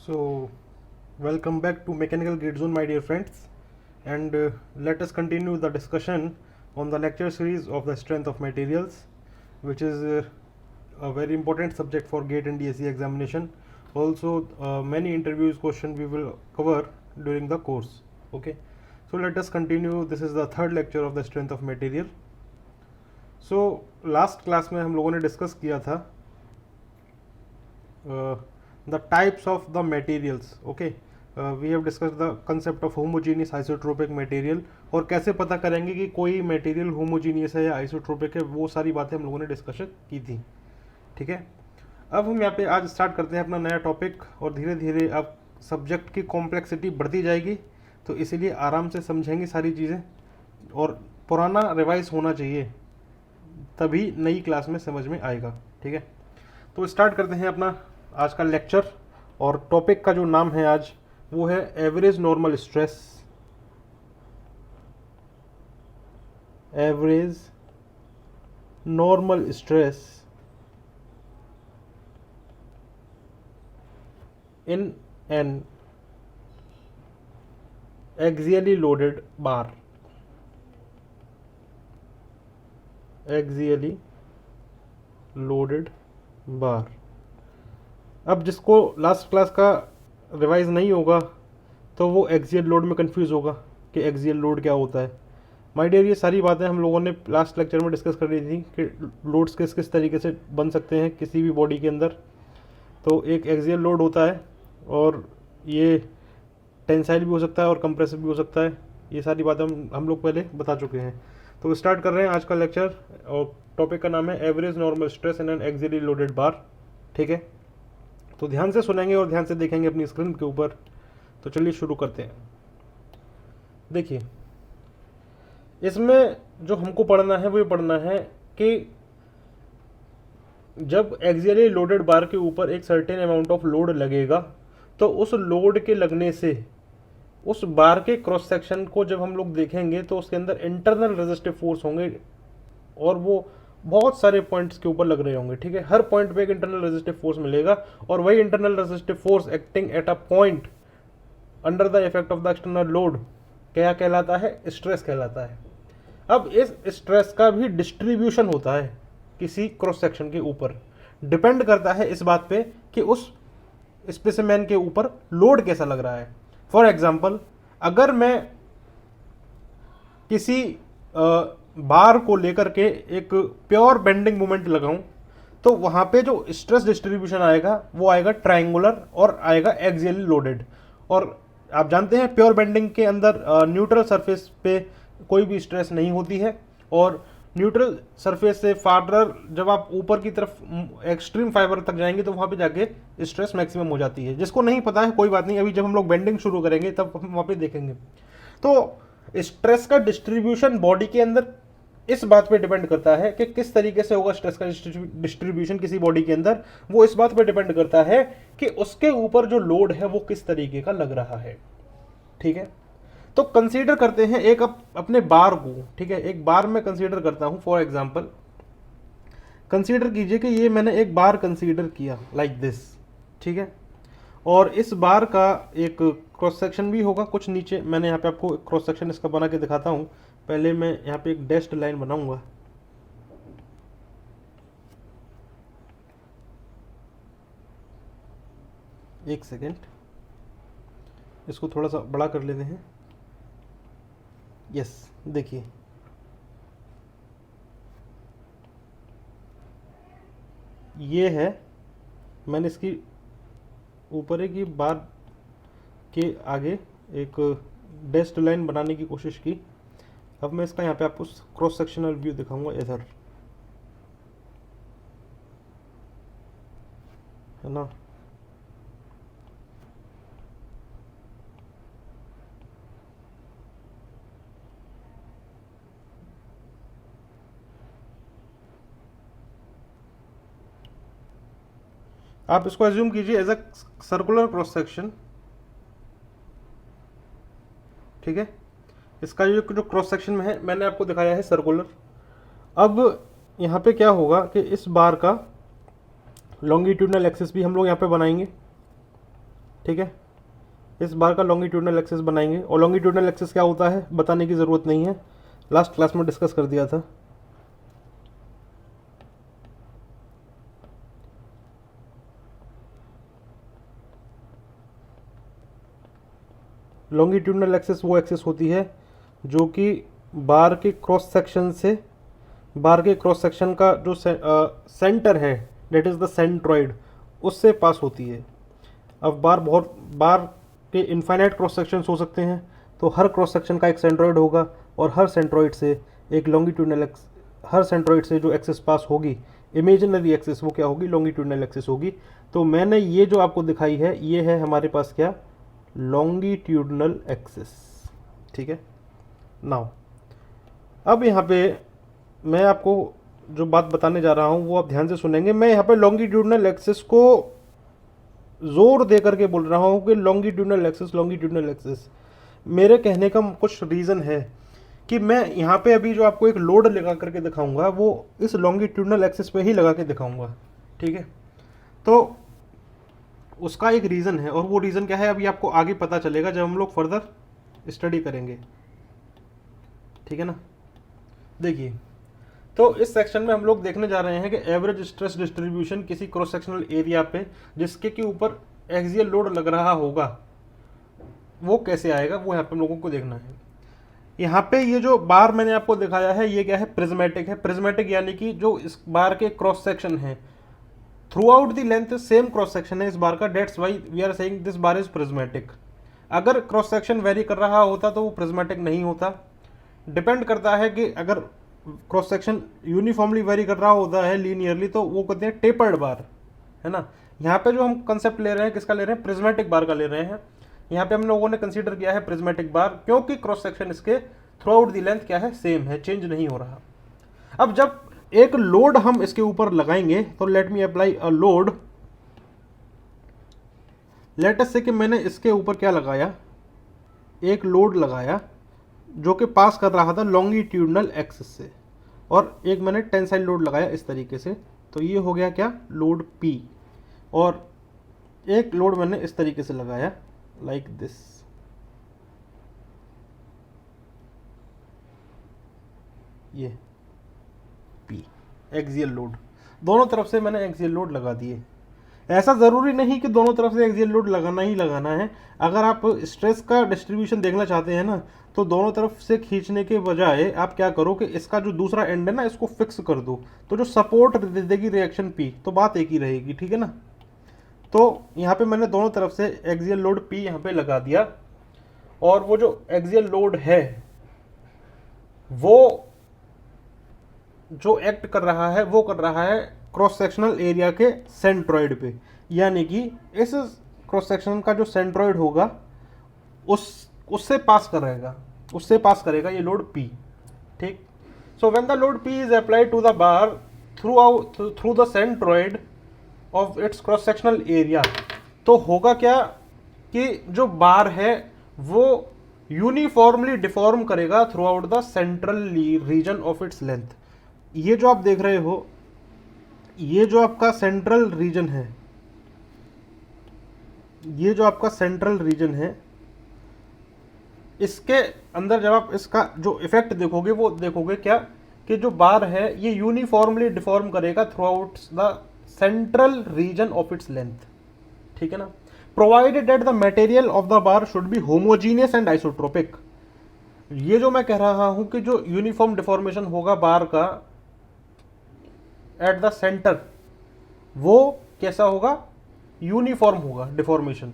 So, welcome back to Mechanical Gate Zone, my dear friends, and let us continue the discussion on the lecture series of the strength of materials, which is a very important subject for GATE and DSE examination. Also, many interviews question we will cover during the course. Okay, so let us continue. This is the third lecture of the strength of material. So, last class में हम लोगों ने discuss किया था the types of the materials. Okay, we have discussed the concept of homogeneous isotropic material और कैसे पता करेंगे कि कोई मटेरियल होमोजीनियस है या आइसोट्रोपिक है, वो सारी बातें हम लोगों ने डिस्कशन की थी. ठीक है, अब हम यहाँ पे आज स्टार्ट करते हैं अपना नया टॉपिक और धीरे धीरे अब सब्जेक्ट की कॉम्प्लेक्सिटी बढ़ती जाएगी, तो इसीलिए आराम से समझेंगे सारी चीज़ें और पुराना रिवाइज होना चाहिए, तभी नई क्लास में समझ में आएगा. ठीक है, तो स्टार्ट करते हैं अपना आज का लेक्चर. और टॉपिक का जो नाम है आज वो है average normal stress. Average normal stress in an axially loaded bar. Axially loaded bar. अब जिसको लास्ट क्लास का रिवाइज नहीं होगा तो वो एक्सियल लोड में कंफ्यूज होगा कि एक्सियल लोड क्या होता है. माय डियर, ये सारी बातें हम लोगों ने लास्ट लेक्चर में डिस्कस कर ली थी कि लोड्स किस किस तरीके से बन सकते हैं किसी भी बॉडी के अंदर. तो एक एक्सियल लोड होता है और ये टेंसाइल भी हो सकता है और कंप्रेसिव भी हो सकता है. ये सारी बातें हम लोग पहले बता चुके हैं. तो स्टार्ट कर रहे हैं आज का लेक्चर और टॉपिक का नाम है average normal stress in an axially loaded bar. ठीक है, तो ध्यान से सुनेंगे और ध्यान से देखेंगे अपनी स्क्रीन के ऊपर. तो चलिए शुरू करते हैं. देखिए, इसमें जो हमको पढ़ना है वो ये पढ़ना है कि जब एक्सियली लोडेड बार के ऊपर एक सर्टेन अमाउंट ऑफ लोड लगेगा तो उस लोड के लगने से उस बार के क्रॉस सेक्शन को जब हम लोग देखेंगे तो उसके अंदर इंटरनल रेजिस्टिव फोर्स होंगे और वो बहुत सारे पॉइंट्स के ऊपर लग रहे होंगे. ठीक है, हर पॉइंट पे एक इंटरनल रेजिस्टिव फोर्स मिलेगा और वही internal resistive force acting at a point under the effect of the external load क्या कहलाता है? स्ट्रेस कहलाता है. अब इस स्ट्रेस का भी डिस्ट्रीब्यूशन होता है किसी क्रॉस सेक्शन के ऊपर. डिपेंड करता है इस बात पे कि उस स्पेसिमेन के ऊपर लोड कैसा लग रहा है. फॉर एग्जाम्पल, अगर मैं किसी बार को लेकर के एक प्योर बेंडिंग मोमेंट लगाऊं तो वहां पे जो स्ट्रेस डिस्ट्रीब्यूशन आएगा वो आएगा ट्रायंगुलर और आएगा एक्सियली लोडेड. और आप जानते हैं प्योर बेंडिंग के अंदर न्यूट्रल सरफेस पे कोई भी स्ट्रेस नहीं होती है और न्यूट्रल सरफेस से फार्दर जब आप ऊपर की तरफ एक्सट्रीम फाइबर तक जाएंगे तो वहां पे जाके स्ट्रेस मैक्सिमम हो जाती है. जिसको नहीं पता है कोई बात नहीं, अभी जब हम लोग बेंडिंग शुरू करेंगे तब हम वहां पे देखेंगे. तो स्ट्रेस का डिस्ट्रीब्यूशन बॉडी के अंदर इस बात पे डिपेंड करता है कि किस तरीके से होगा स्ट्रेस का डिस्ट्रीब्यूशन किसी बॉडी के अंदर. वो इस बात पे डिपेंड करता है कि उसके ऊपर जो लोड है वो किस तरीके का लग रहा है. ठीक है, तो कंसीडर करते हैं एक अपने बार को. ठीक है, एक बार में कंसीडर करता हूं. फॉर एग्जांपल, कंसीडर कीजिए कि ये मैंने एक बार कंसीडर किया लाइक दिस. ठीक है, और इस बार का एक क्रॉस सेक्शन भी होगा कुछ नीचे. मैंने यहाँ पे आपको क्रॉस सेक्शन इसका बना के दिखाता हूँ. पहले मैं यहाँ पे एक डैश्ड लाइन बनाऊंगा. एक सेकेंड, इसको थोड़ा सा बड़ा कर लेते हैं. यस, देखिए ये है. मैंने इसकी ऊपर एक ये बार के आगे एक डैश्ड लाइन बनाने की कोशिश की. अब मैं इसका यहाँ पे आपको क्रॉस सेक्शनल व्यू दिखाऊंगा इधर, है ना. आप इसको एज्यूम कीजिए as a circular cross section. ठीक है, इसका जो क्रॉस सेक्शन में है मैंने आपको दिखाया है सर्कुलर. अब यहाँ पे क्या होगा कि इस बार का लॉन्गिट्यूडनल एक्सिस भी हम लोग यहाँ पे बनाएंगे. ठीक है। इस बार का लॉन्गिट्यूडनल एक्सिस बनाएंगे, और लॉन्गिट्यूडनल एक्सिस क्या होता है बताने की ज़रूरत नहीं है, लास्ट क्लास में डिस्कस कर दिया था। लॉन्गिट्यूडनल एक्सिस वो एक्सिस होती है जो कि बार के क्रॉस सेक्शन से, बार के क्रॉस सेक्शन का जो सेंटर है, डेट इज़ द सेंट्रॉइड, उससे पास होती है। अब बार के इनफाइनाइट क्रॉस सेक्शंस हो सकते हैं, तो हर क्रॉस सेक्शन का एक सेंट्रॉइड होगा, और हर सेंट्रॉइड से एक लॉन्गिट्यूडनल हर सेंट्रॉइड से जो एक्सिस पास होगी, इमेजिनरी एक्सिस, वो क्या होगी, लॉन्गिट्यूडनल एक्सिस होगी। तो मैंने ये जो आपको दिखाई है, ये है हमारे पास क्या, लॉन्गिट्यूडनल एक्सिस। ठीक है। नाउ अब यहाँ पे मैं आपको जो बात बताने जा रहा हूँ वो आप ध्यान से सुनेंगे। मैं यहाँ पे लॉन्गिट्यूडनल एक्सिस को जोर दे करके बोल रहा हूँ कि लॉन्गिट्यूडनल एक्सिस, लॉन्गिट्यूडनल एक्सिस। मेरे कहने का कुछ रीज़न है कि मैं यहाँ पे अभी जो आपको एक लोड लगा करके दिखाऊंगा वो इस लॉन्गिट्यूडनल एक्सिस पे ही लगा के दिखाऊंगा। ठीक है। तो उसका एक रीज़न है, और वो रीज़न क्या है अभी आपको आगे पता चलेगा जब हम लोग फर्दर स्टडी करेंगे। ठीक है ना। देखिए, तो इस सेक्शन में हम लोग देखने जा रहे हैं कि एवरेज स्ट्रेस डिस्ट्रीब्यूशन किसी क्रॉस सेक्शनल एरिया पे जिसके के ऊपर एक्सियल लोड लग रहा होगा वो कैसे आएगा, वो यहाँ पे हम लोगों को देखना है। यहाँ पे ये जो बार मैंने आपको दिखाया है ये क्या है, प्रिज्मेटिक है। प्रिज्मेटिक यानी कि जो इस बार के क्रॉस सेक्शन है throughout the length same cross section है इस बार का, that's why we are saying this bar is prismatic. अगर क्रॉस सेक्शन वेरी कर रहा होता तो वो प्रिज्मेटिक नहीं होता। डिपेंड करता है कि अगर क्रॉस सेक्शन यूनिफॉर्मली वेरी कर रहा होता है लीनियरली तो वो कहते हैं टेपर्ड बार, है ना। यहाँ पे जो हम कंसेप्ट ले रहे हैं किसका ले रहे हैं, प्रिज्मेटिक बार का ले रहे हैं। यहाँ पे हम लोगों ने कंसीडर किया है प्रिज्मेटिक बार क्योंकि क्रॉस सेक्शन इसके थ्रू आउट द लेंथ क्या है, सेम है, चेंज नहीं हो रहा। अब जब एक लोड हम इसके ऊपर लगाएंगे तो let me apply a load. Late us से कि मैंने इसके ऊपर क्या लगाया, एक लोड लगाया जो कि पास कर रहा था लॉन्गिट्यूडनल एक्सिस से, और एक मैंने टेंसाइल लोड लगाया इस तरीके से। तो ये हो गया क्या, लोड P। और एक लोड मैंने इस तरीके से लगाया लाइक दिस, ये P एक्सियल लोड। दोनों तरफ से मैंने एक्सियल लोड लगा दिए। ऐसा ज़रूरी नहीं कि दोनों तरफ से एक्सियल लोड लगाना ही लगाना है। अगर आप स्ट्रेस का डिस्ट्रीब्यूशन देखना चाहते हैं ना तो दोनों तरफ से खींचने के बजाय आप क्या करो कि इसका जो दूसरा एंड है ना इसको फिक्स कर दो, तो जो सपोर्ट दे देगी रिएक्शन P, तो बात एक ही रहेगी। ठीक है ना। तो यहाँ पे मैंने दोनों तरफ से एक्सियल लोड P यहाँ पे लगा दिया, और वो जो एक्सियल लोड है वो जो एक्ट कर रहा है वो कर रहा है क्रॉस सेक्शनल एरिया के सेंट्रॉइड पे, यानी कि इस क्रॉस सेक्शन का जो सेंट्रॉइड होगा उससे पास करेगा ये लोड P। ठीक। So when the load P is applied to the bar through the centroid of its cross sectional area, तो होगा क्या कि जो बार है वो यूनिफॉर्मली डिफॉर्म करेगा throughout the central region of its length. ये जो आप देख रहे हो, ये जो आपका सेंट्रल रीजन है, ये जो आपका सेंट्रल रीजन है, इसके अंदर जब आप इसका जो इफेक्ट देखोगे वो देखोगे क्या कि जो बार है ये यूनिफॉर्मली डिफॉर्म करेगा throughout the central region of its length. ठीक है ना। Provided that the material of the bar should be homogeneous and isotropic. ये जो मैं कह रहा हूं कि जो यूनिफॉर्म डिफॉर्मेशन होगा बार का एट द सेंटर, वो कैसा होगा, यूनिफॉर्म होगा डिफॉर्मेशन,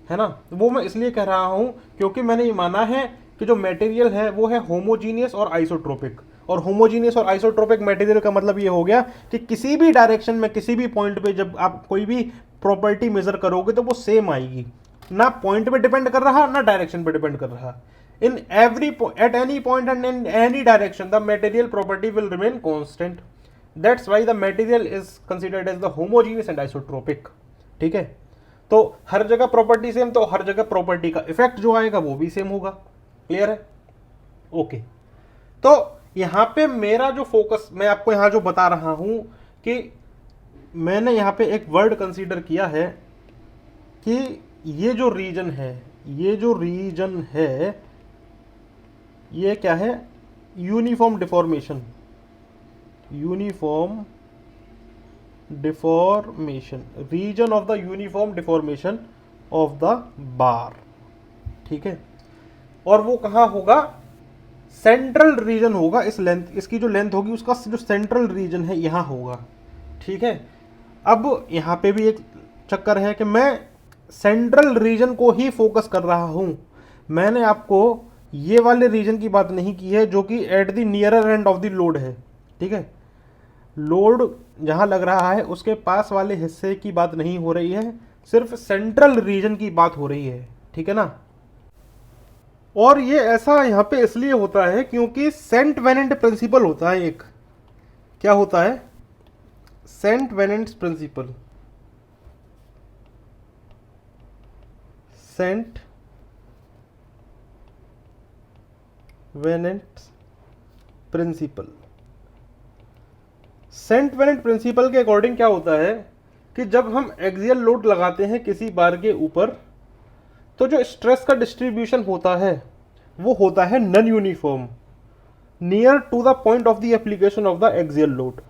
है ना। वो मैं इसलिए कह रहा हूं क्योंकि मैंने ये माना है कि जो मटेरियल है वो है होमोजीनियस और आइसोट्रोपिक। और होमोजीनियस और आइसोट्रोपिक मटेरियल का मतलब ये हो गया कि किसी भी डायरेक्शन में किसी भी पॉइंट पे जब आप कोई भी प्रॉपर्टी मेजर करोगे तो वो सेम आएगी, ना पॉइंट पे डिपेंड कर रहा ना डायरेक्शन पे डिपेंड कर रहा। In every at any point and in any direction the material property will remain constant. That's why the material is considered as the homogeneous and isotropic. ठीक है। तो हर जगह प्रॉपर्टी सेम, तो हर जगह प्रॉपर्टी का इफेक्ट जो आएगा वो भी सेम होगा। क्लियर है। ओके। तो यहां पे मेरा जो फोकस, मैं आपको यहां जो बता रहा हूं कि मैंने यहां पे एक वर्ड कंसीडर किया है कि ये जो रीजन है, ये जो रीजन है, ये क्या है, uniform deformation, uniform deformation, region of the uniform deformation of the bar, ठीक है। और वो कहाँ होगा, सेंट्रल रीजन होगा, इस लेंथ, इसकी जो लेंथ होगी उसका जो सेंट्रल रीजन है यहाँ होगा, ठीक है। अब यहाँ पे भी एक चक्कर है कि मैं सेंट्रल रीजन को ही फोकस कर रहा हूँ, मैंने आपको ये वाले रीजन की बात नहीं की है जो कि at the nearer end of the load है, ठीक है। लोड जहाँ लग रहा है उसके पास वाले हिस्से की बात नहीं हो रही है, सिर्फ सेंट्रल रीजन की बात हो रही है, ठीक है ना। और ये ऐसा यहाँ पे इसलिए होता है क्योंकि सेंट वेनेंट प्रिंसिपल होता है एक, क्या होता है, Saint Venant principle, Saint Venant principle. Saint Venant principle के अकॉर्डिंग क्या होता है कि जब हम एक्सियल लोड लगाते हैं किसी बार के ऊपर, तो जो स्ट्रेस का डिस्ट्रीब्यूशन होता है वो होता है non uniform near to the point of the application of the axial load.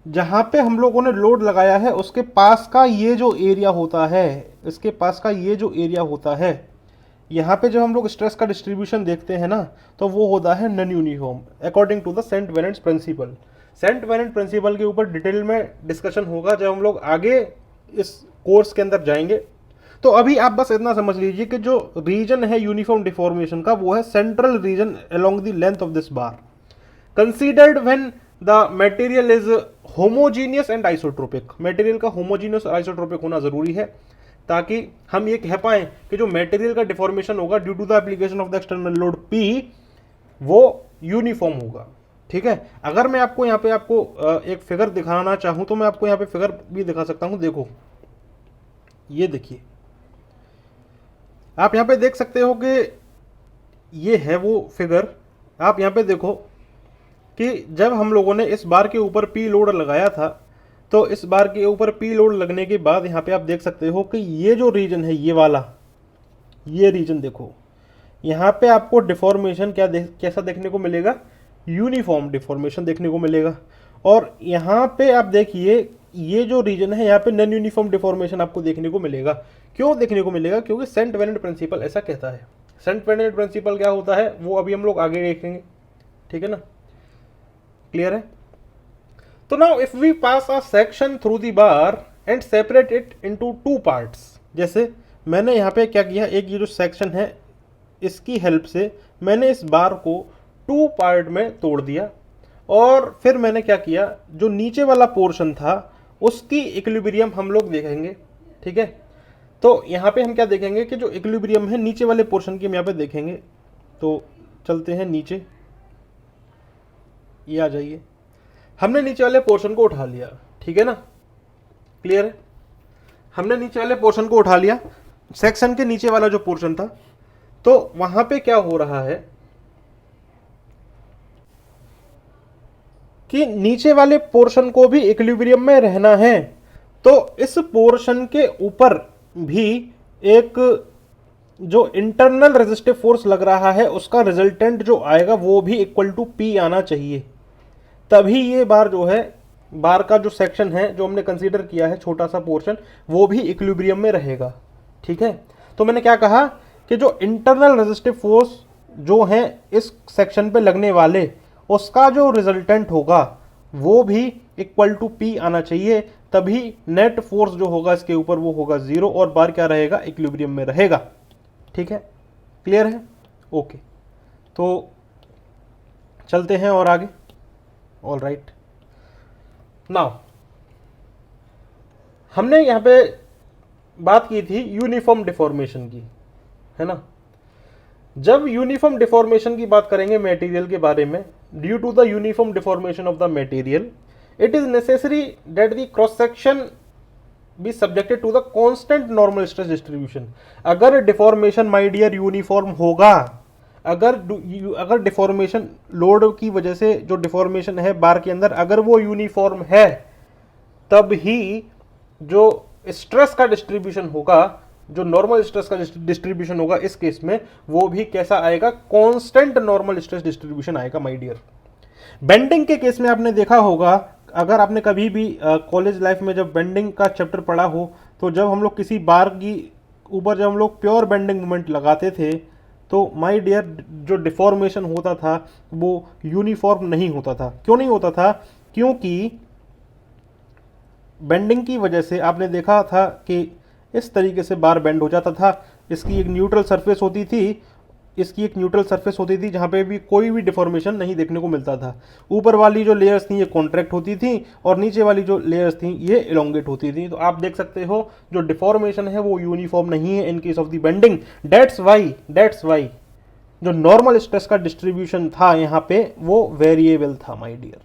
जहाँ पे हम लोगों ने लोड लगाया है उसके पास का ये जो एरिया होता है, इसके पास का ये जो एरिया होता है, यहाँ पे जब हम लोग स्ट्रेस का डिस्ट्रीब्यूशन देखते हैं ना, तो वो होता है non uniform according to the Saint Venant principle. Saint Venant principle के ऊपर डिटेल में डिस्कशन होगा जब हम लोग आगे इस कोर्स के अंदर जाएंगे। तो अभी आप बस इतना समझ लीजिए कि जो रीजन है यूनिफॉर्म डिफॉर्मेशन का वो है central region along the length of this bar, considered when the material is homogeneous and isotropic. Material का होमोजीनियस और आइसोट्रोपिक होना जरूरी है ताकि हम ये कह पाएं कि जो मटेरियल का डिफॉर्मेशन होगा due to the application of the external load P वो यूनिफॉर्म होगा, ठीक है। अगर मैं आपको यहाँ पे आपको एक फिगर दिखाना चाहूँ तो मैं आपको यहाँ पे फिगर भी दिखा सकता हूँ। देखो ये देखिए, आप यहाँ पे देख सकते हो कि ये है वो फिगर। आप यहाँ पे देखो कि जब हम लोगों ने इस बार के ऊपर P लोड लगाया था, तो इस बार के ऊपर P लोड लगने के बाद यहाँ पे आप देख सकते हो कि ये जो रीजन है, ये वाला, ये रीजन देखो, यहाँ पे आपको डिफॉर्मेशन कैसा देखने को मिलेगा, यूनिफॉर्म डिफॉर्मेशन देखने को मिलेगा। और यहाँ पे आप देखिए ये जो रीजन है यहाँ पे नॉन यूनिफॉर्म डिफॉर्मेशन आपको देखने को मिलेगा। क्यों देखने को मिलेगा, क्योंकि सेंट वेनेंट प्रिंसिपल ऐसा कहता है। सेंट वेनेंट प्रिंसिपल क्या होता है वो अभी हम लोग आगे देखेंगे, ठीक है ना, क्लियर है। तो now if we pass a section through the bar and separate it into two parts, जैसे मैंने यहाँ पे क्या किया, एक ये जो सेक्शन है इसकी हेल्प से मैंने इस बार को टू पार्ट में तोड़ दिया, और फिर मैंने क्या किया, जो नीचे वाला पोर्शन था उसकी इक्विलिब्रियम हम लोग देखेंगे, ठीक है। तो यहाँ पे हम क्या देखेंगे कि जो इक्विलिब्रियम है नीचे वाले पोर्शन की हम यहाँ पे देखेंगे। तो चलते हैं नीचे, ये आ जाइए, हमने नीचे वाले पोर्शन को उठा लिया, ठीक है ना, क्लियर है। हमने नीचे वाले पोर्शन को उठा लिया, सेक्शन के नीचे वाला जो पोर्शन था, तो वहां पे क्या हो रहा है कि नीचे वाले पोर्शन को भी इक्विलिब्रियम में रहना है, तो इस पोर्शन के ऊपर भी एक जो इंटरनल रेजिस्टिव फोर्स लग रहा है उसका रिजल्टेंट जो आएगा वो भी इक्वल टू P आना चाहिए, तभी ये बार जो है, बार का जो सेक्शन है जो हमने कंसीडर किया है छोटा सा पोर्शन, वो भी इक्विलिब्रियम में रहेगा, ठीक है। तो मैंने क्या कहा कि जो इंटरनल रेजिस्टिव फोर्स जो है इस सेक्शन पे लगने वाले, उसका जो रिजल्टेंट होगा वो भी इक्वल टू P आना चाहिए, तभी नेट फोर्स जो होगा इसके ऊपर वो होगा 0 और बार क्या रहेगा, इक्विलिब्रियम में रहेगा, ठीक है, क्लियर है, ओके। तो चलते हैं और आगे, ऑल राइट। नाउ हमने यहाँ पे बात की थी यूनिफॉर्म डिफॉर्मेशन की, है ना। जब यूनिफॉर्म डिफॉर्मेशन की बात करेंगे मटेरियल के बारे में, due to the uniform deformation of the material it is necessary that the cross section be subjected to the constant normal stress distribution. अगर डिफॉर्मेशन माय डियर यूनिफॉर्म होगा, अगर डिफॉर्मेशन लोड की वजह से जो डिफॉर्मेशन है बार के अंदर अगर वो यूनिफॉर्म है, तब ही जो स्ट्रेस का डिस्ट्रीब्यूशन होगा जो नॉर्मल स्ट्रेस का डिस्ट्रीब्यूशन होगा इस केस में वो भी कैसा आएगा, कांस्टेंट नॉर्मल स्ट्रेस डिस्ट्रीब्यूशन आएगा माय डियर। बेंडिंग के केस में आपने देखा होगा, अगर आपने कभी भी कॉलेज लाइफ में जब बेंडिंग का चैप्टर पढ़ा हो, तो जब हम लोग किसी बार की ऊपर जब हम लोग प्योर बेंडिंग मोमेंट लगाते थे तो माय डियर जो डिफॉर्मेशन होता था वो यूनिफॉर्म नहीं होता था। क्यों नहीं होता था? क्योंकि बेंडिंग की वजह से आपने देखा था कि इस तरीके से बार बेंड हो जाता था, इसकी एक न्यूट्रल सरफेस होती थी, इसकी एक न्यूट्रल सरफेस होती थी जहाँ पे भी कोई भी डिफॉर्मेशन नहीं देखने को मिलता था। ऊपर वाली जो लेयर्स थी ये कॉन्ट्रैक्ट होती थी और नीचे वाली जो लेयर्स थी ये इलोंगेट होती थी। तो आप देख सकते हो जो डिफॉर्मेशन है वो यूनिफॉर्म नहीं है इन case of the bending. That's why जो नॉर्मल स्ट्रेस का डिस्ट्रीब्यूशन था यहाँ पे वो वेरिएबल था माय डियर।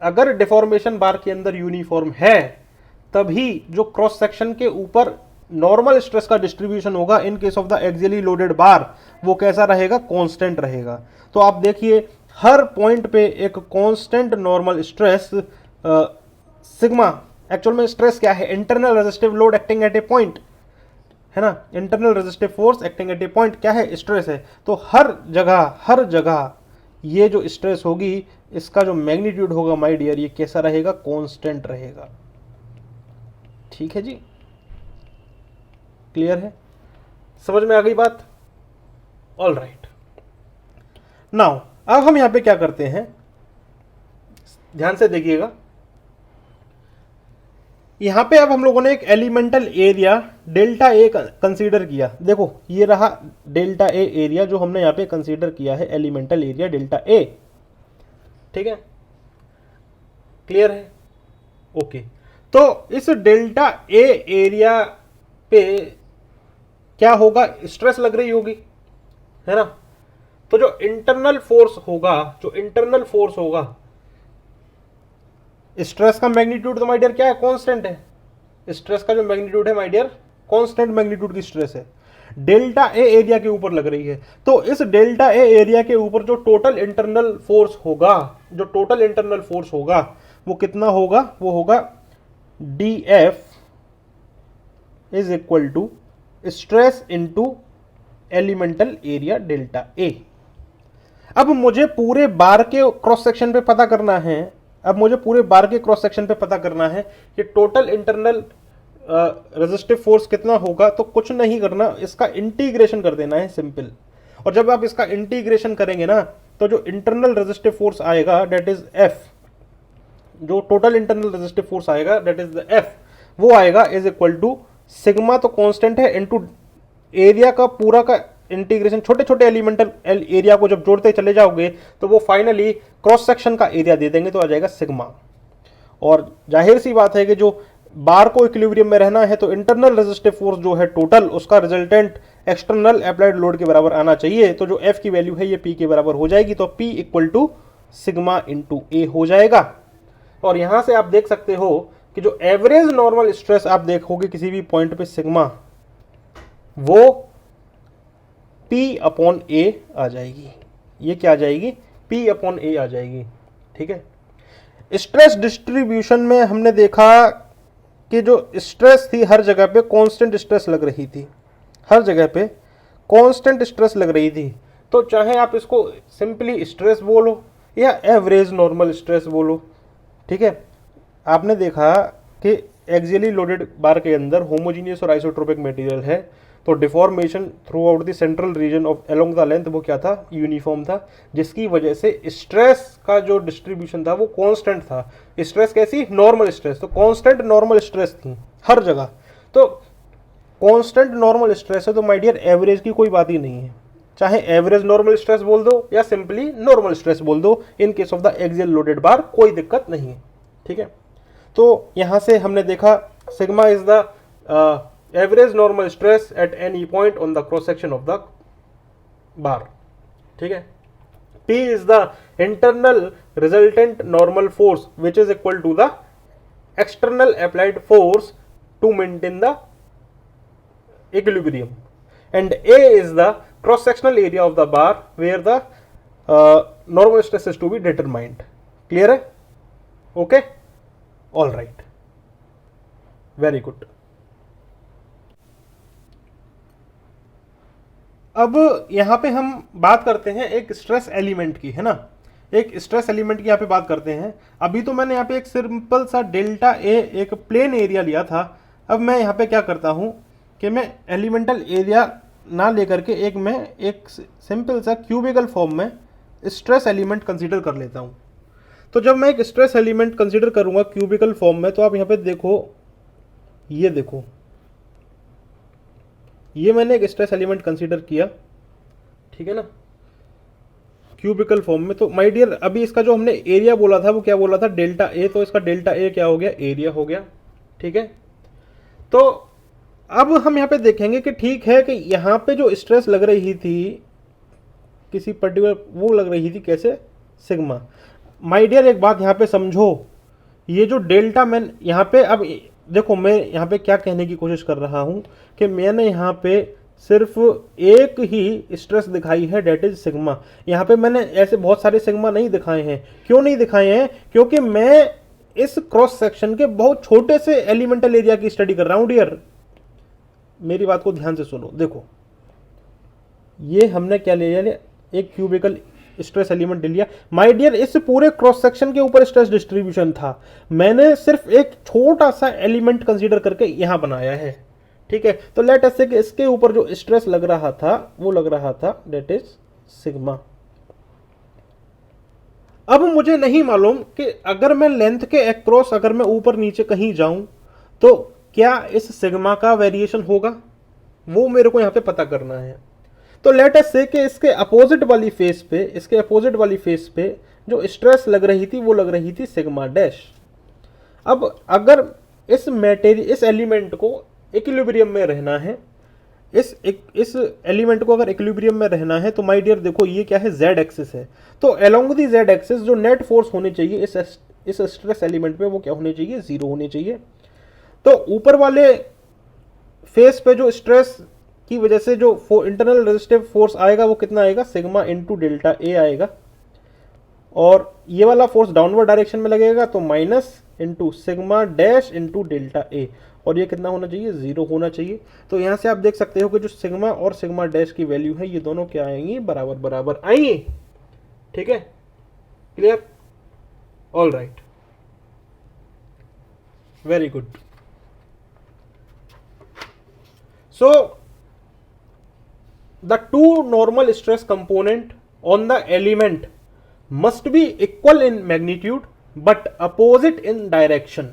अगर डिफॉर्मेशन बार के अंदर यूनिफॉर्म है तभी जो क्रॉस सेक्शन के ऊपर नॉर्मल स्ट्रेस का डिस्ट्रीब्यूशन होगा in case of the axially loaded bar वो कैसा रहेगा, कांस्टेंट रहेगा। तो आप देखिए हर पॉइंट पे एक constant normal stress sigma, actual में स्ट्रेस क्या है, internal resistive load acting at a point है ना, internal resistive force acting at a point क्या है, स्ट्रेस है। तो हर जगह ये जो स्ट्रेस होगी इसका जो मैग्नीट्यूड होगा माय डियर ये कैसा रहेगा, कांस्टेंट रहेगा। ठीक है जी, क्लियर है, समझ में आ गई बात? ऑल राइट, नाउ अब हम यहां पे क्या करते हैं, ध्यान से देखिएगा। यहां पे अब हम लोगों ने एक एलिमेंटल एरिया डेल्टा ए कंसीडर किया। देखो ये रहा डेल्टा ए एरिया जो हमने यहां पे कंसीडर किया है, एलिमेंटल एरिया डेल्टा ए। ठीक है, क्लियर है, ओके। तो इस डेल्टा ए एरिया पे क्या होगा, स्ट्रेस लग रही होगी, है ना। तो जो इंटरनल फोर्स होगा, स्ट्रेस का मैग्नीट्यूड तो माय डियर क्या है, कांस्टेंट है। स्ट्रेस का जो मैग्नीट्यूड है माय डियर कांस्टेंट मैग्नीट्यूड की स्ट्रेस है, डेल्टा ए एरिया के ऊपर लग रही है। तो इस डेल्टा ए एरिया के ऊपर जो टोटल इंटरनल फोर्स होगा वो कितना होगा, वो होगा dF is equal to stress into elemental area delta A. अब मुझे पूरे बार के क्रॉस सेक्शन पे पता करना है, कि टोटल इंटरनल रेजिस्टिव फोर्स कितना होगा। तो कुछ नहीं करना, इसका इंटीग्रेशन कर देना है, सिंपल। और जब आप इसका इंटीग्रेशन करेंगे ना तो जो इंटरनल रेजिस्टिव फोर्स आएगा दैट इज F, जो टोटल इंटरनल रेजिस्टिव फोर्स आएगा दैट इज द F, वो आएगा इज इक्वल टू सिग्मा तो कांस्टेंट है इनटू एरिया का पूरा का इंटीग्रेशन, छोटे छोटे एलिमेंटल एरिया को जब जोड़ते चले जाओगे तो वो फाइनली क्रॉस सेक्शन का एरिया दे देंगे, तो आ जाएगा सिग्मा। और जाहिर सी बात है कि जो बार को इक्विलिब्रियम में रहना है तो इंटरनल रेजिस्टिव फोर्स जो है टोटल, उसका रिजल्टेंट एक्सटर्नल अप्लाइड लोड के बराबर आना चाहिए। तो जो F की वैल्यू है ये P के बराबर हो जाएगी, तो P equal to sigma into A हो जाएगा। और यहां से आप देख सकते हो कि जो एवरेज नॉर्मल स्ट्रेस आप देखोगे किसी भी पॉइंट पे सिग्मा, वो P अपॉन ए आ जाएगी। ये क्या आ जाएगी, P अपॉन ए आ जाएगी। ठीक है, स्ट्रेस डिस्ट्रीब्यूशन में हमने देखा कि जो स्ट्रेस थी हर जगह पे कांस्टेंट स्ट्रेस लग रही थी, हर जगह पे कांस्टेंट स्ट्रेस लग रही थी। तो चाहे आप इसको सिंपली स्ट्रेस बोलो या एवरेज नॉर्मल स्ट्रेस बोलो। ठीक है, आपने देखा कि एक्सियली लोडेड बार के अंदर होमोजीनियस और आइसोट्रोपिक मटेरियल है, तो deformation through out the central region of along the length वो क्या था, यूनिफॉर्म था, जिसकी वजह से स्ट्रेस का जो डिस्ट्रीब्यूशन था वो कांस्टेंट था। स्ट्रेस कैसी, नॉर्मल स्ट्रेस, तो कांस्टेंट नॉर्मल स्ट्रेस थी हर जगह। तो कांस्टेंट नॉर्मल स्ट्रेस है तो माय डियर एवरेज की कोई बात ही नहीं है, चाहे एवरेज नॉर्मल स्ट्रेस बोल दो या सिंपली नॉर्मल स्ट्रेस बोल दो, in case of the axial loaded bar कोई दिक्कत नहीं है। ठीक है, तो यहां से हमने देखा sigma is the average normal stress at any point on the cross section of the bar. ठीक है, P is the internal resultant normal force which is equal to the external applied force to maintain the equilibrium, and A is the cross sectional area of the bar where the normal stress is to be determined. Clear है? Okay, all right, very good. अब यहाँ पे हम बात करते हैं एक stress element की, है ना, एक स्ट्रेस एलिमेंट की यहाँ पे बात करते हैं। अभी तो मैंने यहाँ पे एक सिंपल सा डेल्टा ए एक प्लेन एरिया लिया था। अब मैं यहाँ पे क्या करता हूँ कि मैं एलिमेंटल एरिया ना लेकर के एक सिंपल सा क्यूबिकल फॉर्म में स्ट्रेस एलिमेंट कंसीडर कर लेता हूँ। तो जब मैं एक स्ट्रेस एलिमेंट कंसीडर करूँगा क्यूबिकल फॉर्म में, तो आप यहाँ पे देखो, ये देखो, ये मैंने एक स्ट्रेस एलिमेंट कंसीडर किया, ठीक है ना, क्यूबिकल फॉर्म में। तो माय डियर, अभी इसका जो हमने एरिया बोला था वो क्या बोला था, डेल्टा ए। तो इसका डेल्टा ए क्या हो गया, एरिया हो गया, ठीक है। तो अब हम यहाँ पे देखेंगे कि ठीक है कि यहाँ पे जो स्ट्रेस लग रही थी किसी पर्टिकुलर, वो लग रही थी कैसे, सिग्मा। माय डियर एक बात यहाँ पे समझो, ये जो डेल्टा मैन यहाँ पे, अब देखो मैं यहाँ पे क्या कहने की कोशिश कर रहा हूँ कि मैंने यहाँ पे सिर्फ एक ही स्ट्रेस दिखाई है, डेट इज सिग्मा। यहाँ पे मैंने ऐसे बहुत सारे सिग्मा नहीं दिखाए हैं। क्यों नहीं दिखाए हैं, क्योंकि मैं इस क्रॉस सेक्शन के बहुत छोटे से एलिमेंटल एरिया की स्टडी कर रहा हूँ डियर। मेरी बात को ध्यान से सुनो, देखो ये हमने क्या ले लिया, एक क्यूबिकल स्ट्रेस एलिमेंट ले लिया। माय डियर इस पूरे क्रॉस सेक्शन के ऊपर स्ट्रेस डिस्ट्रीब्यूशन था, मैंने सिर्फ एक छोटा सा एलिमेंट कंसीडर करके यहां बनाया है, ठीक है। तो लेट अस से कि इसके ऊपर जो स्ट्रेस लग रहा था वो लग रहा था दैट इज सिग्मा। अब मुझे नहीं मालूम कि अगर मैं लेंथ के अक्रॉस अगर मैं ऊपर नीचे कहीं जाऊं तो क्या इस सिग्मा का वेरिएशन होगा, वो मेरे को यहां पे पता करना है। तो लेट अस से कि इसके अपोजिट वाली फेस पे, इसके अपोजिट वाली फेस पे जो स्ट्रेस लग रही थी वो लग रही थी सिग्मा डैश। अब अगर इस एलिमेंट को इक्विलिब्रियम में रहना है, इस एलिमेंट को अगर इक्विलिब्रियम में रहना है, तो माय डियर देखो ये क्या है, जेड एक्सिस है। तो अलोंग दी जेड एक्सिस जो नेट फोर्स होनी चाहिए इस स्ट्रेस एलिमेंट पे वो क्या होनी चाहिए, जीरो होनी चाहिए। तो ऊपर वाले फेस पे जो स्ट्रेस की वजह से जो इंटरनल रेजिस्टिव फोर्स आएगा वो कितना आएगा, सिग्मा इंटू डेल्टा ए आएगा। और ये वाला फोर्स डाउनवर्ड डायरेक्शन में लगेगा तो minus into sigma dash into delta A, और ये कितना होना चाहिए, जीरो होना चाहिए। तो यहां से आप देख सकते हो कि जो सिग्मा और सिग्मा डैश की वैल्यू है ये दोनों क्या आएंगी, बराबर बराबर आएंगी, ठीक है, clear, all right, very good. So the two normal stress component on the element must be equal in magnitude but opposite in direction,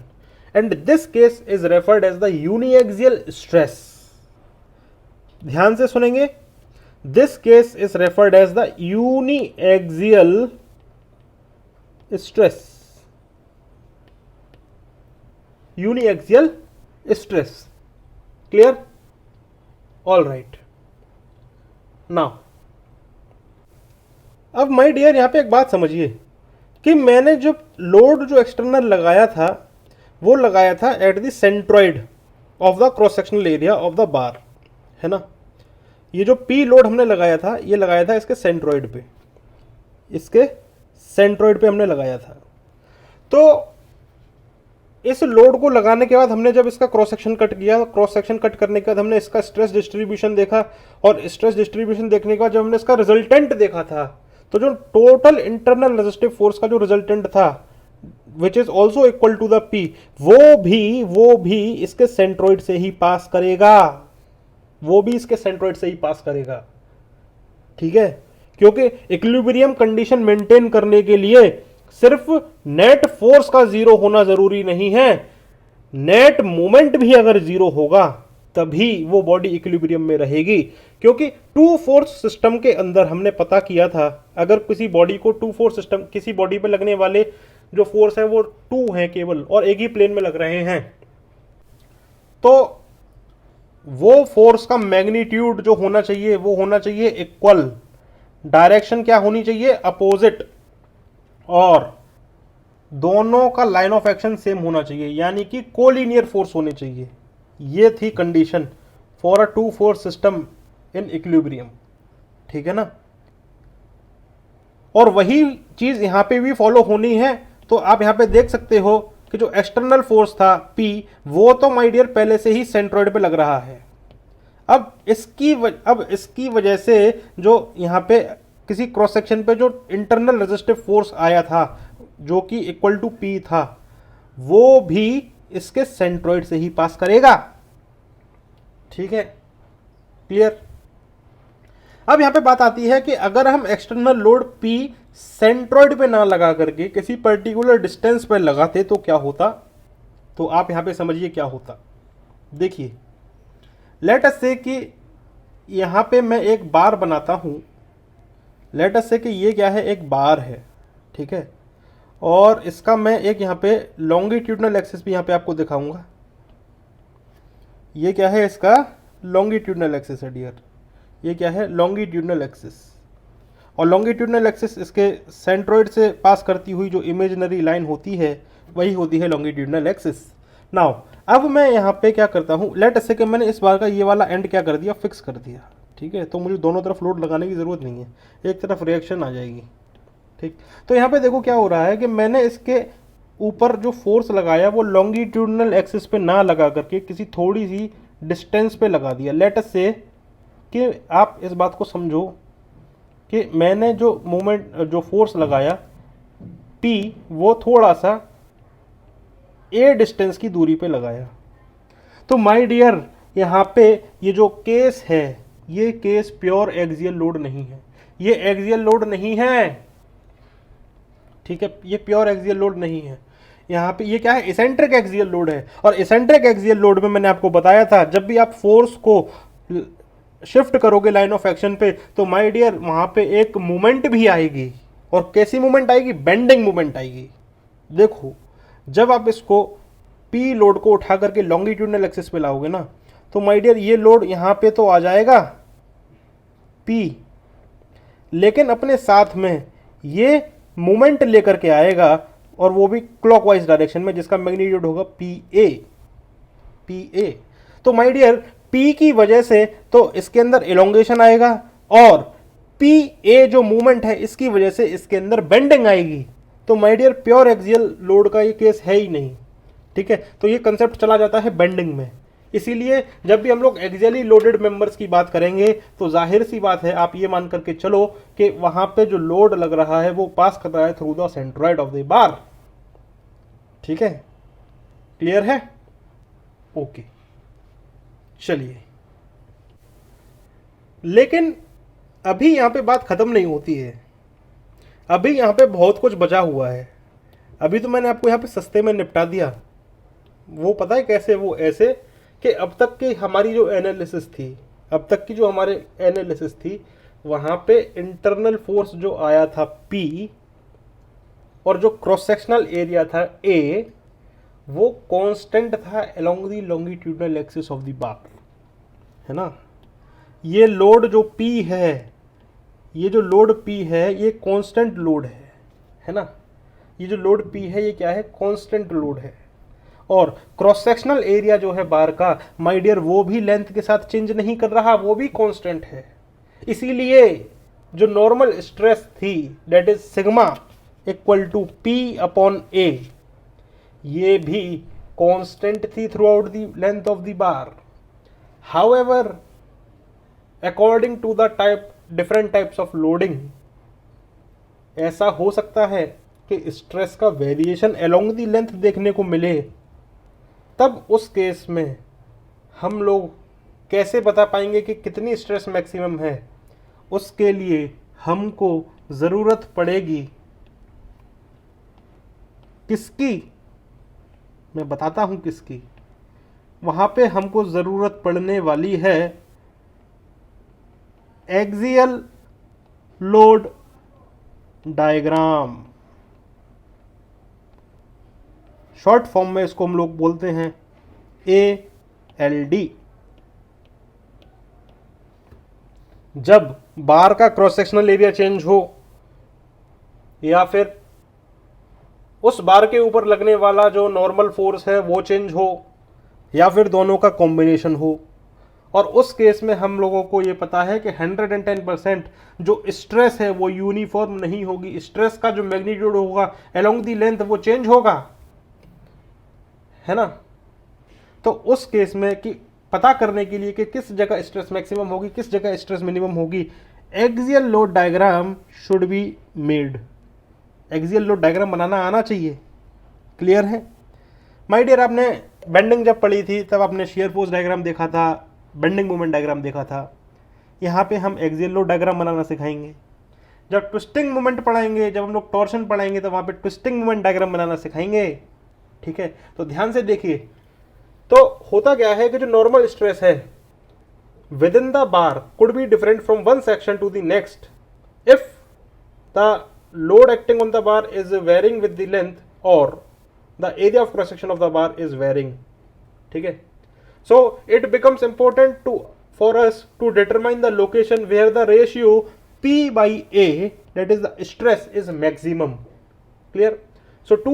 and this case is referred as the uniaxial stress. ध्यान से सुनेंगे, this case is referred as the uniaxial stress. Uniaxial stress, clear, all right. Now अब my dear यहां पे एक बात समझिए कि मैंने जो लोड जो एक्सटर्नल लगाया था वो लगाया था at the centroid of the cross sectional area of the बार, है ना। ये जो पी लोड हमने लगाया था ये लगाया था इसके सेंट्रॉइड पे, इसके सेंट्रॉइड पे हमने लगाया था। तो इस लोड को लगाने के बाद हमने जब इसका क्रॉस सेक्शन कट किया, क्रॉस सेक्शन कट करने के बाद हमने इसका स्ट्रेस डिस्ट्रीब्यूशन देखा, और स्ट्रेस डिस्ट्रीब्यूशन देखने के बाद जब हमने इसका रिजल्टेंट देखा था, तो जो टोटल इंटरनल रेजिस्टिव फोर्स का जो रिजल्टेंट था which is also equal to the P, वो भी इसके सेंट्रॉइड से ही पास करेगा, वो भी इसके सेंट्रॉइड से ही पास करेगा, ठीक है। क्योंकि इक्विलिब्रियम कंडीशन मेंटेन करने के लिए सिर्फ नेट फोर्स का जीरो होना जरूरी नहीं है, नेट मोमेंट भी अगर जीरो होगा तभी वो बॉडी इक्विलिब्रियम में रहेगी। क्योंकि टू फोर्स सिस्टम के अंदर हमने पता किया था, अगर किसी बॉडी को टू फोर्स सिस्टम, किसी बॉडी पे लगने वाले जो फोर्स है वो टू हैं केवल, और एक ही प्लेन में लग रहे हैं, तो वो फोर्स का मैग्नीट्यूड जो होना चाहिए वो होना चाहिए इक्वल, डायरेक्शन क्या होनी चाहिए, अपोजिट, और दोनों का लाइन ऑफ एक्शन सेम होना चाहिए, यानी कि कोलिनियर फोर्स होने चाहिए। ये थी condition for a two force system in equilibrium, ठीक है ना। और वही चीज यहां पे भी फॉलो होनी है। तो आप यहां पे देख सकते हो कि जो एक्सटर्नल फोर्स था P, वो तो माय डियर पहले से ही सेंट्रॉइड पे लग रहा है। अब इसकी वजह से जो यहाँ पे किसी क्रॉस सेक्शन पे जो इंटरनल रेजिस्टिव फोर्स आया था जो कि इक्वल टू पी था, वो भी इसके सेंट्रोइड से ही पास करेगा। ठीक है, क्लियर। अब यहां पे बात आती है कि अगर हम एक्सटर्नल लोड P सेंट्रोइड पे ना लगा करके किसी पर्टिकुलर डिस्टेंस पे लगाते तो क्या होता। तो आप यहां पे समझिए क्या होता। देखिए, लेट अस से कि यहां पे मैं एक बार बनाता हूं। लेट अस से कि ये क्या है, एक बार है, ठीक है, और इसका मैं एक यहां पे लॉन्गिट्यूडनल एक्सिस भी यहां पे आपको दिखाऊंगा। ये क्या है, इसका लॉन्गिट्यूडनल एक्सिस है डियर। ये क्या है, लॉन्गिट्यूडनल एक्सिस। और लॉन्गिट्यूडनल एक्सिस इसके सेंट्रोइड से पास करती हुई जो इमेजिनरी लाइन होती है वही होती है लॉन्गिट्यूडनल एक्सिस। नाउ अब मैं यहाँ पे क्या करता हूँ, लेट अस से कि मैंने इस बार का ये वाला एंड क्या कर दिया, फिक्स कर दिया। ठीक है, तो मुझे दोनों तरफ लोड लगाने की ज़रूरत नहीं है, एक तरफ रिएक्शन आ जाएगी। ठीक, तो यहाँ पे देखो क्या हो रहा है कि मैंने इसके ऊपर जो फोर्स लगाया वो लॉन्गिट्यूडनल एक्सिस पे ना लगा करके किसी थोड़ी सी डिस्टेंस पे लगा दिया। लेट अस से कि आप इस बात को समझो कि मैंने जो मोमेंट जो फोर्स लगाया P वो थोड़ा सा A डिस्टेंस की दूरी पे लगाया। तो माय डियर, यहाँ पे ये जो केस है ये केस प्योर एक्सियल लोड नहीं है, ये एक्सियल लोड नहीं है। ठीक है, ये प्योर एक्सियल लोड नहीं है। यहाँ पे ये क्या है, इसेंट्रिक एक्सियल लोड है। और इसेंट्रिक एक्सियल लोड में मैंने आपको बताया था जब भी आप फोर्स को शिफ्ट करोगे लाइन ऑफ एक्शन पे तो माय डियर वहां पे एक मूवमेंट भी आएगी। और कैसी मूवमेंट आएगी, बेंडिंग मूवमेंट आएगी। देखो, जब आप इसको P लोड को उठा करके लॉन्गिट्यूडनल एक्सिस पे लाओगे ना तो माय डियर ये लोड यहाँ पे तो आ जाएगा P, लेकिन अपने साथ में ये मूवमेंट लेकर के आएगा और वो भी क्लॉकवाइज डायरेक्शन में जिसका मैग्नीट्यूड होगा PA। तो माय डियर P की वजह से तो इसके अंदर एलोंगेशन आएगा और PA जो मूवमेंट है इसकी वजह से इसके अंदर बेंडिंग आएगी। तो my dear pure axial load का ये केस है ही नहीं। ठीक है, तो ये कंसेप्ट चला जाता है बेंडिंग में। इसीलिए जब भी हम लोग एक्सियली लोडेड मेंबर्स की बात करेंगे तो जाहिर सी बात है आप ये मान करके चलो कि वहां पे जो लोड लग रहा है वो पास कर रहा है through the centroid of the bar. ठीक है, क्लियर है, ओके। चलिए, लेकिन अभी यहां पे बात खत्म नहीं होती है, अभी यहां पे बहुत कुछ बचा हुआ है। अभी तो मैंने आपको यहां पे सस्ते में निपटा दिया। वो पता है कैसे, वो ऐसे कि अब तक की हमारी जो एनालिसिस थी, अब तक की जो हमारे एनालिसिस थी वहां पे इंटरनल फोर्स जो आया था P और जो क्रॉस सेक्शनल एरिया था A वो कांस्टेंट था along the longitudinal axis of the बार, है ना। ये लोड जो P है, ये जो लोड P है ये कांस्टेंट लोड है ना। ये जो लोड P है ये क्या है, कांस्टेंट लोड है। और क्रॉस सेक्शनल एरिया जो है बार का माय डियर वो भी लेंथ के साथ चेंज नहीं कर रहा, वो भी कांस्टेंट है। इसीलिए जो नॉर्मल स्ट्रेस थी that is sigma equal to P upon A ये भी कांस्टेंट थी throughout the length of the bar. However according to the type different types of loading ऐसा हो सकता है कि स्ट्रेस का वेरिएशन अलोंग द लेंथ देखने को मिले। तब उस केस में हम लोग कैसे बता पाएंगे कि कितनी स्ट्रेस मैक्सिमम है, उसके लिए हमको ज़रूरत पड़ेगी किसकी, मैं बताता हूं किसकी। वहां पे हमको ज़रूरत पड़ने वाली है axial load diagram. Short form में इसको हम लोग बोलते हैं ALD। जब बार का क्रॉस सेक्शनल एरिया चेंज हो या फिर उस बार के ऊपर लगने वाला जो नॉर्मल फोर्स है वो चेंज हो या फिर दोनों का कॉम्बिनेशन हो, और उस केस में हम लोगों को ये पता है कि 110% जो स्ट्रेस है वो यूनिफॉर्म नहीं होगी। स्ट्रेस का जो मैग्नीट्यूड होगा अलोंग दी लेंथ वो चेंज होगा, है ना। तो उस केस में कि पता करने के लिए कि किस जगह स्ट्रेस मैक्सिमम होगी, किस जगह स्ट्रेस मिनिमम होगी, axial load diagram should be made. Axial load diagram बनाना आना चाहिए। क्लियर है माय डियर? आपने बेंडिंग जब पढ़ी थी तब आपने शियर फोर्स डायग्राम देखा था, बेंडिंग मोमेंट डायग्राम देखा था। यहाँ पे हम एक्सियल लोड डायग्राम बनाना सिखाएंगे। जब ट्विस्टिंग मोमेंट पढ़ाएंगे, जब हम लोग टॉर्शन पढ़ाएंगे, तो वहाँ पे ट्विस्टिंग मोमेंट डायग्राम बनाना सिखाएंगे। ठीक है, तो ध्यान से देखिए। तो होता क्या है कि जो नॉर्मल स्ट्रेस है within the bar could be different from one section to the next if the load acting on the bar is varying with the length और the area of cross section of the bar is varying. ठीक है, so it becomes important to for us to determine the location where the ratio P by A, that is the stress, is maximum. Clear? So to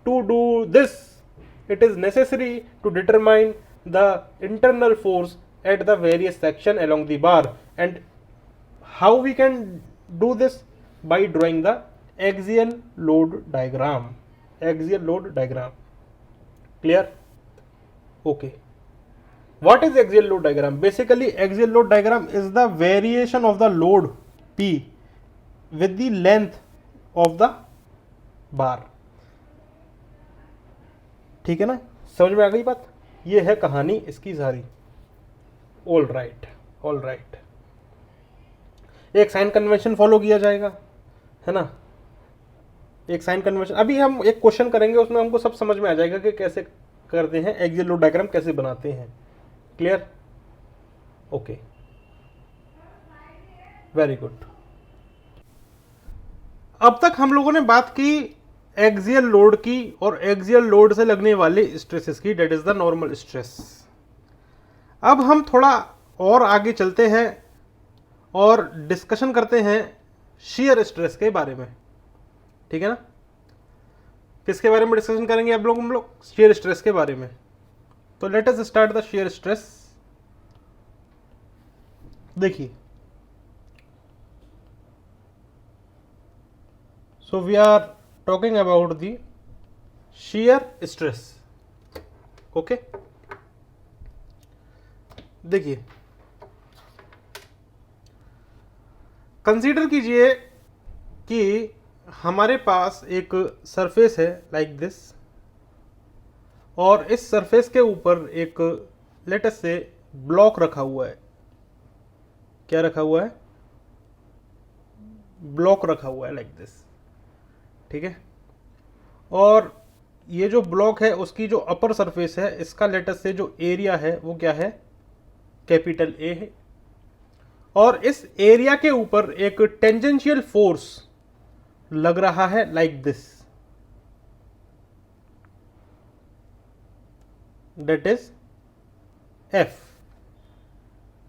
do this, it is necessary to determine the internal force at the various section along the bar. And how we can do this? By drawing the axial load diagram. Axial load diagram. Clear? Okay. What is axial load diagram? Basically, axial load diagram is the variation of the load P with the length of the bar. ठीक है ना, समझ में आ गई बात? ये है कहानी इसकी सारी। All right, all right. एक साइन कन्वेंशन फॉलो किया जाएगा, है ना, एक साइन कन्वेंशन। अभी हम एक क्वेश्चन करेंगे, उसमें हमको सब समझ में आ जाएगा कि कैसे करते हैं, एक्सियल लोड डायग्राम कैसे बनाते हैं। क्लियर? Okay, very good. अब तक हम लोगों ने बात की एक्सियल लोड की और एक्सियल लोड से लगने वाले स्ट्रेसेस की, that is the normal stress. अब हम थोड़ा और आगे चलते हैं और डिस्कशन करते हैं शियर स्ट्रेस के बारे में। ठीक है ना, किसके बारे में डिस्कशन करेंगे अब लोग? हम लोग शियर स्ट्रेस के बारे में। तो let us start the shear stress. देखिए, so we are talking about the shear stress. okay, देखिए, कंसीडर कीजिए कि हमारे पास एक सरफेस है लाइक दिस, और इस सरफेस के ऊपर एक लेट अस से ब्लॉक रखा हुआ है। क्या रखा हुआ है? ब्लॉक रखा हुआ है लाइक दिस। ठीक है, और ये जो ब्लॉक है उसकी जो अपर सरफेस है, इसका लेटस से जो एरिया है वो क्या है? कैपिटल ए है। और इस एरिया के ऊपर एक टेंजेंशियल फोर्स लग रहा है like this, that is F.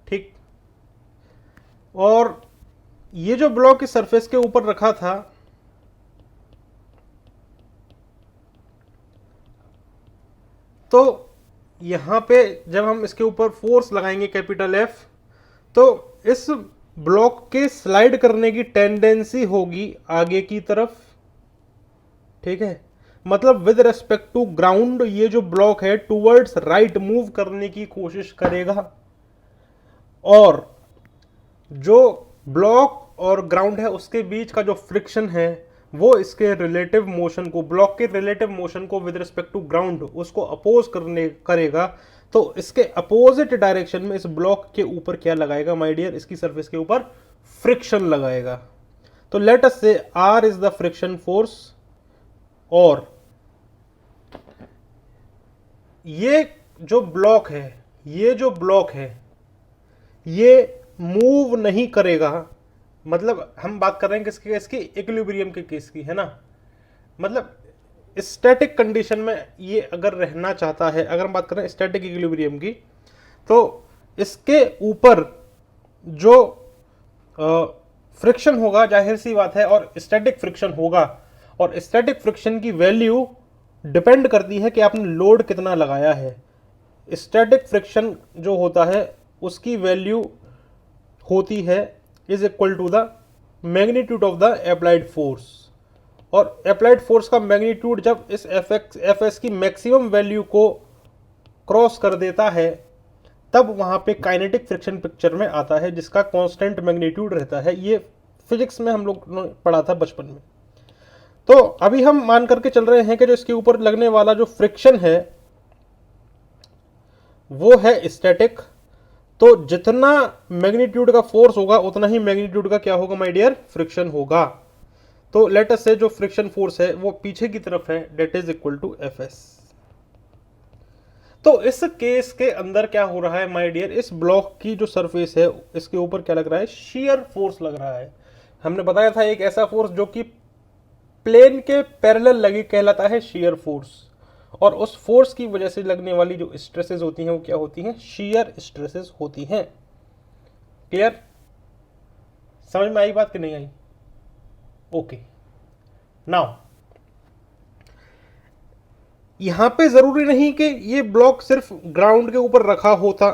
ठीक, और ये जो ब्लॉक इस सरफेस के ऊपर रखा था, तो यहां पे जब हम इसके ऊपर फोर्स लगाएंगे कैपिटल एफ, तो इस ब्लॉक के स्लाइड करने की टेंडेंसी होगी आगे की तरफ। ठीक है, मतलब विद रेस्पेक्ट टू ग्राउंड ये जो ब्लॉक है टूवर्ड्स राइट मूव करने की कोशिश करेगा, और जो ब्लॉक और ग्राउंड है उसके बीच का जो फ्रिक्शन है वो इसके रिलेटिव मोशन को, ब्लॉक के रिलेटिव मोशन को विद रिस्पेक्ट टू ग्राउंड उसको अपोज करेगा। तो इसके अपोजिट डायरेक्शन में इस ब्लॉक के ऊपर क्या लगाएगा माय डियर? इसकी सरफेस के ऊपर फ्रिक्शन लगाएगा। तो let us say R is the friction force, और ये जो ब्लॉक है, ये जो ब्लॉक है ये मूव नहीं करेगा। मतलब हम बात कर रहे हैं किसके केस की? इक्विलिब्रियम के केस की, है ना। मतलब स्टैटिक कंडीशन में ये अगर रहना चाहता है, अगर हम बात कर रहे हैं स्टैटिक इक्विलिब्रियम की, तो इसके ऊपर जो फ्रिक्शन होगा, जाहिर सी बात है, और स्टैटिक फ्रिक्शन होगा, और स्टैटिक फ्रिक्शन की वैल्यू डिपेंड करती है कि आपने लोड कितना लगाया है। स्टैटिक फ्रिक्शन जो होता है उसकी वैल्यू होती है is equal to the magnitude of the applied force, और अप्लाइड फोर्स का मैग्नीट्यूड जब इस एफ एस की मैक्सिमम वैल्यू को क्रॉस कर देता है तब वहाँ पे काइनेटिक फ्रिक्शन पिक्चर में आता है, जिसका कांस्टेंट मैग्नीट्यूड रहता है। ये फिजिक्स में हम लोग ने पढ़ा था बचपन में। तो अभी हम मान करके चल रहे हैं कि जो इसके ऊपर लगने वाला जो फ्रिक्शन है वो है स्टैटिक। तो जितना मैग्नीट्यूड का फोर्स होगा उतना ही मैग्नीट्यूड का क्या होगा माय डियर, फ्रिक्शन होगा। तो लेट अस से जो फ्रिक्शन फोर्स है वो पीछे की तरफ है, that is equal to F S. तो इस केस के अंदर क्या हो रहा है माय डियर, इस ब्लॉक की जो सरफेस है इसके ऊपर क्या लग रहा है, शियर फोर्स लग रहा है। हमने बताया था एक ऐसा फोर्स जो कि प्लेन के पैरेलल लगी कहलाता है शियर फोर्स, और उस फोर्स की वजह से लगने वाली जो स्ट्रेसेस होती हैं वो क्या होती हैं, शियर स्ट्रेसेस होती हैं। क्लियर, समझ में आई बात कि नहीं आई? ओके, नाउ यहां पे जरूरी नहीं कि ये ब्लॉक सिर्फ ग्राउंड के ऊपर रखा होता,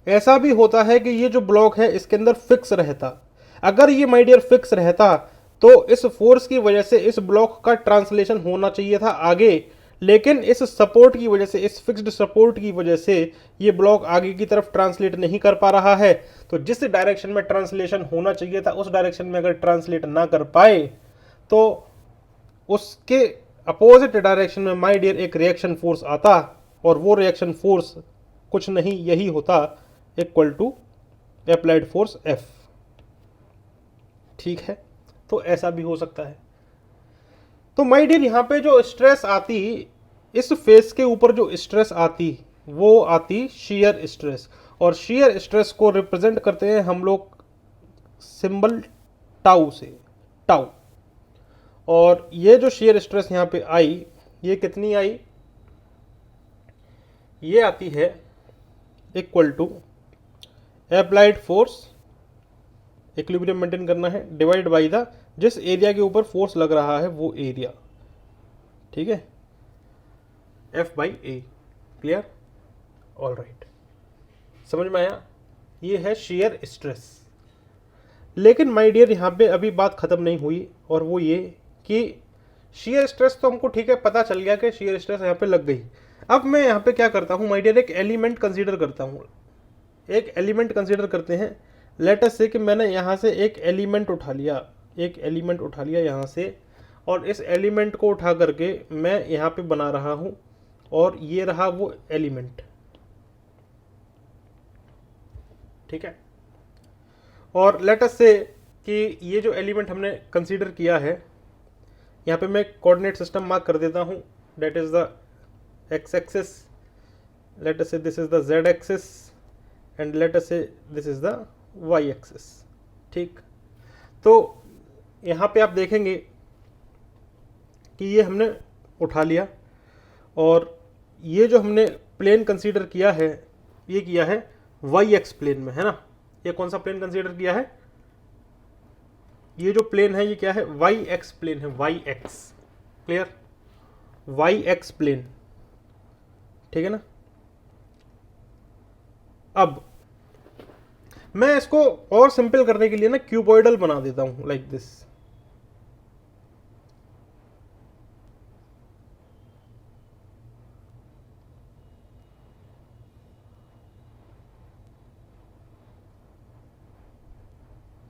ऐसा भी होता है कि ये जो ब्लॉक है इसके अंदर फिक्स रहता। अगर ये माय डियर फिक्स रहता तो इस फोर्स की वजह से इस ब्लॉक का ट्रांसलेशन होना चाहिए था आगे, लेकिन इस सपोर्ट की वजह से, इस फिक्स्ड सपोर्ट की वजह से ये ब्लॉक आगे की तरफ ट्रांसलेट नहीं कर पा रहा है। तो जिस डायरेक्शन में ट्रांसलेशन होना चाहिए था उस डायरेक्शन में अगर ट्रांसलेट ना कर पाए तो उसके अपोजिट डायरेक्शन में माय डियर एक रिएक्शन फोर्स आता, और वो रिएक्शन फोर्स कुछ नहीं यही होता, equal to applied force F. ठीक है, तो ऐसा भी हो सकता है। तो माय डियर यहां पे जो स्ट्रेस आती, इस फेस के ऊपर जो स्ट्रेस आती वो आती शियर स्ट्रेस, और शियर स्ट्रेस को रिप्रेजेंट करते हैं हम लोग सिंबल टाउ से, टाउ। और ये जो शियर स्ट्रेस यहां पे आई, ये कितनी आई, ये आती है equal to applied force, equilibrium maintain करना है, डिवाइड बाय द जिस एरिया के ऊपर फोर्स लग रहा है वो एरिया। ठीक है, F by A. Clear, all right, समझ में आया? ये है शियर स्ट्रेस। लेकिन माय डियर यहां पे अभी बात खत्म नहीं हुई, और वो ये कि शियर स्ट्रेस तो हमको ठीक है पता चल गया कि शियर स्ट्रेस यहाँ पे लग गई। अब मैं यहाँ पे क्या करता हूँ माय डियर, एक एलिमेंट कंसीडर करता हूँ। एक एलिमेंट कंसीडर करते हैं। लेट अस से कि मैंने यहाँ से एक एलिमेंट उठा लिया, एक एलिमेंट उठा लिया यहाँ से, और इस एलिमेंट को उठा करके मैं यहाँ पे बना रहा हूँ, और ये रहा वो एलिमेंट। ठीक है, और लेट अस से कि ये जो एलिमेंट हमने कंसीडर किया है, यहाँ पे मैं कोऑर्डिनेट सिस्टम मार्क कर देता हूँ, that is the X axis, let us say this is the Z axis, and let us say this is the Y axis. ठीक, तो यहाँ पे आप देखेंगे कि ये हमने उठा लिया, और ये जो हमने प्लेन कंसीडर किया है ये किया है वाई एक्स प्लेन में, है ना। ये कौन सा प्लेन कंसीडर किया है, ये जो प्लेन है ये क्या है, वाई एक्स प्लेन है, Y X. Clear, Y X plane. ठीक है ना। अब मैं इसको और सिंपल करने के लिए ना क्यूबॉइडल बना देता हूं, लाइक दिस।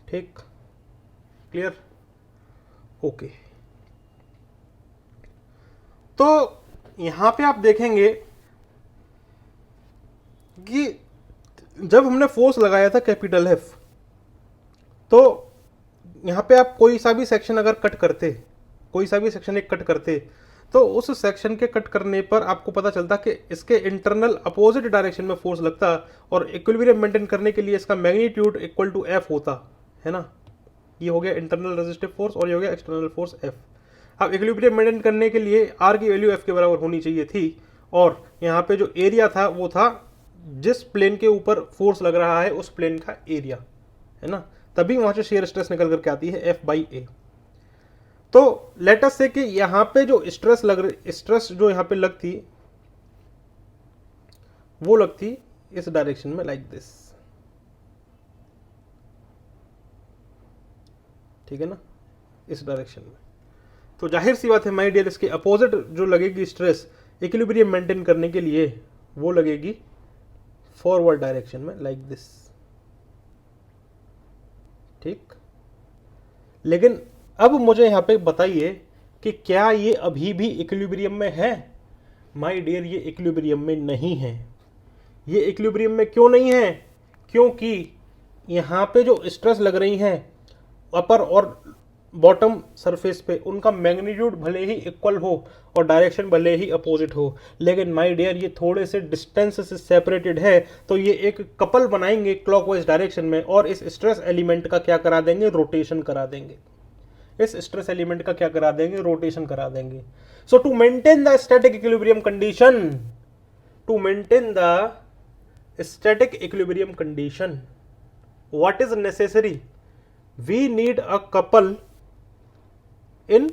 ठीक, क्लियर, ओके। तो यहां पे आप देखेंगे कि जब हमने फोर्स लगाया था कैपिटल एफ, तो यहां पे आप कोई सा भी सेक्शन अगर कट करते, कोई सा भी सेक्शन एक कट करते, तो उस सेक्शन के कट करने पर आपको पता चलता कि इसके इंटरनल अपोजिट डायरेक्शन में फोर्स लगता, और इक्विलिब्रियम मेंटेन करने के लिए इसका मैग्नीट्यूड इक्वल टू एफ होता, है ना। ये हो गया इंटरनल रेजिस्टिव फोर्स, और ये हो गया एक्सटर्नल फोर्स एफ। अब इक्विलिब्रियम मेंटेन करने के लिए आर की वैल्यू एफ के बराबर होनी चाहिए थी, और यहाँ पे जो एरिया था वो था जिस प्लेन के ऊपर फोर्स लग रहा है उस प्लेन का एरिया, है ना। तभी वहां से शेयर स्ट्रेस निकल करके आती है एफ बाई ए। तो लेट अस से कि यहाँ पे जो स्ट्रेस जो यहाँ पे लगती, वो लगती इस डायरेक्शन में, लाइक दिस। ठीक है ना, इस डायरेक्शन में। तो जाहिर सी बात है माय डियर, इसके अपोजिट जो लगेगी स्ट्रेस इक्विलिब्रियम मेंटेन करने के लिए, वो लगेगी फॉरवर्ड डायरेक्शन में लाइक दिस, ठीक। लेकिन अब मुझे यहां पे बताइए कि क्या ये अभी भी इक्विलिब्रियम में है? माय डियर, ये इक्विलिब्रियम में नहीं है। ये इक्विलिब्रियम में क्यों नहीं है? क्योंकि यहाँ पे जो स्ट्रेस लग रही हैं अपर और बॉटम सरफेस पे, उनका मैग्नीट्यूड भले ही इक्वल हो और डायरेक्शन भले ही अपोजिट हो, लेकिन माय डियर ये थोड़े से डिस्टेंस से सेपरेटेड है, तो ये एक कपल बनाएंगे क्लॉकवाइज डायरेक्शन में और इस स्ट्रेस एलिमेंट का क्या करा देंगे? रोटेशन करा देंगे। इस स्ट्रेस एलिमेंट का क्या करा देंगे? रोटेशन करा देंगे। So to maintain the static equilibrium condition, to maintain the static equilibrium condition, what is necessary? We need a couple in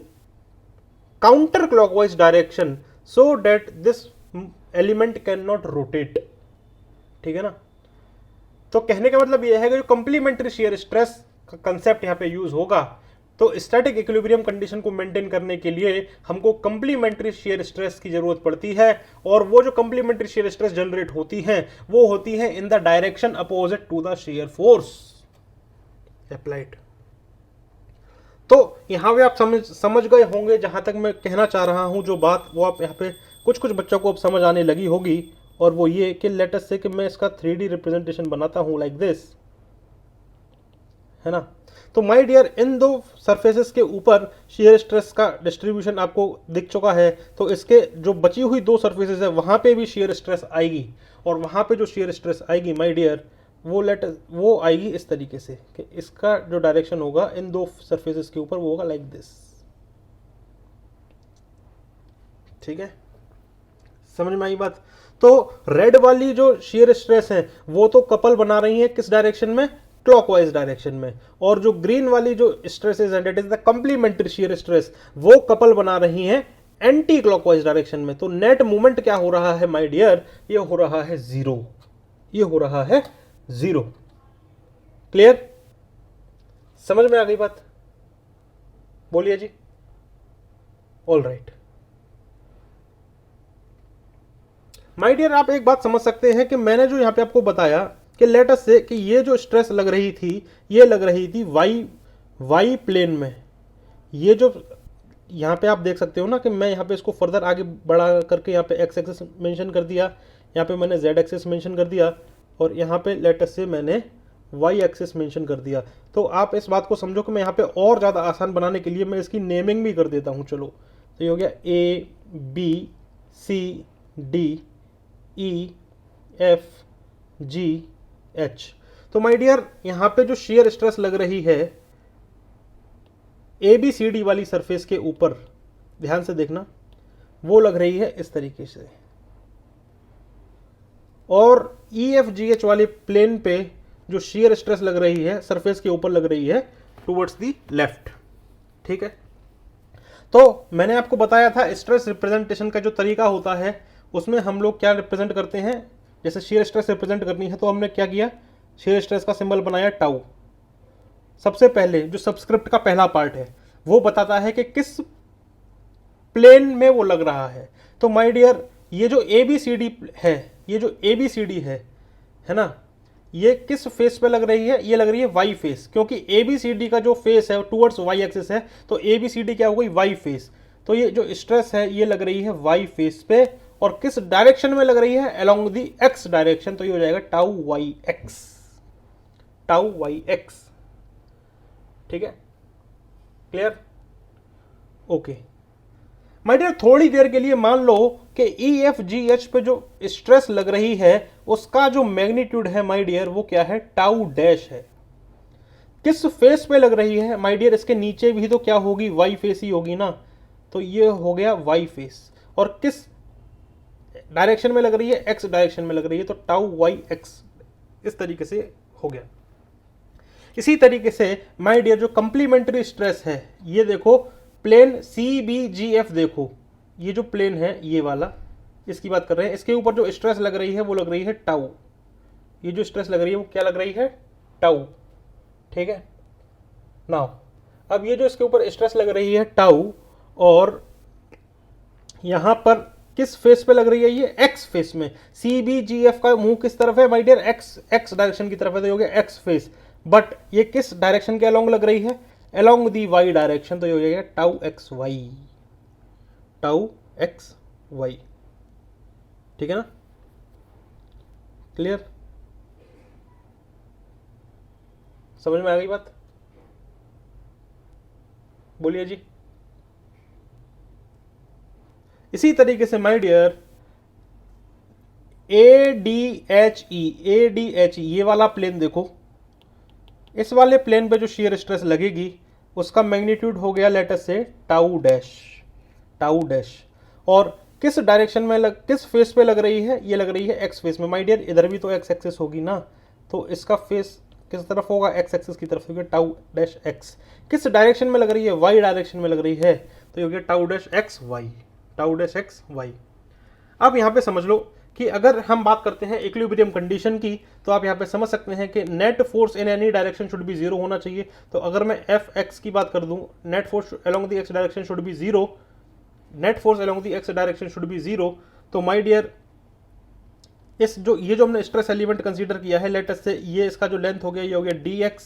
counterclockwise direction so that this element cannot rotate, ठीक है ना। तो कहने का मतलब यह है कि जो कंप्लीमेंट्री शेयर स्ट्रेस का कंसेप्ट यहाँ पे यूज होगा, तो स्टैटिक इक्विलिब्रियम कंडीशन को मेंटेन करने के लिए हमको कंप्लीमेंट्री शेयर स्ट्रेस की जरूरत पड़ती है, और वो जो कंप्लीमेंट्री शेयर स्ट्रेस जनरेट होती है वो होती है in the direction opposite to the shear force applied. तो यहां पे आप समझ गए होंगे, जहां तक मैं कहना चाह रहा हूं जो बात, वो आप यहाँ पे कुछ बच्चों को अब समझ आने लगी होगी, और वो ये कि लेट अस से कि मैं इसका 3D रिप्रेजेंटेशन बनाता हूं लाइक दिस, है ना। तो माय डियर, इन दो सरफेसेस के ऊपर शेयर स्ट्रेस का डिस्ट्रीब्यूशन आपको दिख चुका है, तो इसके जो बची हुई दो सरफेसेस है वहां पे भी शेयर स्ट्रेस आएगी, और वहां पे जो शेयर स्ट्रेस आएगी माय डियर, वो आएगी इस तरीके से कि इसका जो डायरेक्शन होगा इन दो सरफेसेस के ऊपर वो होगा लाइक दिस, ठीक है। समझ में आई बात? तो रेड वाली जो शेयर स्ट्रेस है वो तो कपल बना रही है किस डायरेक्शन में? क्लॉकवाइज डायरेक्शन में। और जो ग्रीन वाली जो स्ट्रेसेस हैं, that is the complementary shear stress, वो कपल बना रही हैं एंटी क्लॉकवाइज डायरेक्शन में। तो नेट मूवमेंट क्या हो रहा है माय डियर? ये हो रहा है जीरो, ये हो रहा है जीरो। क्लियर? समझ में आ गई बात? बोलिए जी। ऑल राइट माय डियर, आप एक बात समझ सकते हैं कि मैंने जो यहां पे आपको बताया कि लेट अस से कि ये जो स्ट्रेस लग रही थी, ये लग रही थी वाई प्लेन में। ये जो यहाँ पे आप देख सकते हो ना कि मैं यहाँ पे इसको फर्दर आगे बढ़ा करके यहाँ पे एक्स एक्सिस मेंशन कर दिया, यहाँ पे मैंने जेड एक्सिस मेंशन कर दिया, और यहाँ पे लेट अस से मैंने वाई एक्सिस मेंशन कर दिया। तो आप इस बात को समझो कि मैं यहाँ पे और ज़्यादा आसान बनाने के लिए मैं इसकी नेमिंग भी कर देता हूँ। चलो, तो ये हो गया A B C D E F G H। तो माय डियर, यहां पे जो शेयर स्ट्रेस लग रही है ABCD वाली सरफेस के ऊपर, ध्यान से देखना, वो लग रही है इस तरीके से, और EFGH वाले प्लेन पे जो शेयर स्ट्रेस लग रही है सरफेस के ऊपर लग रही है टुवर्ड्स दी लेफ्ट, ठीक है। तो मैंने आपको बताया था स्ट्रेस रिप्रेजेंटेशन का जो तरीका होता है उसमें हम लोग क्या रिप्रेजेंट करते हैं। जैसे शेयर स्ट्रेस रिप्रेजेंट करनी है तो हमने क्या किया? शेयर स्ट्रेस का सिंबल बनाया टाउ। सबसे पहले जो सबस्क्रिप्ट का पहला पार्ट है वो बताता है कि किस प्लेन में वो लग रहा है। तो माय डियर, ये जो ABCD है, ये जो ABCD है ना, ये किस फेस पे लग रही है? ये लग रही है वाई फेस, क्योंकि ABCD का जो फेस है टुवर्ड्स वाई एक्सिस है, तो ABCD क्या हो गई? Y face. तो ये जो स्ट्रेस है ये लग रही है वाई फेस पे, और किस डायरेक्शन में लग रही है? Along the X direction. तो ये हो जाएगा tau Y X, tau Y X, ठीक है। क्लियर? ओके माय डियर, थोड़ी देर के लिए मान लो कि EFGH पे जो स्ट्रेस लग रही है उसका जो मैग्नीट्यूड है माय डियर वो क्या है? टाउ डैश है। किस फेस पे लग रही है माय डियर? इसके नीचे भी तो क्या होगी? वाई फेस ही होगी ना। तो ये हो गया वाई फेस, और किस डायरेक्शन में लग रही है? एक्स डायरेक्शन में लग रही है, तो टाउ वाई एक्स, इस तरीके से हो गया। इसी तरीके से माय डियर जो कंप्लीमेंट्री स्ट्रेस है, ये देखो प्लेन CBGF, देखो ये जो प्लेन है ये वाला, इसकी बात कर रहे हैं, इसके ऊपर जो स्ट्रेस लग रही है वो लग रही है टाउ। ये जो स्ट्रेस लग रही है वो क्या लग रही है? टाउ, ठीक है। नाउ अब ये जो इसके ऊपर स्ट्रेस लग रही है टाउ, और यहां पर किस फेस पे लग रही है ये, एक्स फेस में। CBGF का मुंह किस तरफ है माय डियर, एक्स डायरेक्शन की तरफ है, तो ये हो गया एक्स फेस। बट ये किस डायरेक्शन के अलोंग लग रही है, अलोंग दी वाई डायरेक्शन, तो ये हो जाएगा tau X Y, tau X Y. ठीक है ना, क्लियर, समझ में आ गई बात, बोलिए जी। इसी तरीके से माय डियर ADHE ये वाला प्लेन देखो, इस वाले प्लेन पे जो शेयर स्ट्रेस लगेगी उसका मैग्नीट्यूड हो गया लेट अस से टाउ डैश, टाउ डैश। और किस डायरेक्शन में किस फेस पे लग रही है, ये लग रही है एक्स फेस में। माय डियर इधर भी तो एक्स एक्सिस होगी ना, तो इसका फेस किस तरफ होगा, एक्स एक्सिस की तरफ होगा, टाउ डैश एक्स। किस डायरेक्शन में लग रही है, वाई डायरेक्शन में लग रही है, तो ये हो गया tau dash X Y, tau dash X Y. अब यहाँ पे समझ लो कि अगर हम बात करते हैं इक्विलिब्रियम कंडीशन की, तो आप यहाँ पे समझ सकते हैं कि net force in any direction should be zero होना चाहिए। तो अगर मैं एफ एक्स की बात कर दूं, net force along the X direction should be zero, net force along the X direction should be zero. तो माय डियर इस जो ये जो हमने स्ट्रेस एलिमेंट कंसीडर किया है, लेट अस से ये इसका जो लेंथ हो गया ये हो गया dx,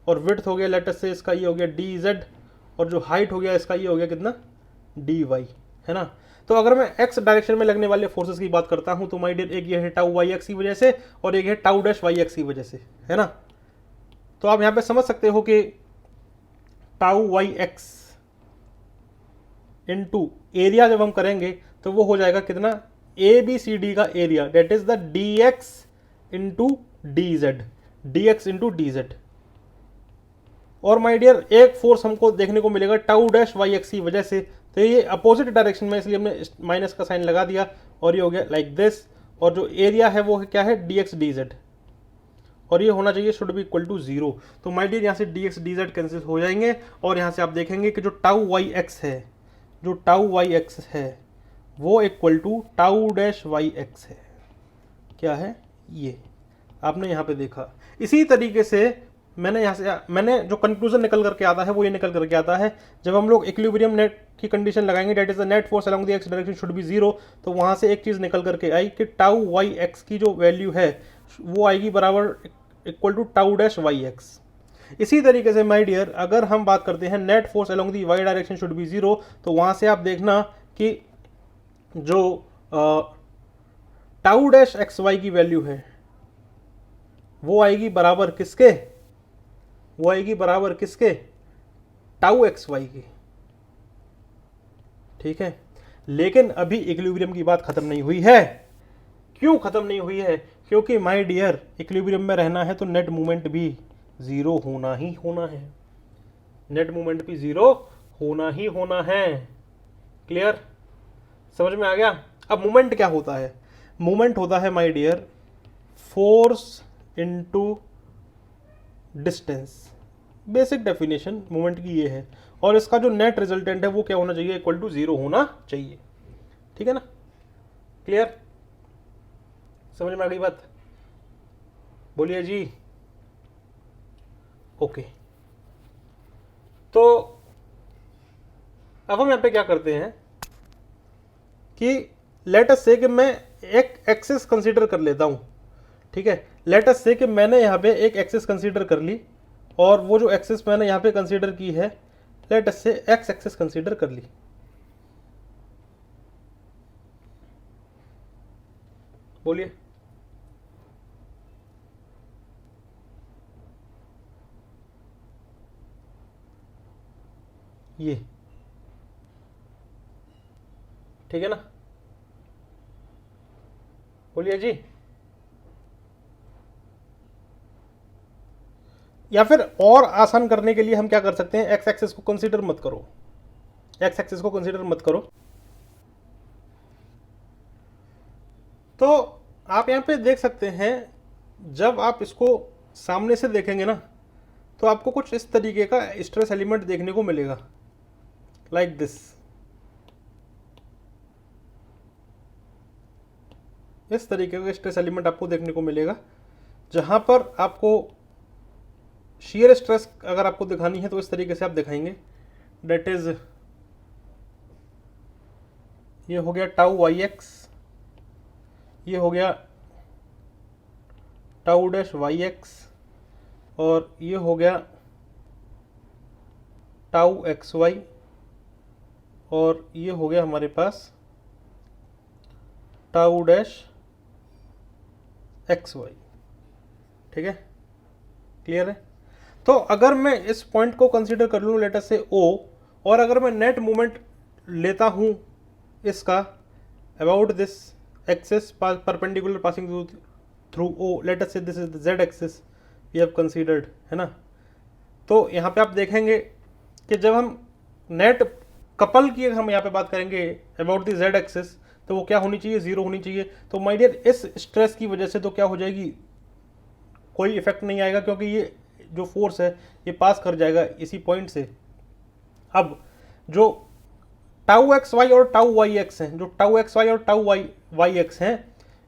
और विड्थ हो गया लेट अस से इसका ये हो गया dz, और जो हाइट हो गया इसका ये हो गया कितना dy, है ना। तो अगर मैं x डायरेक्शन में लगने वाले फोर्सेस की बात करता हूं, तो माय डियर एक ये है टाउ वाई एक्स की वजह से, और एक है टाउ डैश वाई एक्स की वजह से, है ना। तो आप यहां पे समझ सकते हो कि tau Y X into area जब हम करेंगे तो वो हो जाएगा कितना, ABCD का area, that is the dx into dz, dx into dz। और माय डियर एक फोर्स हमको देखने को मिलेगा टाउ डैश वाई एक्स की वजह से, तो ये अपोजिट डायरेक्शन में, इसलिए हमने माइनस का साइन लगा दिया, और ये हो गया लाइक दिस। और जो एरिया है वो क्या है, dx dz, और ये होना चाहिए should be equal to zero. तो माय डियर यहाँ से dx dz कैंसिल हो जाएंगे, और यहाँ से आप देखेंगे कि जो टाउ वाई एक्स है, जो टाउ वाई एक्स है वो equal to tau dash Y X है। क्या है ये, आपने यहाँ पे देखा। इसी तरीके से मैंने जो कंक्लूजन निकल करके आता है वो ये निकल करके आता है, जब हम लोग इक्विलिब्रियम नेट की कंडीशन लगाएंगे, that is the net force along the X direction should be zero, तो वहां से एक चीज निकल करके आई कि टाउ वाई एक्स की जो वैल्यू है वो आएगी बराबर equal to tau dash Y X. इसी तरीके से माय डियर अगर हम बात करते हैं net force along the Y direction should be zero, तो वहां से आप देखना कि जो टाउ डैश एक्स वाई की वैल्यू है वो आएगी बराबर किसके, वो आएगी बराबर किसके, टाउ एक्स वाई की। ठीक है, लेकिन अभी इक्विलिब्रियम की बात खत्म नहीं हुई है। क्यों खत्म नहीं हुई है, क्योंकि माय डियर इक्विलिब्रियम में रहना है तो नेट मूवमेंट भी जीरो होना ही होना है, नेट मूवमेंट भी जीरो होना ही होना है। क्लियर, समझ में आ गया। अब मूवमेंट क्या होता है, मूवमेंट होता है my dear force into distance, basic definition movement की ये है, और इसका जो नेट रिजल्टेंट है वो क्या होना चाहिए, इक्वल टू जीरो होना चाहिए। ठीक है ना, क्लियर, समझ में आ गई बात, बोलिए जी। ओके, तो अब हम यहां पे क्या करते हैं कि लेट अस से कि मैं एक एक्सिस कंसीडर कर लेता हूं। ठीक है, लेट अस से कि मैंने यहां पे एक एक्सिस कंसीडर कर ली, और वो जो एक्सिस मैंने यहां पे कंसीडर की है, लेट अस से एक्स एक्सिस कंसीडर कर ली। बोलिए, ये ठीक है ना, बोलिए जी। या फिर और आसान करने के लिए हम क्या कर सकते हैं, एक्स एक्सिस को कंसीडर मत करो, एक्स एक्सिस को कंसीडर मत करो। तो आप यहां पे देख सकते हैं, जब आप इसको सामने से देखेंगे ना, तो आपको कुछ इस तरीके का स्ट्रेस एलिमेंट देखने को मिलेगा, लाइक दिस। इस तरीके का स्ट्रेस एलिमेंट आपको देखने को मिलेगा, जहां पर आपको शियर स्ट्रेस अगर आपको दिखानी है तो इस तरीके से आप दिखाएंगे, डेट इज ये हो गया टाउ वाई एक्स, ये हो गया टाउ डैश वाई एक्स, और ये हो गया टाउ एक्स वाई, और ये हो गया हमारे पास टाउ डैश एक्स वाई। ठीक है, क्लियर है। तो अगर मैं इस पॉइंट को कंसीडर कर लूँ लेटर से ओ, और अगर मैं नेट मोमेंट लेता हूँ इसका about this axis perpendicular passing through O, later say this is the Z axis we have considered, है ना। तो यहाँ पे आप देखेंगे कि जब हम नेट कपल की हम यहाँ पे बात करेंगे अबाउट द जेड एक्सिस, तो वो क्या होनी चाहिए, जीरो होनी चाहिए। तो माय डियर इस स्ट्रेस की वजह से तो क्या हो जाएगी, कोई इफेक्ट नहीं आएगा, क्योंकि ये जो फोर्स है ये पास कर जाएगा इसी पॉइंट से। अब जो टाउ एक्स वाई और टाउ वाई एक्स हैं, जो टाउ एक्स वाई और टाउ वाई एक्स हैं,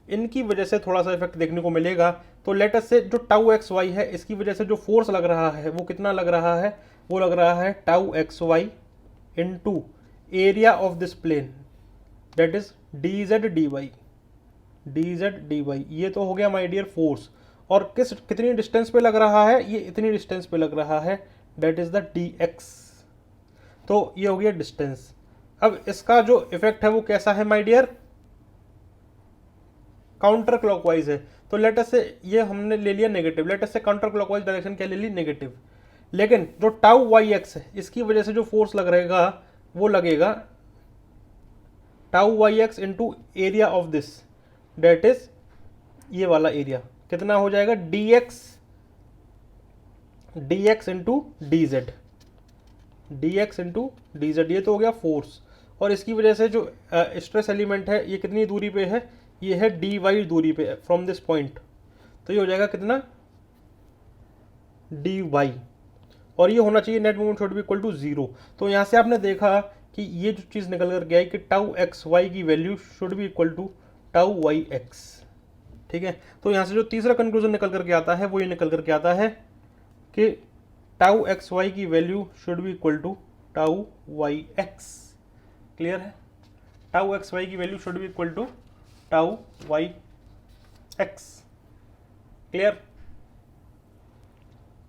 इनकी वजह से थोड़ा सा इफेक्ट देखने को मिलेगा। तो लेट अस से जो टाउ एक्स वाई है इसकी वजह से जो फोर्स लग रहा है वो कितना लग रहा है, वो लग रहा है tau X Y into area of this plane, that is D Z D Y, D Z D Y. ये तो हो गया माय डियर फोर्स, और कितनी डिस्टेंस पे लग रहा है, ये इतनी डिस्टेंस पे लग रहा है, that is the D x. तो ये हो गया डिस्टेंस। अब इसका जो इफेक्ट है वो कैसा है माय डियर, काउंटर क्लॉकवाइज है। तो लेट अस से ये हमने ले लिया नेगेटिव, लेट अस से काउंटर क्लॉकवाइज डायरेक्शन क्या ले ली, नेगेटिव। लेकिन जो टाउ वाई एक्स है इसकी वजह से जो फोर्स लग रहेगा वो लगेगा tau Y X into area of this, that is ये वाला एरिया, कितना हो जाएगा D X into D Z, D X into D Z. ये तो हो गया फोर्स, और इसकी वजह से जो स्ट्रेस एलिमेंट है ये कितनी दूरी पे है, ये है डी वाई दूरी पे फ्रॉम दिस पॉइंट। तो ये हो जाएगा कितना, डी वाई, और ये होना चाहिए net moment should be equal to zero. तो यहाँ से आपने देखा कि ये जो चीज़ निकल कर के आई कि टाउ एक्स वाई की value should be equal to tau Y X. ठीक है, तो यहाँ से जो तीसरा कंक्लूजन निकल करके आता है वो ये निकल करके आता है कि टाउ एक्स वाई की value should be equal to tau Y X. Clear है, टाउ एक्स वाई की value should be equal to tau Y X. Clear,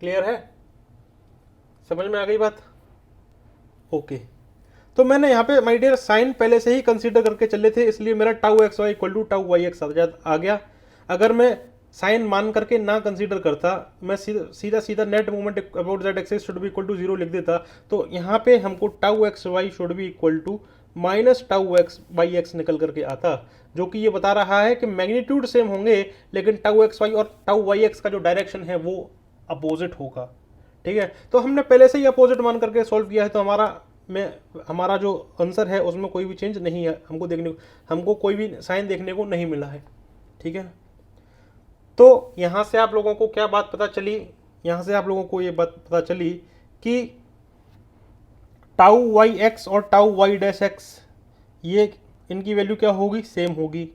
clear है, समझ में आ गई बात। ओके, तो मैंने यहाँ पे माय डियर साइन पहले से ही कंसीडर करके चले थे, इसलिए मेरा tau X Y equal to tau Y X आ गया। अगर मैं साइन मान करके ना कंसीडर करता, मैं सीधा सीधा net movement about that axis should be equal to zero लिख देता, तो यहाँ पे हमको tau X Y should be equal to minus tau X Y X निकल करके आता, जो कि ये बता रहा है कि मैग्नीट्यूड सेम होंगे लेकिन टाउ एक्स वाई और टाउ वाई एक्स का जो डायरेक्शन है वो अपोजिट होगा। ठीक है, तो हमने पहले से ही अपोजिट मान करके सॉल्व किया है, तो हमारा जो आंसर है उसमें कोई भी चेंज नहीं है, हमको कोई भी साइन देखने को नहीं मिला है। ठीक है, तो यहाँ से आप लोगों को क्या बात पता चली, यहाँ से आप लोगों को ये बात पता चली कि टाउ वाई एक्स और टाउ वाई डैश एक्स, ये इनकी वैल्यू क्या होगी, सेम होगी।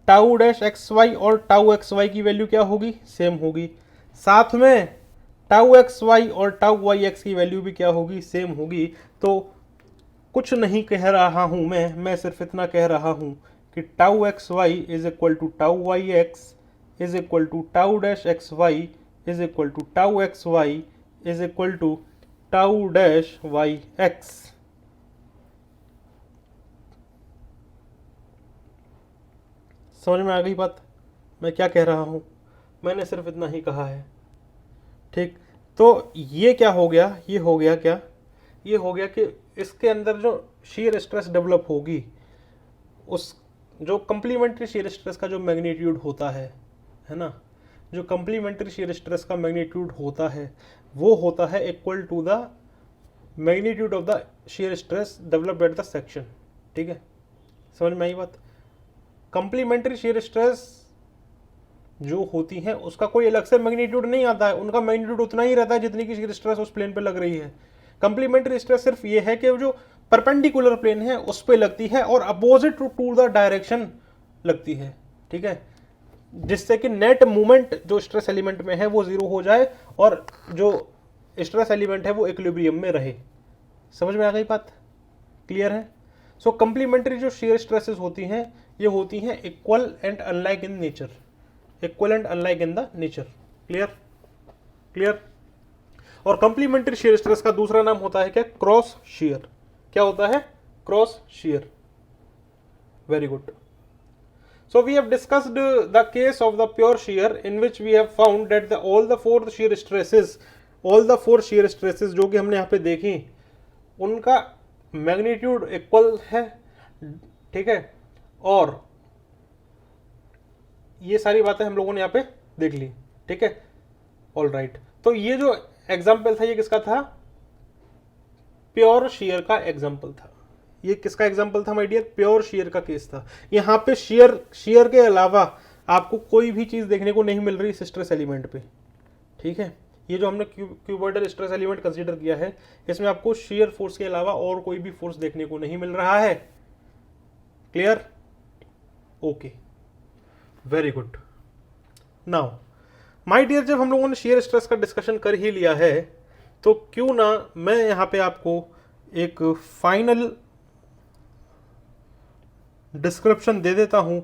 टाउ डैश एक्स वाई और टाउ एक्स वाई की वैल्यू क्या होगी, सेम होगी। साथ में टाउ एक्स वाई और टाउ वाई एक्स की वैल्यू भी क्या होगी, सेम होगी। तो कुछ नहीं कह रहा हूँ मैं सिर्फ इतना कह रहा हूँ कि tau X Y is equal to tau Y X is equal to tau dash X Y is equal to tau X Y is equal to tau dash Y X. समझ में आ गई बात, मैं क्या कह रहा हूँ, मैंने सिर्फ इतना ही कहा है। ठीक, तो ये क्या हो गया, ये हो गया क्या, ये हो गया कि इसके अंदर जो शीयर स्ट्रेस डेवलप होगी, उस जो कंप्लीमेंट्री शीयर स्ट्रेस का जो मैग्नीट्यूड होता है ना, जो कंप्लीमेंट्री शीयर स्ट्रेस का मैग्नीट्यूड होता है वो होता है equal to the magnitude of the shear stress developed at the section. ठीक है, समझ में आई बात। कंप्लीमेंट्री शीयर स्ट्रेस जो होती हैं उसका कोई अलग से मैग्नीट्यूड नहीं आता है, उनका मैग्नीट्यूड उतना ही रहता है जितनी की शीयर स्ट्रेस उस प्लेन पे लग रही है। कंप्लीमेंट्री स्ट्रेस सिर्फ ये है कि जो परपेंडिकुलर प्लेन है उस पे लगती है और अपोजिट टू द डायरेक्शन लगती है। ठीक है, जिससे कि नेट मूवमेंट जो स्ट्रेस एलिमेंट में है वो जीरो हो जाए और जो स्ट्रेस एलिमेंट है वो इक्विलिब्रियम में रहे। समझ में आ गई बात, क्लियर है। सो कंप्लीमेंट्री जो शेयर स्ट्रेसेस होती हैं ये होती हैं equal and unlike in nature, equal and unlike in the nature. Clear clear. और कंप्लीमेंट्री शेयर स्ट्रेस का दूसरा नाम होता है क्या, क्रॉस शेयर। क्या होता है, cross share. Very good. So we have discussed the case of the pure shear in which we have found that all the four shear stresses जो कि हमने यहाँ पे देखी उनका मैग्नीट्यूड इक्वल है, ठीक है, और ये सारी बातें हम लोगों ने यहाँ पे देख ली, ठीक है। ऑल राइट, तो ये जो एग्जाम्पल था ये किसका था, प्योर शेयर का एग्जाम्पल था। ये किसका एग्जाम्पल था माय डियर, प्योर शेयर का केस था। यहाँ पे शेयर के अलावा आपको कोई भी चीज देखने को नहीं मिल रही इस स्ट्रेस एलिमेंट पे, ठीक है। ये जो हमने क्यूबॉइडल स्ट्रेस एलिमेंट कंसीडर किया है इसमें आपको शेयर फोर्स के अलावा और कोई भी फोर्स देखने को नहीं मिल रहा है। Clear, okay, very good. Now my dear, जब हम लोगों ने शेयर स्ट्रेस का डिस्कशन कर ही लिया है तो क्यों ना मैं यहाँ पे आपको एक फाइनल डिस्क्रिप्शन दे देता हूं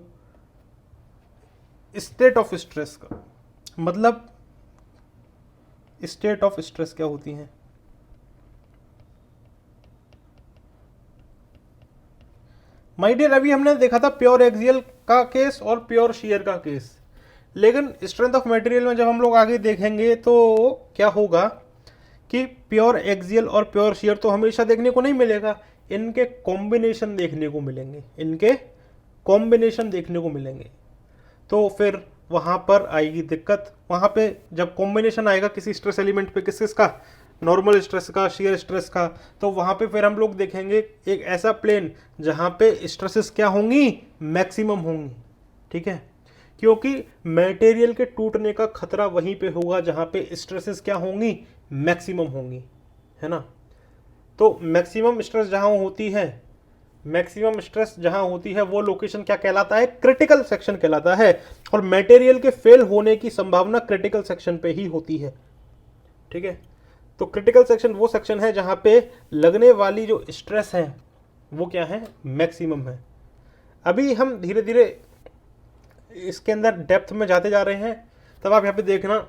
स्टेट ऑफ स्ट्रेस का। मतलब स्टेट ऑफ स्ट्रेस क्या होती है। माय डियर, अभी हमने देखा था प्योर एक्सियल का केस और प्योर शेयर का केस, लेकिन स्ट्रेंथ ऑफ मटेरियल में जब हम लोग आगे देखेंगे तो क्या होगा कि प्योर एक्सियल और प्योर शेयर तो हमेशा देखने को नहीं मिलेगा, इनके कॉम्बिनेशन देखने को मिलेंगे, इनके कॉम्बिनेशन देखने को मिलेंगे। तो फिर वहां पर आएगी दिक्कत। वहां पे जब कॉम्बिनेशन आएगा किसी स्ट्रेस एलिमेंट पे, किसका, नॉर्मल स्ट्रेस का, शेयर स्ट्रेस का, तो वहां पे फिर हम लोग देखेंगे एक ऐसा प्लेन जहां पे स्ट्रेसेस क्या होंगी, मैक्सिमम होंगी, ठीक है। क्योंकि मटेरियल के टूटने का खतरा वहीं पे होगा जहां पे स्ट्रेसेस क्या होंगी, मैक्सिमम होंगी, है ना। तो मैक्सिमम स्ट्रेस जहां होती है, मैक्सिमम स्ट्रेस जहां होती है वो लोकेशन क्या कहलाता है, क्रिटिकल सेक्शन कहलाता है। और मटेरियल के फेल होने की संभावना क्रिटिकल सेक्शन पे ही होती है, ठीक है। तो क्रिटिकल सेक्शन वो सेक्शन है जहां पे लगने वाली जो स्ट्रेस है वो क्या है, मैक्सिमम है। अभी हम धीरे धीरे इसके अंदर डेप्थ में जाते जा रहे हैं, तब आप यहाँ पे देखना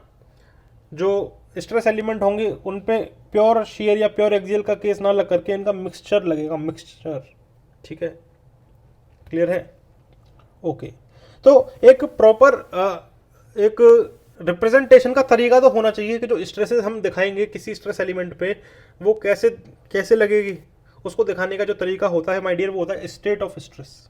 जो स्ट्रेस एलिमेंट होंगे उन पे प्योर शेयर या प्योर एक्सियल का केस ना लग करके इनका मिक्सचर लगेगा, मिक्सचर, ठीक है। क्लियर है, ओके। तो एक प्रॉपर एक रिप्रेजेंटेशन का तरीका तो होना चाहिए कि जो स्ट्रेसेस हम दिखाएंगे किसी स्ट्रेस एलिमेंट पे वो कैसे कैसे लगेगी, उसको दिखाने का जो तरीका होता है माय डियर वो होता है स्टेट ऑफ स्ट्रेस,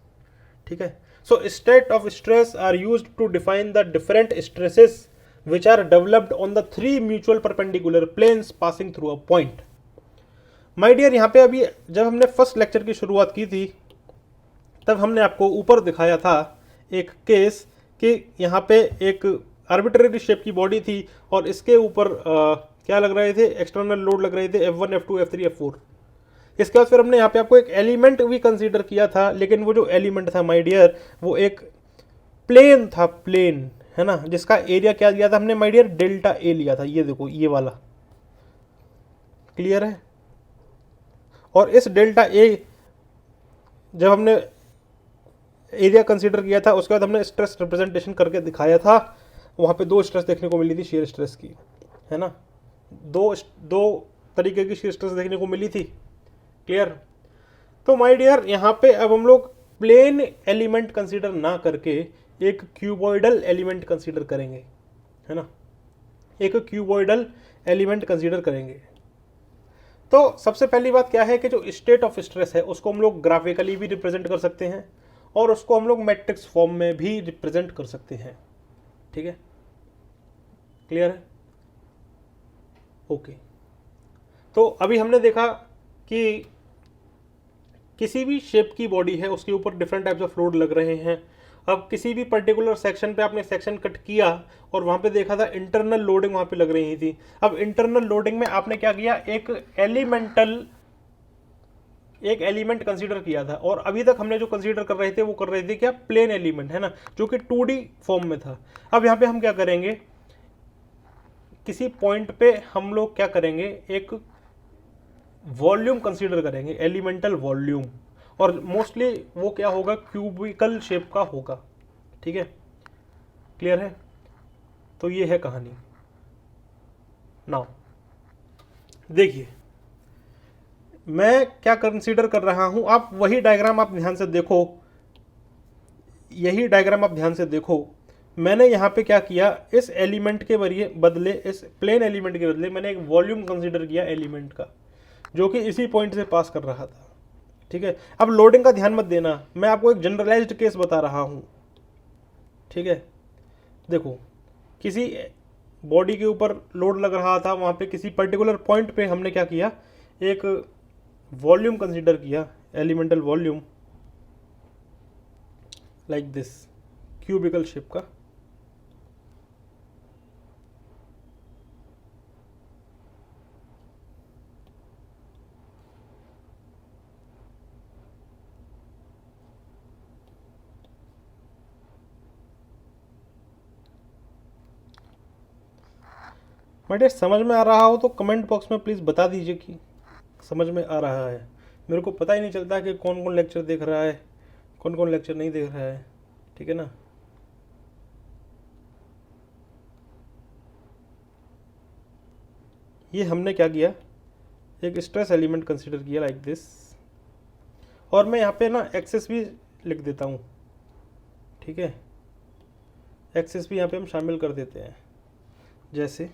ठीक है। So state of stress are used to define the different stresses which are developed on the three mutual perpendicular planes passing through a point. My dear, यहाँ पे अभी जब हमने फर्स्ट लेक्चर की शुरुआत की थी तब हमने आपको ऊपर दिखाया था एक केस कि यहाँ पे एक आर्बिट्रेरी शेप की बॉडी थी और इसके ऊपर क्या लग रहे थे, एक्सटर्नल लोड लग रहे थे F1 F2 F3 F4। इसके बाद फिर हमने यहाँ पे आपको एक एलिमेंट भी कंसीडर किया था, लेकिन वो जो एलिमेंट था माय डियर वो एक प्लेन था, प्लेन, है ना, जिसका एरिया क्या लिया था हमने माय डियर, डेल्टा ए लिया था। ये देखो ये वाला, क्लियर है। और इस डेल्टा ए जब हमने एरिया कंसीडर किया था उसके बाद हमने स्ट्रेस रिप्रेजेंटेशन करके दिखाया था। वहां पे दो स्ट्रेस देखने को मिली थी शेयर स्ट्रेस की, है ना, दो तरीके की शेयर स्ट्रेस देखने को मिली थी। क्लियर। तो माय डियर यहाँ पे अब हम लोग प्लेन एलिमेंट कंसीडर ना करके एक क्यूबॉइडल एलिमेंट कंसीडर करेंगे, है ना, एक क्यूबॉइडल एलिमेंट कंसीडर करेंगे। तो सबसे पहली बात क्या है कि जो स्टेट ऑफ स्ट्रेस है उसको हम लोग ग्राफिकली भी रिप्रेजेंट कर सकते हैं और उसको हम लोग मैट्रिक्स फॉर्म में भी रिप्रेजेंट कर सकते हैं, ठीक है। क्लियर है, ओके। तो अभी हमने देखा कि किसी भी शेप की बॉडी है उसके ऊपर डिफरेंट टाइप्स ऑफ लोड लग रहे हैं। अब किसी भी पर्टिकुलर सेक्शन पे आपने सेक्शन कट किया और वहां पे देखा था इंटरनल लोडिंग वहां पे लग रही थी। अब इंटरनल लोडिंग में आपने क्या किया, एक एलिमेंट कंसीडर किया था और अभी तक हमने जो कंसीडर कर रहे थे वो कर रहे थे क्या, प्लेन एलिमेंट, है ना, जो कि 2D फॉर्म में था। अब यहाँ पे हम क्या करेंगे, किसी पॉइंट पे हम लोग क्या करेंगे, एक वॉल्यूम कंसीडर करेंगे, एलिमेंटल वॉल्यूम, और मोस्टली वो क्या होगा, क्यूबिकल शेप का होगा। ठीक है, क्लियर है। तो ये है कहानी। नाउ देखिए मैं क्या कंसीडर कर रहा हूं, आप वही डायग्राम आप ध्यान से देखो, यही डायग्राम आप ध्यान से देखो। मैंने यहाँ पे क्या किया, इस एलिमेंट के बदले, इस प्लेन एलिमेंट के बदले मैंने एक वॉल्यूम कंसीडर किया एलिमेंट का, जो कि इसी पॉइंट से पास कर रहा था। ठीक है, अब लोडिंग का ध्यान मत देना, मैं आपको एक जनरलाइज्ड केस बता रहा हूँ। ठीक है, देखो किसी बॉडी के ऊपर लोड लग रहा था, वहाँ पे किसी पर्टिकुलर पॉइंट पे हमने क्या किया, एक वॉल्यूम कंसीडर किया, elemental volume like this, cubical shape का। माय डियर, समझ में आ रहा हो तो कमेंट बॉक्स में प्लीज़ बता दीजिए कि समझ में आ रहा है। मेरे को पता ही नहीं चलता कि कौन कौन लेक्चर देख रहा है, कौन कौन लेक्चर नहीं देख रहा है। ठीक है ना। ये हमने क्या किया, एक स्ट्रेस एलिमेंट कंसीडर किया लाइक दिस, और मैं यहाँ पे ना एक्सेस भी लिख देता हूँ। ठीक है, एक्सेस भी यहाँ पे हम शामिल कर देते हैं। जैसे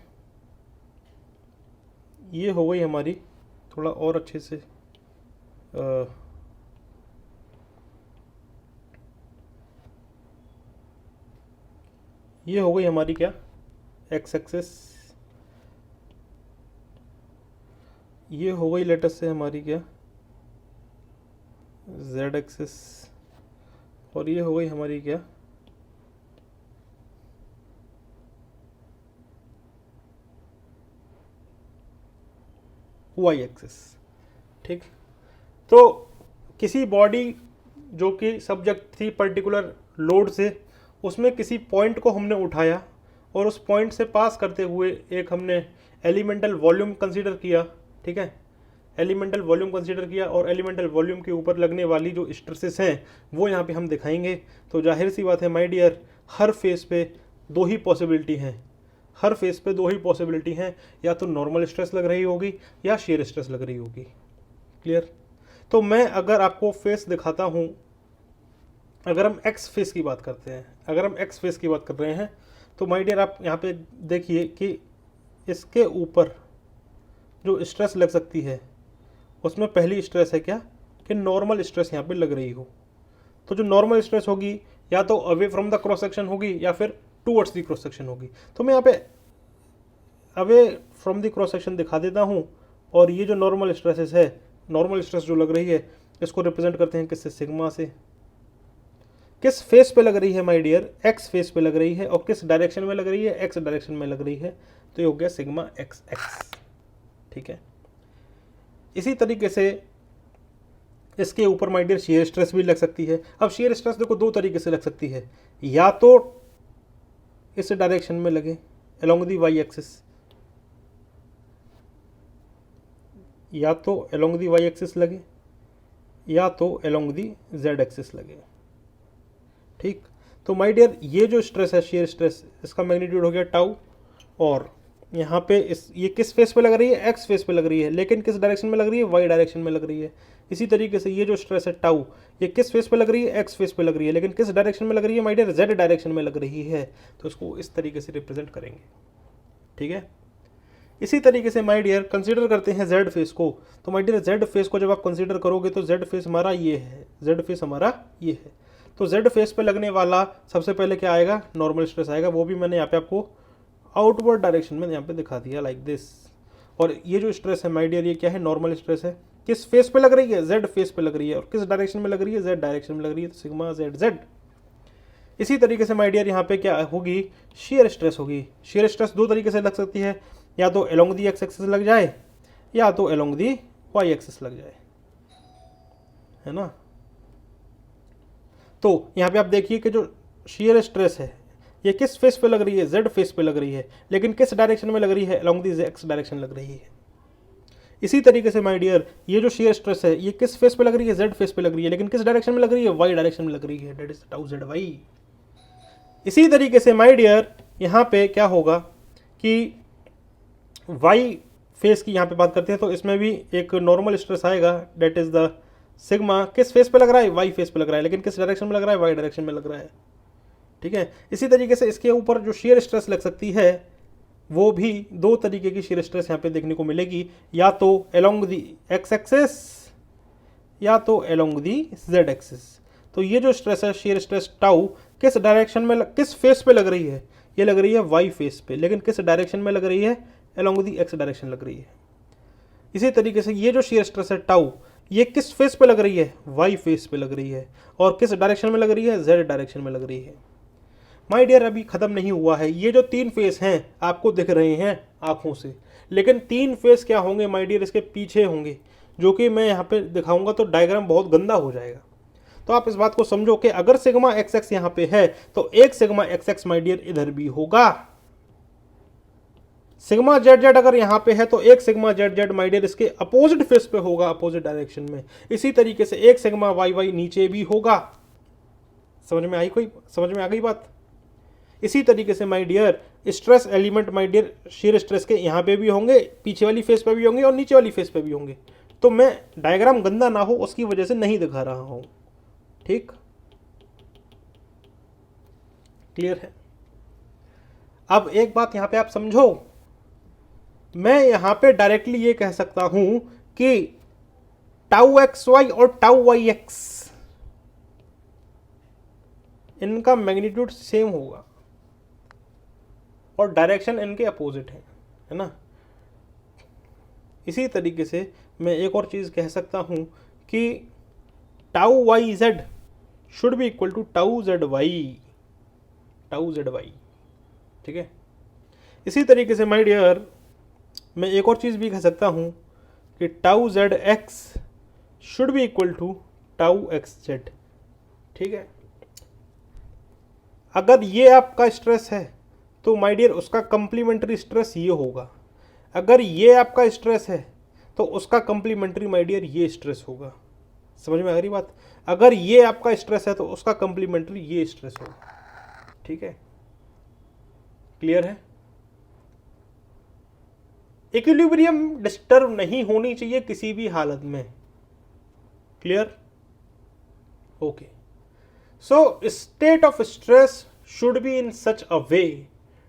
ये हो गई हमारी, थोड़ा और अच्छे से ये हो गई हमारी क्या, एक्स एक्सेस। ये हो गई लेटर से हमारी क्या, जेड एक्सेस। और ये हो गई हमारी क्या, वाई एक्सेस। ठीक, तो किसी बॉडी जो कि सब्जेक्ट थी पर्टिकुलर लोड से, उसमें किसी पॉइंट को हमने उठाया और उस पॉइंट से पास करते हुए एक हमने एलिमेंटल वॉल्यूम कंसीडर किया। ठीक है, एलिमेंटल वॉल्यूम कंसीडर किया, और एलिमेंटल वॉल्यूम के ऊपर लगने वाली जो स्ट्रेसेस हैं वो यहाँ पे हम दिखाएंगे। तो जाहिर सी बात है माय डियर, हर फेस पे दो ही पॉसिबिलिटी हैं, हर फेस पे दो ही पॉसिबिलिटी हैं, या तो नॉर्मल स्ट्रेस लग रही होगी या शेयर स्ट्रेस लग रही होगी। क्लियर। तो मैं अगर आपको फेस दिखाता हूँ, अगर हम एक्स फेस की बात करते हैं, अगर हम एक्स फेस की बात कर रहे हैं, तो माय डियर आप यहाँ पे देखिए कि इसके ऊपर जो स्ट्रेस लग सकती है उसमें पहली स्ट्रेस है क्या, कि नॉर्मल स्ट्रेस यहाँ पे लग रही हो। तो जो नॉर्मल स्ट्रेस होगी या तो away from the cross section होगी या फिर टूवर्ड्स द क्रॉस सेक्शन होगी। तो मैं यहाँ पे away from the cross section दिखा देता हूँ, और ये जो नॉर्मल स्ट्रेसेस है, नॉर्मल स्ट्रेस जो लग रही है, इसको रिप्रेजेंट करते हैं किससे, सिग्मा से। किस फेस पे लग रही है माय डियर, एक्स फेस पे लग रही है, और किस डायरेक्शन में लग रही है, एक्स डायरेक्शन में लग रही है। तो ये हो गया सिग्मा एक्स एक्स। ठीक है, इसी तरीके से इसके ऊपर माय डियर शेयर स्ट्रेस भी लग सकती है। अब शेयर स्ट्रेस देखो दो तरीके से लग सकती है, या तो इस डायरेक्शन में लगे अलोंग दी वाई एक्सिस, या तो अलोंग दी वाई एक्सिस लगे, या तो अलोंग दी जेड एक्सिस लगे। ठीक, तो माय डियर ये जो स्ट्रेस है, शेयर स्ट्रेस, इसका मैग्नीट्यूड हो गया टाउ, और यहाँ पे ये किस फेस पे लग रही है, एक्स फेस पे लग रही है, लेकिन किस डायरेक्शन में लग रही है, वाई डायरेक्शन में लग रही है। इसी तरीके से ये जो स्ट्रेस है टाउ, ये किस फेस पे लग रही है, एक्स फेस पे लग रही है, लेकिन किस डायरेक्शन में लग रही है माय डियर, जेड डायरेक्शन में लग रही है। तो इसको इस तरीके से रिप्रेजेंट करेंगे। ठीक है, इसी तरीके से माय डियर कंसीडर करते हैं जेड फेस को। तो माय डियर जेड फेस को जब आप कंसीडर करोगे तो जेड फेस हमारा ये है, जेड फेस हमारा ये है। तो जेड फेस पे लगने वाला सबसे पहले क्या आएगा, नॉर्मल स्ट्रेस आएगा। वो भी मैंने यहाँ पे आपको आउटवर्ड डायरेक्शन में यहाँ पे दिखा दिया लाइक दिस। और ये जो स्ट्रेस है माय डियर, ये क्या है, नॉर्मल स्ट्रेस है। किस फेस पे लग रही है, जेड फेस पे लग रही है, और किस डायरेक्शन में लग रही है, जेड डायरेक्शन में लग रही है। तो सिग्मा जेड जेड। इसी तरीके से माय डियर यहाँ पे क्या होगी, शेयर स्ट्रेस होगी। शेयर स्ट्रेस दो तरीके से लग सकती है, या तो अलोंग दी एक्स एक्सिस लग जाए, या तो अलोंग दी वाई एक्सिस लग जाए, है ना। तो यहाँ पे आप देखिए कि जो शेयर स्ट्रेस है ये किस फेस पे लग रही है, जेड फेस पे लग रही है, लेकिन किस डायरेक्शन में लग रही है, अलोंग दी एक्स डायरेक्शन लग रही है। इसी तरीके से माय डियर ये जो शेयर स्ट्रेस है ये किस फेस पे लग रही है, जेड फेस पे लग रही है, लेकिन किस डायरेक्शन में लग रही है, वाई डायरेक्शन में लग रही है, that is tau Z Y. इसी तरीके से माय डियर यहाँ पे क्या होगा कि वाई फेस की यहाँ पे बात करते हैं तो इसमें भी एक नॉर्मल स्ट्रेस आएगा, दैट इज द सिग्मा। किस फेस पे लग रहा है, वाई फेस पे लग रहा है, लेकिन किस डायरेक्शन में लग रहा है, वाई डायरेक्शन में लग रहा है। ठीक है, इसी तरीके से इसके ऊपर जो शेयर स्ट्रेस लग सकती है वो भी दो तरीके की शेयर स्ट्रेस यहाँ पे देखने को मिलेगी, या तो अलोंग दी एक्स एक्सिस या तो अलोंग दी जेड एक्सिस। तो ये जो स्ट्रेस है शेयर स्ट्रेस टाउ किस डायरेक्शन में किस फेस पे लग रही है, ये लग रही है वाई फेस पे, लेकिन किस डायरेक्शन में लग रही है, अलोंग दी एक्स डायरेक्शन लग रही है। इसी तरीके से ये जो शेयर स्ट्रेस है टाउ ये किस फेस पे लग रही है, वाई फेस पे लग रही है, और किस डायरेक्शन में लग रही है, जेड डायरेक्शन में लग रही है। माय डियर अभी खत्म नहीं हुआ है, ये जो तीन फेस हैं आपको दिख रहे हैं आंखों से, लेकिन तीन फेस क्या होंगे माय डियर, इसके पीछे होंगे, जो कि मैं यहाँ पे दिखाऊंगा तो डायग्राम बहुत गंदा हो जाएगा। तो आप इस बात को समझो कि अगर सिग्मा एक्स एक्स यहाँ पे है तो एक sigma X X my dear इधर भी होगा। सिग्मा जेड जेड अगर यहाँ पे है तो एक sigma Z Z my dear इसके अपोजिट फेस पे होगा, अपोजिट डायरेक्शन में। इसी तरीके से एक सिग्मा वाई वाई नीचे भी होगा। समझ में आ गई बात। इसी तरीके से my dear stress element my dear shear stress के यहाँ पे भी होंगे, पीछे वाली फेस पे भी होंगे और नीचे वाली फेस पे भी होंगे। तो मैं डायग्राम गंदा ना हो उसकी वजह से नहीं दिखा रहा हूं, ठीक, क्लियर है। अब एक बात यहां पे आप समझो, मैं यहां पे डायरेक्टली ये कह सकता हूं कि टाउ एक्स वाई और टाउ वाई एक्स इनका मैग्नीट्यूड सेम होगा और डायरेक्शन इनके अपोजिट है ना। इसी तरीके से मैं एक और चीज़ कह सकता हूं कि tau Y Z should be equal to tau Z Y, ठीक है। इसी तरीके से माय डियर मैं एक और चीज़ भी कह सकता हूं कि tau Z X should be equal to tau X Z, ठीक है। अगर ये आपका स्ट्रेस है तो माय डियर उसका कंप्लीमेंट्री स्ट्रेस ये होगा, अगर ये आपका स्ट्रेस है तो उसका कंप्लीमेंट्री माय डियर ये स्ट्रेस होगा। समझ में आ रही बात। अगर ये आपका स्ट्रेस है तो उसका कंप्लीमेंट्री ये स्ट्रेस होगा, ठीक है, क्लियर है। इक्विलिब्रियम डिस्टर्ब नहीं होनी चाहिए किसी भी हालत में, clear, okay. So state of stress should be in such a way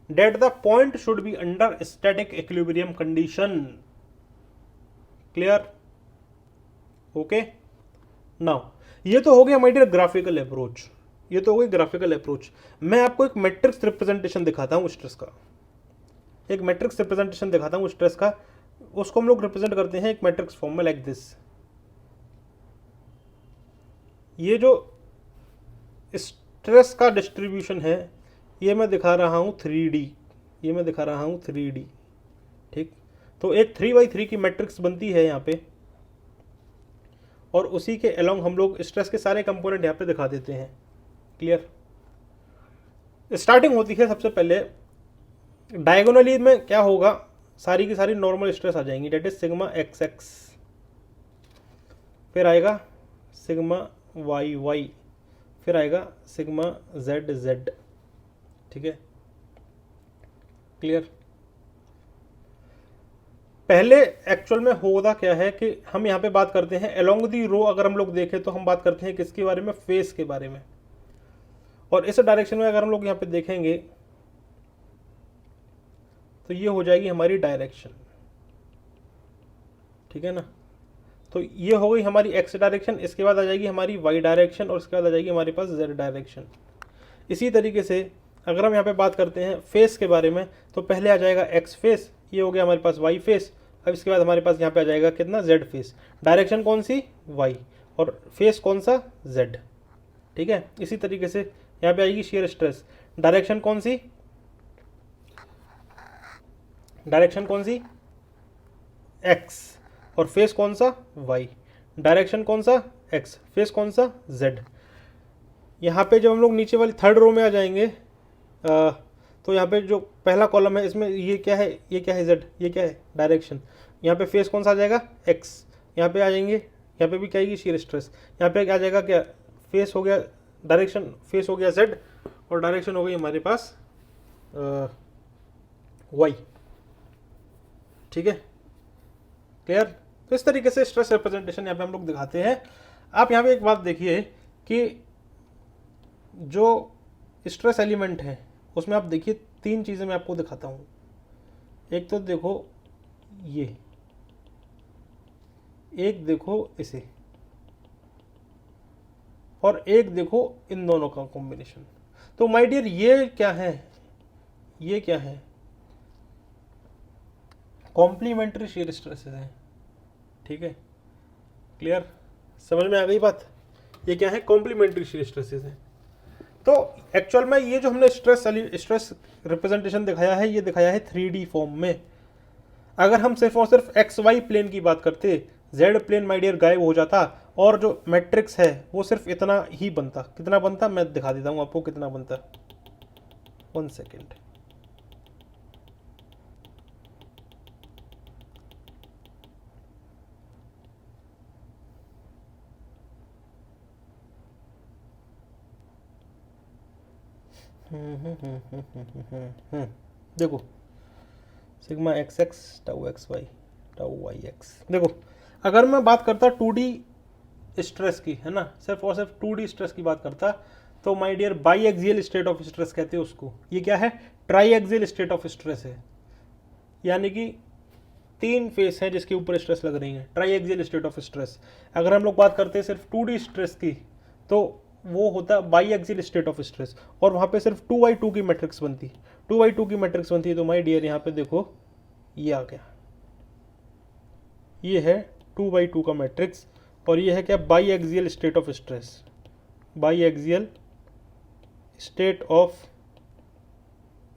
that the point should be under static equilibrium condition, clear, okay। now ये तो हो गया माय डियर ग्राफिकल अप्रोच, ये तो हो गई ग्राफिकल अप्रोच। मैं आपको एक मैट्रिक्स रिप्रेजेंटेशन दिखाता हूँ स्ट्रेस का, एक मैट्रिक्स रिप्रेजेंटेशन दिखाता हूँ स्ट्रेस का। उसको हम लोग रिप्रेजेंट करते हैं एक मैट्रिक्स फॉर्म में लाइक दिस। ये जो स्ट्रेस का डिस्ट्रीब्यूशन है ये मैं दिखा रहा हूँ 3D, ये मैं दिखा रहा हूँ 3D, ठीक। तो एक 3x3 की मैट्रिक्स बनती है यहाँ पे और उसी के अलोंग हम लोग स्ट्रेस के सारे कंपोनेंट यहाँ पे दिखा देते हैं, क्लियर। स्टार्टिंग होती है सबसे पहले डायगोनली में क्या होगा, सारी की सारी नॉर्मल स्ट्रेस आ जाएंगी, that is sigma X X, फिर आएगा सिग्मा वाई वाई, फिर आएगा सिग्मा जेड जेड, ठीक है, क्लियर। पहले एक्चुअल में होता क्या है कि हम यहाँ पे बात करते हैं अलोंग दी रो, अगर हम लोग देखें तो हम बात करते हैं किसके बारे में, फेस के बारे में। और इस डायरेक्शन में अगर हम लोग यहाँ पे देखेंगे तो ये हो जाएगी हमारी डायरेक्शन, ठीक है ना। तो ये हो गई हमारी एक्स डायरेक्शन, इसके बाद आ जाएगी हमारी वाई डायरेक्शन और इसके बाद आ जाएगी हमारे पास जेड डायरेक्शन। इसी तरीके से अगर हम यहाँ पे बात करते हैं फेस के बारे में तो पहले आ जाएगा एक्स फेस, ये हो गया हमारे पास वाई फेस, अब इसके बाद हमारे पास यहाँ पे आ जाएगा कितना, जेड फेस। डायरेक्शन कौन सी, वाई, और फेस कौन सा, जेड, ठीक है। इसी तरीके से यहाँ पे आएगी शेयर स्ट्रेस, डायरेक्शन कौन सी, एक्स, और फेस कौन सा, वाई, डायरेक्शन कौन सा, एक्स, फेस कौन सा, जेड। यहाँ पे जब हम लोग नीचे वाली थर्ड रो में आ जाएंगे तो यहाँ पे जो पहला कॉलम है इसमें ये क्या है, ये क्या है z, ये क्या है डायरेक्शन, यहाँ पे फेस कौन सा आ जाएगा x, यहाँ पे आ जाएंगे, यहाँ पे भी क्या आएगी शीयर स्ट्रेस, यहाँ पे क्या आ जाएगा क्या फेस हो गया डायरेक्शन, फेस हो गया z और डायरेक्शन हो गई हमारे पास y। ठीक है, क्लियर। तो इस तरीके से स्ट्रेस रिप्रेजेंटेशन यहाँ पे हम लोग दिखाते हैं। आप यहाँ पे एक बात देखिए कि जो स्ट्रेस एलिमेंट है उसमें आप देखिए तीन चीज़ें मैं आपको दिखाता हूँ। एक तो देखो ये, एक देखो इसे, और एक देखो इन दोनों का कॉम्बिनेशन। तो माय डियर ये क्या है, ये क्या है, कॉम्प्लीमेंट्री शेयर स्ट्रेसेस हैं। ठीक है, क्लियर, समझ में आ गई बात। ये क्या है, कॉम्प्लीमेंट्री शेयर स्ट्रेसेस हैं। तो एक्चुअल में ये जो हमने स्ट्रेस रिप्रेजेंटेशन दिखाया है, ये दिखाया है 3D फॉर्म में। अगर हम सिर्फ और सिर्फ एक्स वाई प्लेन की बात करते, जेड प्लेन माय डियर गायब हो जाता और जो मैट्रिक्स है वो सिर्फ इतना ही बनता। कितना बनता मैं दिखा देता हूँ आपको कितना बनता, 1 सेकेंड। देखो sigma X X tau X Y tau Y X. देखो अगर मैं बात करता 2D स्ट्रेस की, है ना, सिर्फ और सिर्फ 2D स्ट्रेस की बात करता, तो my dear biaxial state of stress कहते हैं उसको। ये क्या है, triaxial state of stress है, यानी कि 3 फेस है जिसके ऊपर स्ट्रेस लग रही है, triaxial state of stress. अगर हम लोग बात करते हैं सिर्फ 2D स्ट्रेस की, तो वो होता है by axial state of stress, और वहाँ पे सिर्फ 2/2 की मैट्रिक्स बनती, 2/2 की मैट्रिक्स बनती है। तो माय डियर यहाँ पे देखो ये आ गया, ये है 2/2 का मैट्रिक्स, और ये है क्या, by axial state of stress, by axial state of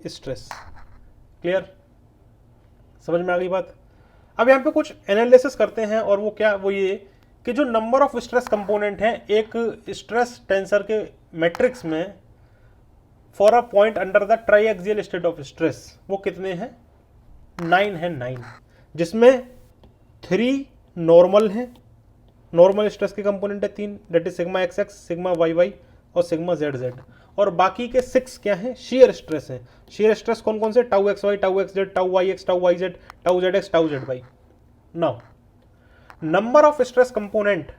stress. Clear, समझ में आ गई बात। अब यहाँ पे कुछ एनालिसिस करते हैं, और वो क्या, वो ये कि जो नंबर ऑफ स्ट्रेस कंपोनेंट हैं एक स्ट्रेस टेंसर के मैट्रिक्स में for a point under the triaxial state of stress, वो कितने हैं, 9 है, 9, जिसमें 3 नॉर्मल हैं, नॉर्मल स्ट्रेस के कंपोनेंट है 3, that is sigma X X, sigma Y Y और सिग्मा जेड जेड, और बाकी के 6 क्या हैं, शेयर स्ट्रेस हैं। शेयर स्ट्रेस कौन कौन से, tau X Y, tau X Z, tau Y X, tau Y Z, tau Z X, tau Z Y. Now number of stress component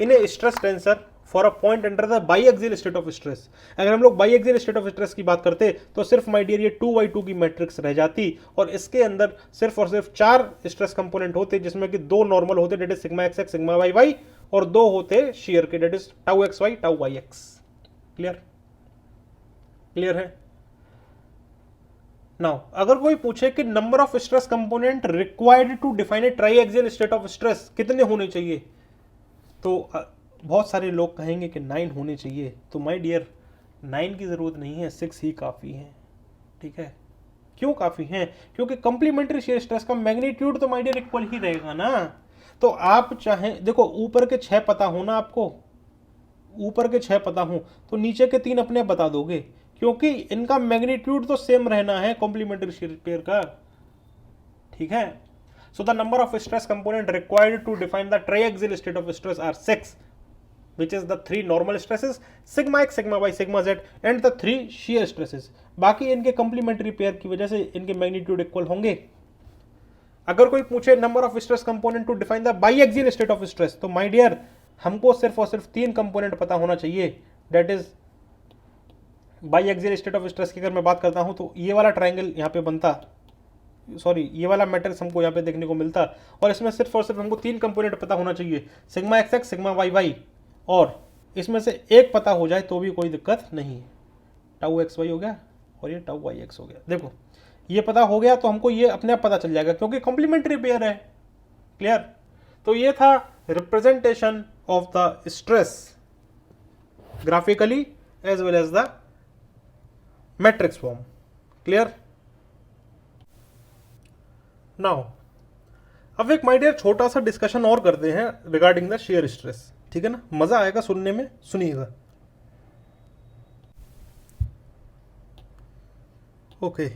in a stress tensor for a point under the biaxial state of stress. अगर हम लोग बाईएक्सियल state of stress की बात करते तो सिर्फ my dear ये 2/2 की मैट्रिक्स रह जाती, और इसके अंदर सिर्फ और सिर्फ 4 स्ट्रेस कंपोनेंट होते, जिसमें कि 2 नॉर्मल होते, that is sigma X X, sigma Y Y, और 2 होते शेयर के, that is tau X Y, tau Y X. Clear, clear है। नाउ अगर कोई पूछे कि number of stress component required to define a triaxial state of stress कितने होने चाहिए, तो बहुत सारे लोग कहेंगे कि 9 होने चाहिए। तो माय डियर 9 की ज़रूरत नहीं है, 6 ही काफ़ी है। ठीक है, क्यों काफ़ी है, क्योंकि कंप्लीमेंट्री शेयर स्ट्रेस का मैग्नीट्यूड तो माय डियर इक्वल ही रहेगा ना। तो आप चाहें, देखो ऊपर के 6 पता हो ना आपको, ऊपर के 6 पता हो तो नीचे के 3 अपने बता दोगे, क्योंकि इनका मैग्नीट्यूड तो सेम रहना है कॉम्प्लीमेंट्री शेयर पेयर का। ठीक है, so the number of stress component required to define the triaxial state of stress are 6, which is the 3 normal stresses, sigma x, sigma y, sigma z and the 3 shear stresses। बाकी इनके complementary pair की वजह से इनके magnitude equal होंगे। अगर कोई पूछे number of stress component to define the biaxial state of stress, तो माय डियर हमको सिर्फ और सिर्फ 3 कंपोनेंट पता होना चाहिए, that is biaxial state of stress की अगर मैं बात करता हूं तो ये वाला ट्राइंगल यहाँ पे बनता, सॉरी ये वाला मैट्रिक्स हमको यहाँ पे देखने को मिलता, और इसमें सिर्फ और सिर्फ हमको 3 कंपोनेंट पता होना चाहिए, sigma X X, sigma Y Y, और इसमें से एक पता हो जाए तो भी कोई दिक्कत नहीं है। टाउ एक्स वाई हो गया और ये टाउ वाई एक्स हो गया। देखो ये पता हो गया तो हमको ये अपने आप पता चल जाएगा, क्योंकि कॉम्प्लीमेंट्री पेयर है। क्लियर, तो ये था representation of the stress graphically as well as the matrix form. Clear, now अब एक माय डियर छोटा सा डिस्कशन और करते हैं रिगार्डिंग द शेयर स्ट्रेस। ठीक है ना, मजा आएगा सुनने में, सुनिएगा। ओके,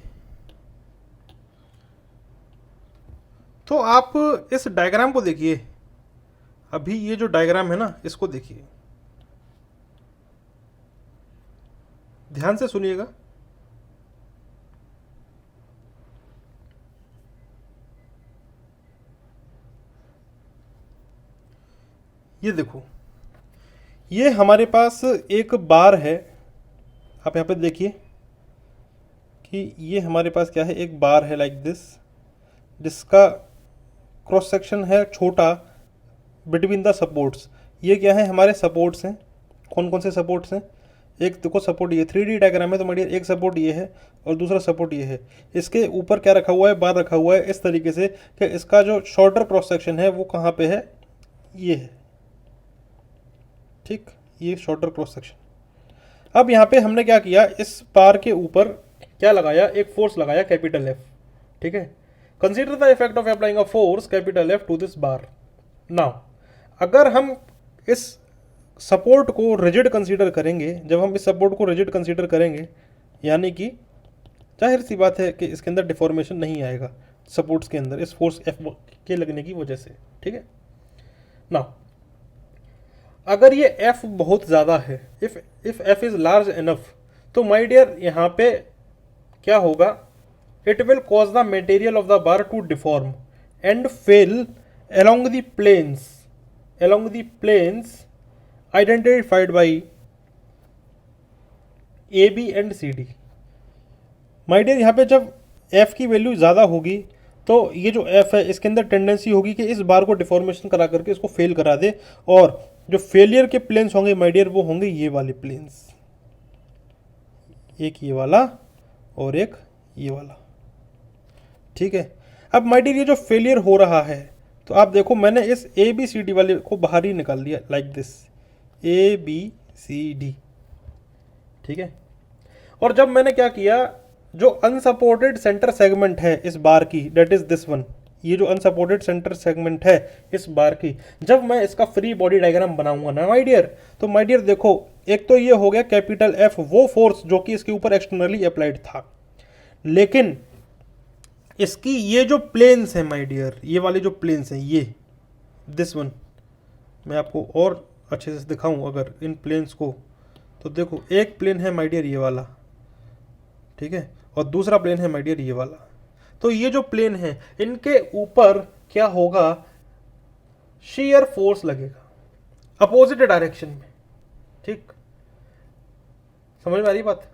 तो आप इस डायग्राम को देखिए, अभी ये जो डायग्राम है ना इसको देखिए, ध्यान से सुनिएगा। ये देखो, ये हमारे पास एक बार है, आप यहाँ पे देखिए कि ये हमारे पास क्या है, एक बार है लाइक दिस, जिसका क्रॉस सेक्शन है छोटा बिटवीन द सपोर्ट्स। ये क्या है, हमारे सपोर्ट्स हैं। कौन कौन से सपोर्ट्स हैं, एक देखो सपोर्ट, ये 3D डायग्राम है तो मेरी एक सपोर्ट ये है और दूसरा सपोर्ट ये है। इसके ऊपर क्या रखा हुआ है, बार रखा हुआ है इस तरीके से कि इसका जो शॉर्टर क्रॉस सेक्शन है वो कहाँ पे है, ये है, ठीक, ये शॉर्टर क्रॉस सेक्शन। अब यहाँ पे हमने क्या किया, इस बार के ऊपर क्या लगाया, एक फोर्स लगाया कैपिटल एफ, ठीक है। Consider the effect of applying a force capital F two this bar. Now अगर हम इस सपोर्ट को रिजिड कंसीडर करेंगे, जब हम इस सपोर्ट को रिजिड कंसीडर करेंगे, यानी कि जाहिर सी बात है कि इसके अंदर डिफॉर्मेशन नहीं आएगा सपोर्ट्स के अंदर इस फोर्स एफ के लगने की वजह से, ठीक है ना। अगर ये एफ बहुत ज़्यादा है, if F is large enough, तो माय डियर यहाँ पे क्या होगा, it will cause the material of the bar to deform and fail along the planes identified by A B and C D. My dear यहाँ पे जब F की value ज़्यादा होगी तो ये जो एफ है इसके अंदर टेंडेंसी होगी कि इस बार को डिफॉर्मेशन करा करके इसको फेल करा दे, और जो फेलियर के प्लेन्स होंगे माई डियर वो होंगे ये वाले प्लेन्स, एक ये वाला और एक ये वाला, ठीक है। अब माई डियर ये जो फेलियर हो रहा है, तो आप देखो मैंने इस ए बी सी डी वाले को बाहर ही निकाल दिया like this, A B C D, ठीक है। और जब मैंने क्या किया, जो अनसपोर्टेड सेंटर सेगमेंट है इस बार की, डेट इज दिस वन, ये जो अनसपोर्टेड सेंटर सेगमेंट है इस बार की, जब मैं इसका फ्री बॉडी डायग्राम बनाऊंगा ना माय डियर, तो माय डियर देखो, एक तो ये हो गया कैपिटल एफ, वो फोर्स जो कि इसके ऊपर एक्सटर्नली अप्लाइड था, लेकिन इसकी ये जो प्लेन्स हैं माय डियर, ये वाले जो प्लेन्स हैं, ये दिस वन, मैं आपको और अच्छे से दिखाऊं अगर इन प्लेन्स को, तो देखो एक प्लेन है माय डियर ये वाला, ठीक है, और दूसरा प्लेन है माय डियर ये वाला। तो ये जो प्लेन है इनके ऊपर क्या होगा, शीयर फोर्स लगेगा अपोजिट डायरेक्शन में, ठीक, समझ में आ रही बात।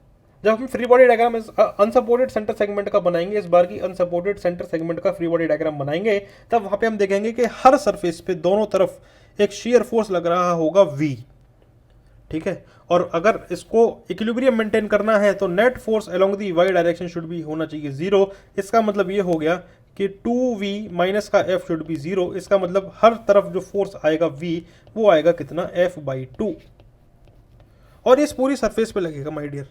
जब हम free body diagram unsupported centre segment का बनाएंगे, इस बार की अनसपोर्टेड सेंटर सेगमेंट का फ्री बॉडी डायग्राम बनाएंगे, तब वहां पे हम देखेंगे कि हर सरफेस पे दोनों तरफ एक शीयर फोर्स लग रहा होगा V, ठीक है। और अगर इसको इक्विलिब्रियम मेंटेन करना है तो net force along the Y direction should भी होना चाहिए 0। इसका मतलब ये हो गया कि 2V माइनस का F शुड बी 0। इसका मतलब हर तरफ जो फोर्स आएगा V वो आएगा कितना, F/2, और इस पूरी सरफेस पे लगेगा माय डियर,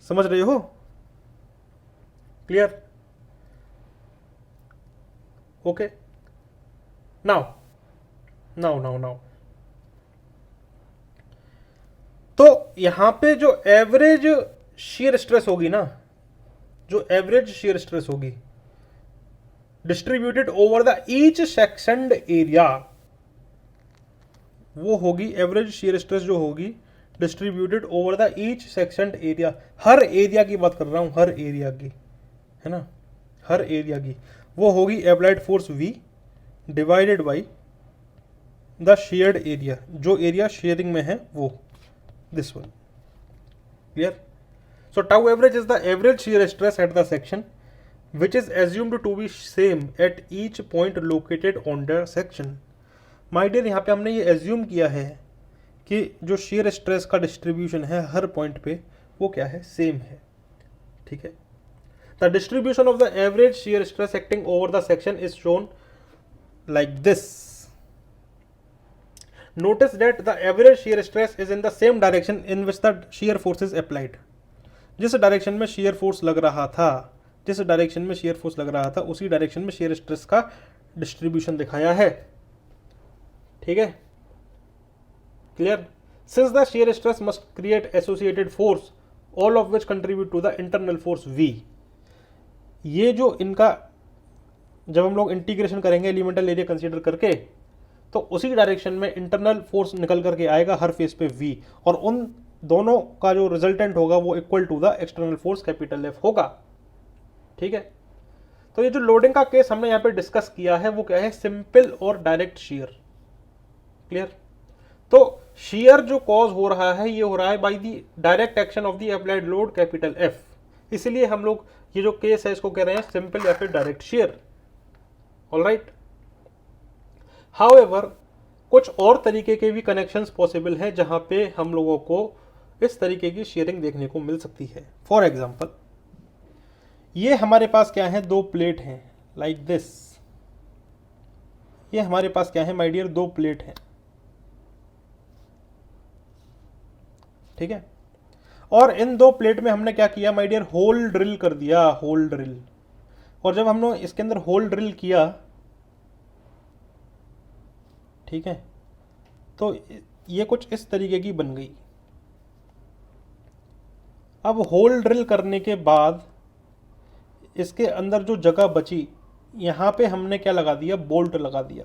समझ रहे हो, क्लियर, ओके। नाउ तो यहां पे जो एवरेज शियर स्ट्रेस होगी ना, जो एवरेज शियर स्ट्रेस होगी distributed over the each sectioned area, वो होगी एवरेज शियर स्ट्रेस जो होगी distributed over the each sectioned area. हर एरिया की बात कर रहा हूं, हर एरिया की, है ना, हर एरिया की, वो होगी applied force V divided by the sheared area, जो एरिया शेयरिंग में है वो, this one, clear. So tau average is the average shear stress eight the section which is assumed to be same at each point located on the section। My dear यहाँ पे हमने ये assume किया है कि जो शेयर स्ट्रेस का distribution है हर पॉइंट पे वो क्या है, सेम है, ठीक है। The distribution of the average shear stress acting over the section is shown like this. Notice that the average shear stress is in the same direction in which the shear force is applied. जिस direction में share force लग रहा था, जिस direction में share force लग रहा था उसी डायरेक्शन में शेयर स्ट्रेस का डिस्ट्रीब्यूशन दिखाया है, ठीक है, clear. Since the shear stress must create associated force all of which contribute to the internal force V। ये जो इनका जब हम लोग इंटीग्रेशन करेंगे एलिमेंटल एरिया कंसीडर करके, तो उसी डायरेक्शन में इंटरनल फोर्स निकल करके आएगा हर फेस पे V, और उन दोनों का जो रिजल्टेंट होगा वो equal to the external force capital F होगा। ठीक है, तो ये जो लोडिंग का केस हमने यहाँ पे डिस्कस किया है वो क्या है, सिंपल और डायरेक्ट शेयर। क्लियर? तो शेयर जो कॉज हो रहा है ये हो रहा है by the direct action of the applied load capital F, इसलिए हम लोग ये जो केस है इसको कह रहे हैं सिंपल या फिर डायरेक्ट शेयर। ऑलराइट, हाउएवर कुछ और तरीके के भी कनेक्शंस पॉसिबल हैं जहां पे हम लोगों को इस तरीके की शेयरिंग देखने को मिल सकती है। फॉर एग्जांपल, ये हमारे पास क्या है, दो प्लेट हैं लाइक दिस। ये हमारे पास क्या है माय डियर, दो प्लेट हैं। ठीक है, और इन दो प्लेट में हमने क्या किया माय डियर, होल ड्रिल कर दिया, होल ड्रिल। और जब हमने इसके अंदर होल ड्रिल किया, ठीक है, तो ये कुछ इस तरीके की बन गई। अब होल ड्रिल करने के बाद इसके अंदर जो जगह बची, यहाँ पे हमने क्या लगा दिया, बोल्ट लगा दिया।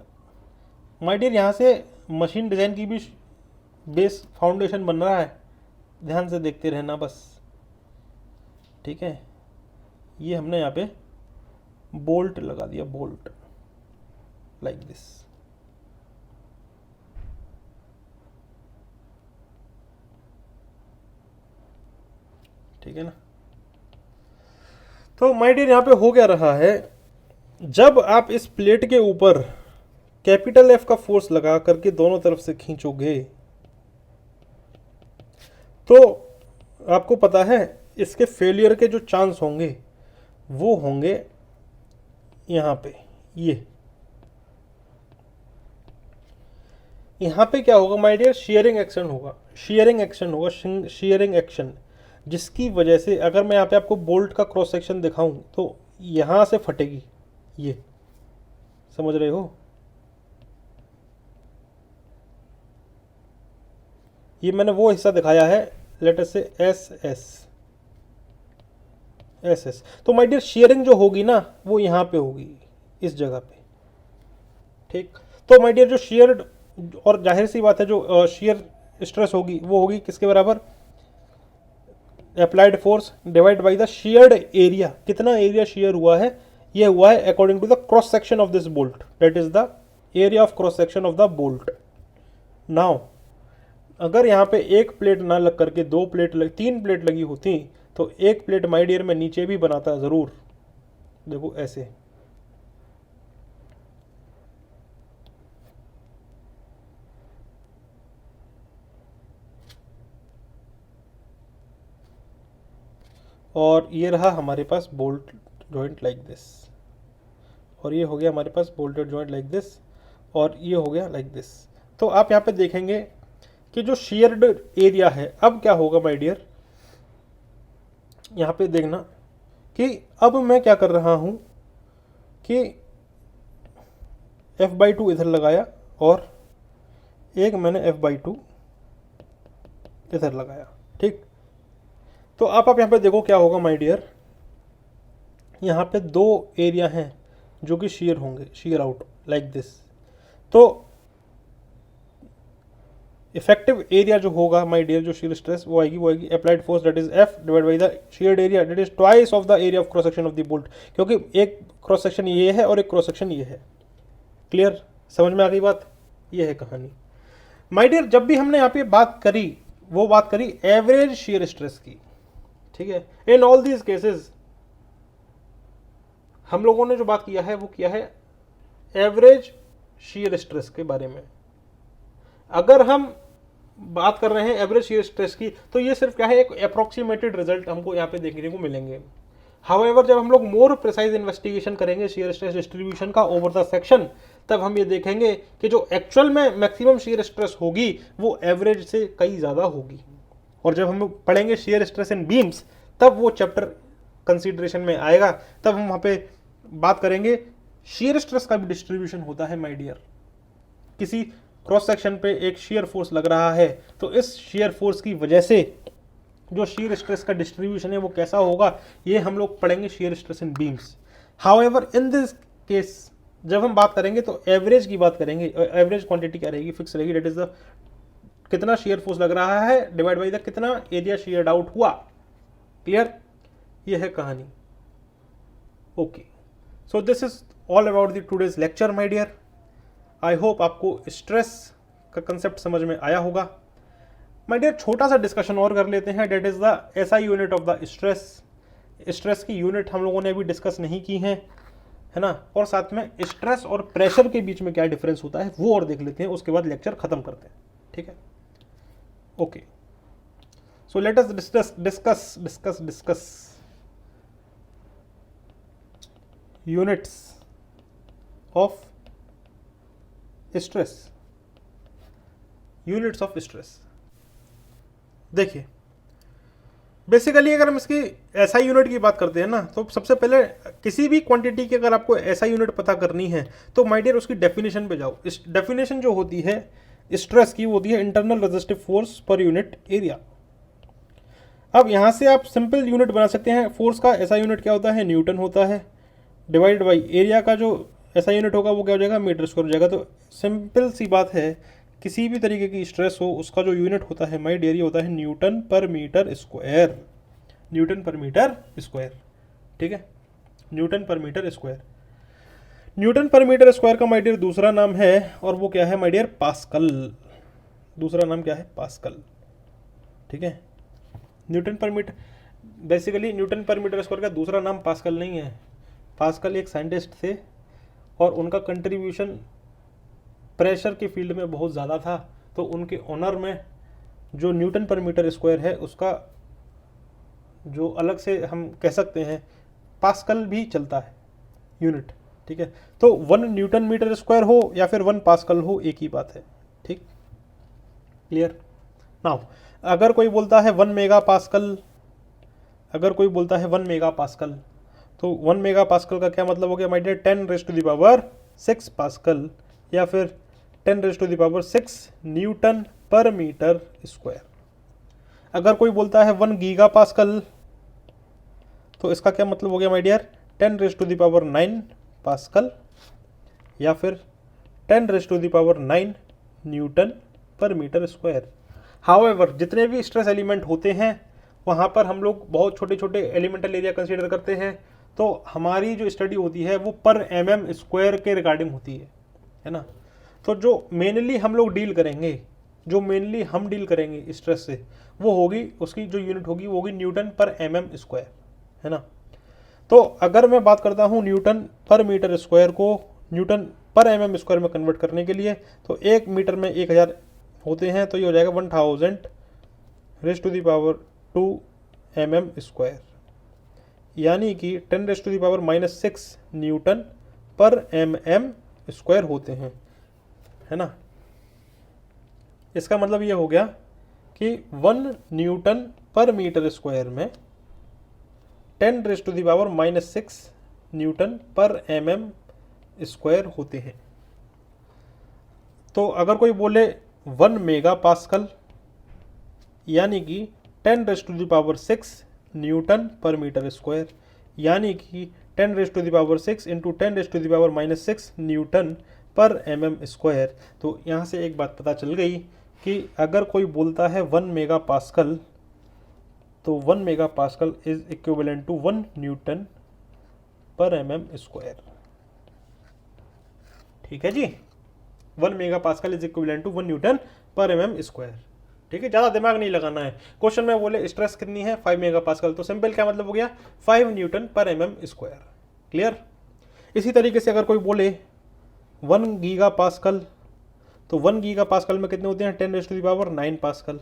माय डियर, यहाँ से मशीन डिज़ाइन की भी बेस फाउंडेशन बन रहा है, ध्यान से देखते रहना बस। ठीक है, ये हमने यहाँ पे बोल्ट लगा दिया, बोल्ट लाइक दिस। ठीक है ना। तो माय डियर, यहाँ पे हो क्या रहा है, जब आप इस प्लेट के ऊपर कैपिटल F का फोर्स लगा करके दोनों तरफ से खींचोगे, तो आपको पता है इसके फेलियर के जो चांस होंगे वो होंगे यहाँ पे। यहाँ पे क्या होगा माय डियर, शेयरिंग एक्शन होगा, शेयरिंग एक्शन होगा, शेयरिंग एक्शन, जिसकी वजह से अगर मैं यहाँ पे आपको बोल्ट का क्रॉस सेक्शन दिखाऊं तो यहाँ से फटेगी, ये समझ रहे हो। ये मैंने वो हिस्सा दिखाया है, लेट अस से एस। तो माय डियर, शेयरिंग जो होगी ना वो यहाँ पे होगी, इस जगह पे। ठीक, तो माय डियर जो शेयर्ड, और जाहिर सी बात है जो शेयर स्ट्रेस होगी वो होगी किसके बराबर, applied force divide by the sheared area. कितना एरिया शेयर हुआ है, ये हुआ है according to the cross section of this bolt, that is the area of cross section of the bolt. Now अगर यहाँ पे एक प्लेट ना लग करके दो प्लेट तीन प्लेट लगी होती, तो एक प्लेट माय डियर में नीचे भी बनाता ज़रूर, देखो ऐसे। और ये रहा हमारे पास बोल्ट जॉइंट लाइक दिस, और ये हो गया हमारे पास बोल्टेड जॉइंट लाइक दिस, और ये हो गया लाइक दिस। तो आप यहाँ पे देखेंगे कि जो शेयर्ड एरिया है, अब क्या होगा माय डियर, यहाँ पे देखना कि अब मैं क्या कर रहा हूँ कि F/2 इधर लगाया और एक मैंने F/2 इधर लगाया। ठीक, तो आप यहाँ पे देखो क्या होगा माय डियर, यहाँ पे दो एरिया हैं जो कि शेयर होंगे, शेयर आउट लाइक दिस। तो इफेक्टिव एरिया जो होगा माय डियर, जो शेयर स्ट्रेस वो आएगी applied force that is F divide by the sheared area that is twice of the area of cross section of the bolt, क्योंकि एक cross section ये है और एक क्रॉस सेक्शन ये है। क्लियर, समझ में आ गई बात, ये है कहानी माय डियर। जब भी हमने यहाँ पे बात करी वो बात करी एवरेज शेयर स्ट्रेस की। ठीक है, इन ऑल दीज केसेस हम लोगों ने जो बात किया है वो किया है एवरेज शेयर स्ट्रेस के बारे में। अगर हम बात कर रहे हैं एवरेज शेयर स्ट्रेस की, तो ये सिर्फ क्या है, एक अप्रोक्सीमेटेड रिजल्ट हमको यहाँ पे देखने को मिलेंगे। हाउएवर जब हम लोग मोर प्रिसाइज इन्वेस्टिगेशन करेंगे शेयर स्ट्रेस डिस्ट्रीब्यूशन का ओवर द सेक्शन, तब हम ये देखेंगे कि जो एक्चुअल में मैक्सिमम शेयर स्ट्रेस होगी वो एवरेज से कई ज़्यादा होगी। और जब हम पढ़ेंगे शेयर स्ट्रेस इन बीम्स, तब वो चैप्टर कंसिडरेशन में आएगा, तब हम वहाँ पे बात करेंगे शेयर स्ट्रेस का भी डिस्ट्रीब्यूशन होता है माय डियर। किसी क्रॉस सेक्शन पे एक शेयर फोर्स लग रहा है, तो इस शेयर फोर्स की वजह से जो शीयर स्ट्रेस का डिस्ट्रीब्यूशन है वो कैसा होगा, ये हम लोग पढ़ेंगे shear stress in beams. However in this case जब हम बात करेंगे तो एवरेज की बात करेंगे। एवरेज क्वांटिटी क्या रहेगी, फिक्स रहेगी, डेट इज द कितना शेयर फोर्स लग रहा है डिवाइड बाई द कितना एरिया शेयर्ड आउट हुआ। क्लियर, ये है कहानी। Okay, so this is all about the today's lecture my dear. I hope आपको स्ट्रेस का कंसेप्ट समझ में आया होगा। माय डियर छोटा सा डिस्कशन और कर लेते हैं, that is the SI unit of the stress. Stress की यूनिट हम लोगों ने अभी डिस्कस नहीं की है ना, और साथ में स्ट्रेस और प्रेशर के बीच में क्या डिफरेंस होता है वो और देख लेते हैं, उसके बाद लेक्चर खत्म करते हैं। ठीक है, okay, so let us discuss units of stress. Units of stress देखिए, बेसिकली अगर हम इसकी एसआई यूनिट की बात करते हैं ना, तो सबसे पहले किसी भी क्वांटिटी की अगर आपको एसआई यूनिट पता करनी है तो माय डियर उसकी डेफिनेशन पे जाओ। इस डेफिनेशन जो होती है स्ट्रेस की, वो होती है internal resistive force per unit area. अब यहाँ से आप सिंपल यूनिट बना सकते हैं। फोर्स का एसआई यूनिट क्या होता है, न्यूटन होता है, डिवाइड बाई एरिया का जो एसआई यूनिट होगा वो क्या हो जाएगा, मीटर स्क्वायर हो जाएगा। तो सिंपल सी बात है, किसी भी तरीके की स्ट्रेस हो उसका जो यूनिट होता है माय डियर होता है न्यूटन पर मीटर स्क्वायर। न्यूटन पर मीटर स्क्वायर, ठीक है, न्यूटन पर मीटर स्क्वायर। न्यूटन पर मीटर स्क्वायर का माय डियर दूसरा नाम है, और वो क्या है माय डियर, पास्कल। दूसरा नाम क्या है, पास्कल। ठीक है, न्यूटन पर मीटर, बेसिकली न्यूटन पर मीटर स्क्वायर का दूसरा नाम पास्कल नहीं है। पास्कल एक साइंटिस्ट थे और उनका कंट्रीब्यूशन प्रेशर के फील्ड में बहुत ज़्यादा था, तो उनके ऑनर में जो न्यूटन पर मीटर स्क्वायर है उसका जो अलग से हम कह सकते हैं पास्कल भी चलता है यूनिट। ठीक है, तो 1 न्यूटन मीटर स्क्वायर हो या फिर 1 पास्कल हो, एक ही बात है। ठीक, क्लियर। नाउ अगर कोई बोलता है 1 मेगा पास्कल, अगर कोई बोलता है 1 मेगा पास्कल, तो 1 मेगा पास्कल का क्या मतलब हो गया माय डियर, 10⁻⁶ पास्कल या फिर 10⁻⁶ न्यूटन पर मीटर स्क्वायर। अगर कोई बोलता है 1 गीगा पास्कल, तो इसका क्या मतलब हो गया माय डियर, 10⁹ पास्कल या फिर 10⁹ न्यूटन पर मीटर स्क्वायर। हाउएवर जितने भी स्ट्रेस एलिमेंट होते हैं वहाँ पर हम लोग बहुत छोटे छोटे एलिमेंटल एरिया कंसीडर करते हैं, तो हमारी जो स्टडी होती है वो पर mm स्क्वायर के रिगार्डिंग होती है ना। तो जो मेनली हम लोग डील करेंगे, जो मेनली हम डील करेंगे स्ट्रेस से, वो होगी, उसकी जो यूनिट होगी वो होगी न्यूटन पर mm स्क्वायर, है ना। तो अगर मैं बात करता हूँ न्यूटन पर मीटर स्क्वायर को न्यूटन पर mm स्क्वायर में कन्वर्ट करने के लिए, तो 1 मीटर में 1000 होते हैं, तो ये हो जाएगा 1000⁻² mm स्क्वायर, यानी कि 10⁻⁻6 न्यूटन पर mm स्क्वायर होते हैं, है ना। इसका मतलब ये हो गया कि 1 न्यूटन पर मीटर स्क्वायर में 10⁻⁻6 न्यूटन पर mm स्क्वायर होते हैं। तो अगर कोई बोले 1 मेगा पास्कल, यानी कि 10⁻⁶ न्यूटन पर मीटर स्क्वायर, यानी कि 10⁻⁶ into 10⁻⁻6 Newton per mm square. तो यहाँ से एक बात पता चल गई कि अगर कोई बोलता है 1 मेगा पास्कल, तो 1 mega pascal is equivalent to 1 newton per mm square. ठीक है जी, 1 mega pascal is equivalent to 1 newton per mm square. ठीक है, ज़्यादा दिमाग नहीं लगाना है। क्वेश्चन में बोले स्ट्रेस कितनी है, 5 मेगा पास्कल, तो सिंपल क्या मतलब हो गया, 5 Newton per mm square. Clear. इसी तरीके से अगर कोई बोले 1 गीगा पास्कल, तो 1 गीगा पास्कल में कितने होते हैं, 10⁹ पास्कल।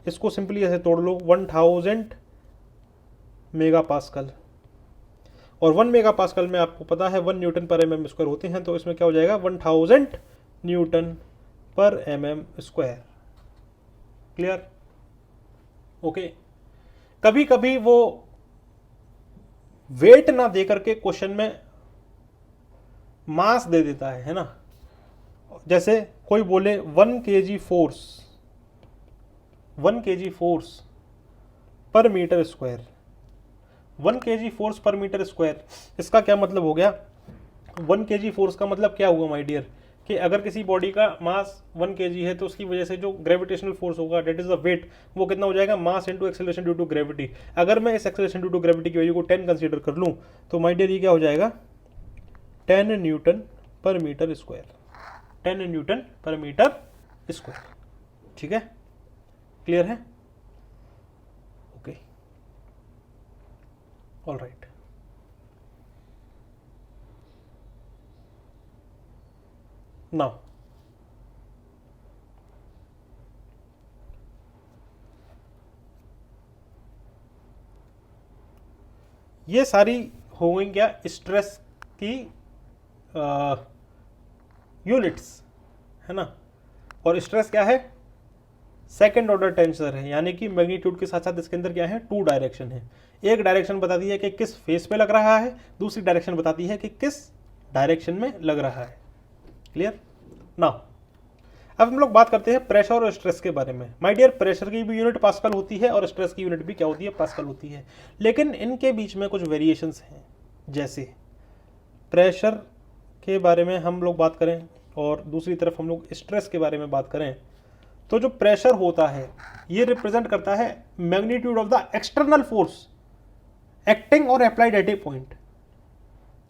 इसको सिंपली ऐसे तोड़ लो, 1000 मेगा पास्कल, और 1 मेगा पास्कल में आपको पता है 1 न्यूटन पर mm स्क्वायर होते हैं, तो इसमें क्या हो जाएगा, 1000 Newton per mm square. Clear, okay. कभी कभी वो वेट ना दे करके क्वेश्चन में मास दे देता है ना। जैसे कोई बोले 1 kg फोर्स पर मीटर स्क्वायर, 1 kg फोर्स पर मीटर स्क्वायर। इसका क्या मतलब हो गया? 1 kg फोर्स का मतलब क्या हुआ माय डियर, कि अगर किसी बॉडी का मास 1 kg है तो उसकी वजह से जो ग्रेविटेशनल फोर्स होगा, डेट इज द वेट, वो कितना हो जाएगा? Mass into acceleration due to gravity. अगर मैं इस एक्सेलरेशन ड्यू टू ग्रेविटी की वैल्यू को 10 कंसीडर कर लूँ तो माय डियर ये क्या हो जाएगा? 10 न्यूटन पर मीटर स्क्वायर, 10 न्यूटन पर मीटर स्क्वायर। ठीक है, क्लियर है? Okay, all right. नाउ ये सारी हो गई क्या? स्ट्रेस की यूनिट्स, है ना। और स्ट्रेस क्या है? सेकेंड ऑर्डर टेंसर है, यानी कि मैग्नीट्यूड के साथ साथ इसके अंदर क्या है? 2 डायरेक्शन है। एक डायरेक्शन बताती है कि किस फेस पे लग रहा है, दूसरी डायरेक्शन बताती है कि किस डायरेक्शन में लग रहा है। क्लियर? नाउ अब हम लोग बात करते हैं प्रेशर और स्ट्रेस के बारे में। माय डियर, प्रेशर की भी यूनिट पास्कल होती है और स्ट्रेस की यूनिट भी क्या होती है? पास्कल होती है। लेकिन इनके बीच में कुछ वेरिएशंस हैं। जैसे प्रेशर के बारे में हम लोग बात करें और दूसरी तरफ हम लोग स्ट्रेस के बारे में बात करें, तो जो प्रेशर होता है ये रिप्रेजेंट करता है magnitude of the external force acting और applied at a point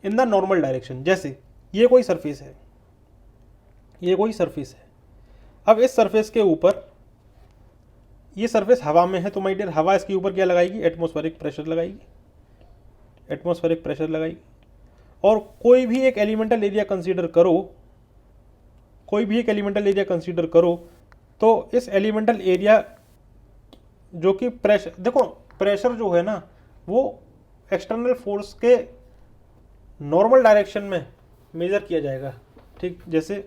in the normal direction. जैसे ये कोई सरफेस है, ये कोई सरफेस है। अब इस सरफेस के ऊपर, ये सरफेस हवा में है तो माय डियर हवा इसके ऊपर क्या लगाएगी? एटमॉस्फेरिक प्रेशर लगाएगी, एटमॉस्फेरिक प्रेशर लगाएगी। और कोई भी एक एलिमेंटल एरिया कंसीडर करो, कोई भी एक एलिमेंटल एरिया कंसीडर करो, तो इस एलिमेंटल एरिया जो कि प्रेशर, देखो प्रेशर जो है ना वो एक्सटर्नल फोर्स के नॉर्मल डायरेक्शन में मेजर किया जाएगा। ठीक, जैसे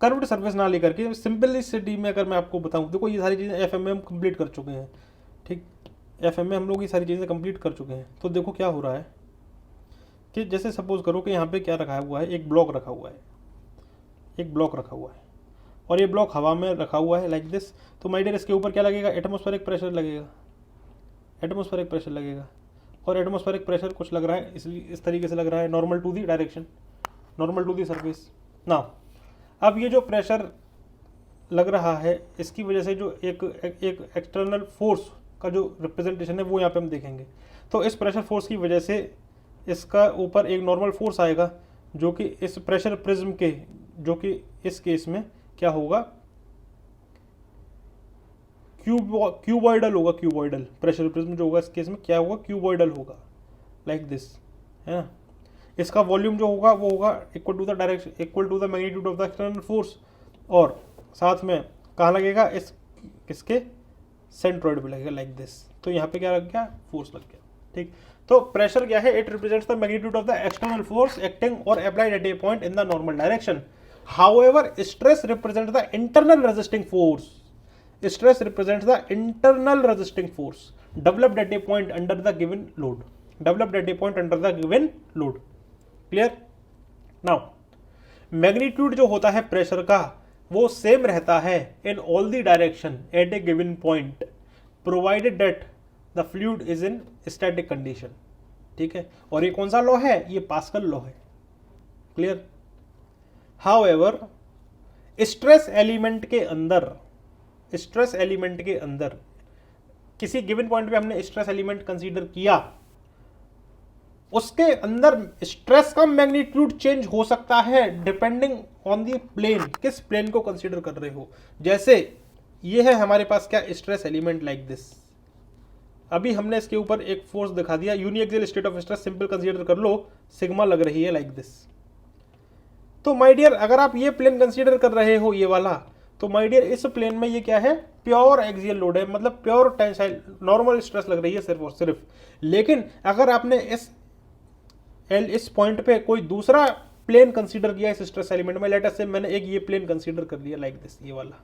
कर्व्ड सरफेस ना लेकर के सिंपल सिटी में अगर मैं आपको बताऊं, देखो ये सारी चीज़ें एफएम में हम कंप्लीट कर चुके हैं। ठीक, एफएम में हम लोग ये सारी चीज़ें कंप्लीट कर चुके हैं। तो देखो क्या हो रहा है कि जैसे सपोज करो कि यहाँ पे क्या रखा हुआ है? एक ब्लॉक रखा हुआ है, एक ब्लॉक रखा हुआ है और ये ब्लॉक हवा में रखा हुआ है लाइक दिस। तो माय डियर इसके ऊपर क्या लगेगा? एटमॉस्फेरिक प्रेशर लगेगा, एटमॉस्फेरिक प्रेशर लगेगा। और एटमॉस्फेरिक प्रेशर कुछ लग रहा है, इसलिए इस तरीके से लग रहा है, normal to the direction, normal to the surface. ना अब ये जो प्रेशर लग रहा है इसकी वजह से जो एक एक्सटर्नल फोर्स का जो रिप्रेजेंटेशन है वो यहाँ पे हम देखेंगे। तो इस प्रेशर फोर्स की वजह से इसका ऊपर एक नॉर्मल फोर्स आएगा जो कि इस प्रेशर प्रिज्म के, जो कि इस केस में क्या होगा? क्यूबॉइडल होगा, क्यूबॉइडल प्रेशर प्रिज्म जो होगा इस केस में क्या होगा? क्यूबॉइडल होगा, लाइक दिस, है ना। इसका वॉल्यूम जो होगा वो होगा equal to the direction, equal to the magnitude of the external force, और साथ में कहाँ लगेगा? इसके सेंट्रोइड पे लगेगा, लाइक दिस। तो यहाँ पे क्या लग गया? फोर्स लग गया। ठीक, तो प्रेशर क्या है? It represents the magnitude of the external force acting और applied at a point in the normal direction. However stress represents the internal resisting force, stress represents the internal resisting force developed at a point under the given load, developed at a point under the given load. Clear? Now magnitude जो होता है pressure का वो same रहता है in all the direction at a given point provided that the fluid is in static condition. ठीक है, और ये कौन सा लॉ है? ये पास्कल लॉ है। क्लियर? हाउएवर स्ट्रेस एलिमेंट के अंदर, स्ट्रेस एलिमेंट के अंदर किसी गिवन पॉइंट पे हमने स्ट्रेस एलिमेंट कंसीडर किया, उसके अंदर स्ट्रेस का मैग्नीट्यूड चेंज हो सकता है डिपेंडिंग ऑन दी प्लेन, किस प्लेन को कंसीडर कर रहे हो। जैसे ये है हमारे पास क्या? Stress element like this. अभी हमने इसके ऊपर एक फोर्स दिखा दिया, uniaxial state of stress simple consider कर लो, सिग्मा लग रही है लाइक दिस। तो माय डियर अगर आप ये प्लेन कंसीडर कर रहे हो, ये वाला, तो माय डियर इस प्लेन में ये क्या है? प्योर एक्सियल लोड है, मतलब प्योर टेंसाइल नॉर्मल स्ट्रेस लग रही है सिर्फ और सिर्फ। लेकिन अगर आपने इस पॉइंट पे कोई दूसरा प्लेन कंसीडर किया इस स्ट्रेस एलिमेंट में, लेट अस से मैंने एक ये प्लेन कंसीडर कर लिया लाइक दिस, ये वाला,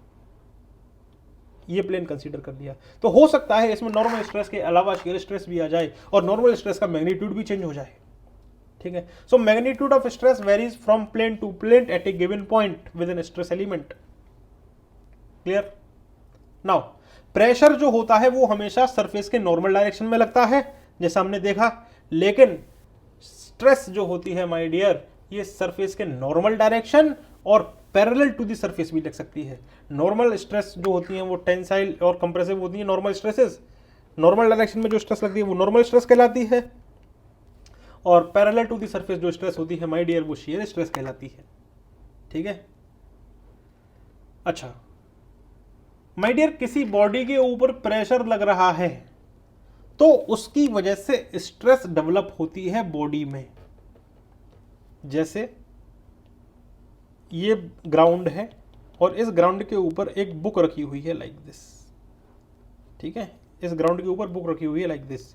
ये प्लेन कंसीडर कर दिया, तो हो सकता है इसमें नॉर्मल स्ट्रेस के अलावा शियर स्ट्रेस भी आ जाए और नॉर्मल स्ट्रेस का मैग्नीट्यूड भी चेंज हो जाए। ठीक है, so magnitude of stress varies from plane to plane at a given point with an stress element. Clear? Now pressure जो होता है वो हमेशा सरफेस के नॉर्मल डायरेक्शन में लगता है जैसा हमने देखा, लेकिन स्ट्रेस जो होती है माय डियर, ये सरफेस के नॉर्मल डायरेक्शन और पैरेलल टू द सरफेस भी लग सकती है। नॉर्मल स्ट्रेस जो होती है वो टेंसाइल और कंप्रेसिव होती है, नॉर्मल स्ट्रेसेस, नॉर्मल डायरेक्शन में जो स्ट्रेस लगती है वो नॉर्मल स्ट्रेस कहलाती है, और पैरेलल टू द सरफेस जो स्ट्रेस होती है माय डियर वो शियर स्ट्रेस कहलाती है। ठीक है। अच्छा माय डियर, किसी बॉडी के ऊपर प्रेशर लग रहा है तो उसकी वजह से स्ट्रेस डेवलप होती है बॉडी में। जैसे ये ग्राउंड है और इस ग्राउंड के ऊपर एक बुक रखी हुई है लाइक दिस। ठीक है, इस ग्राउंड के ऊपर बुक रखी हुई है लाइक दिस।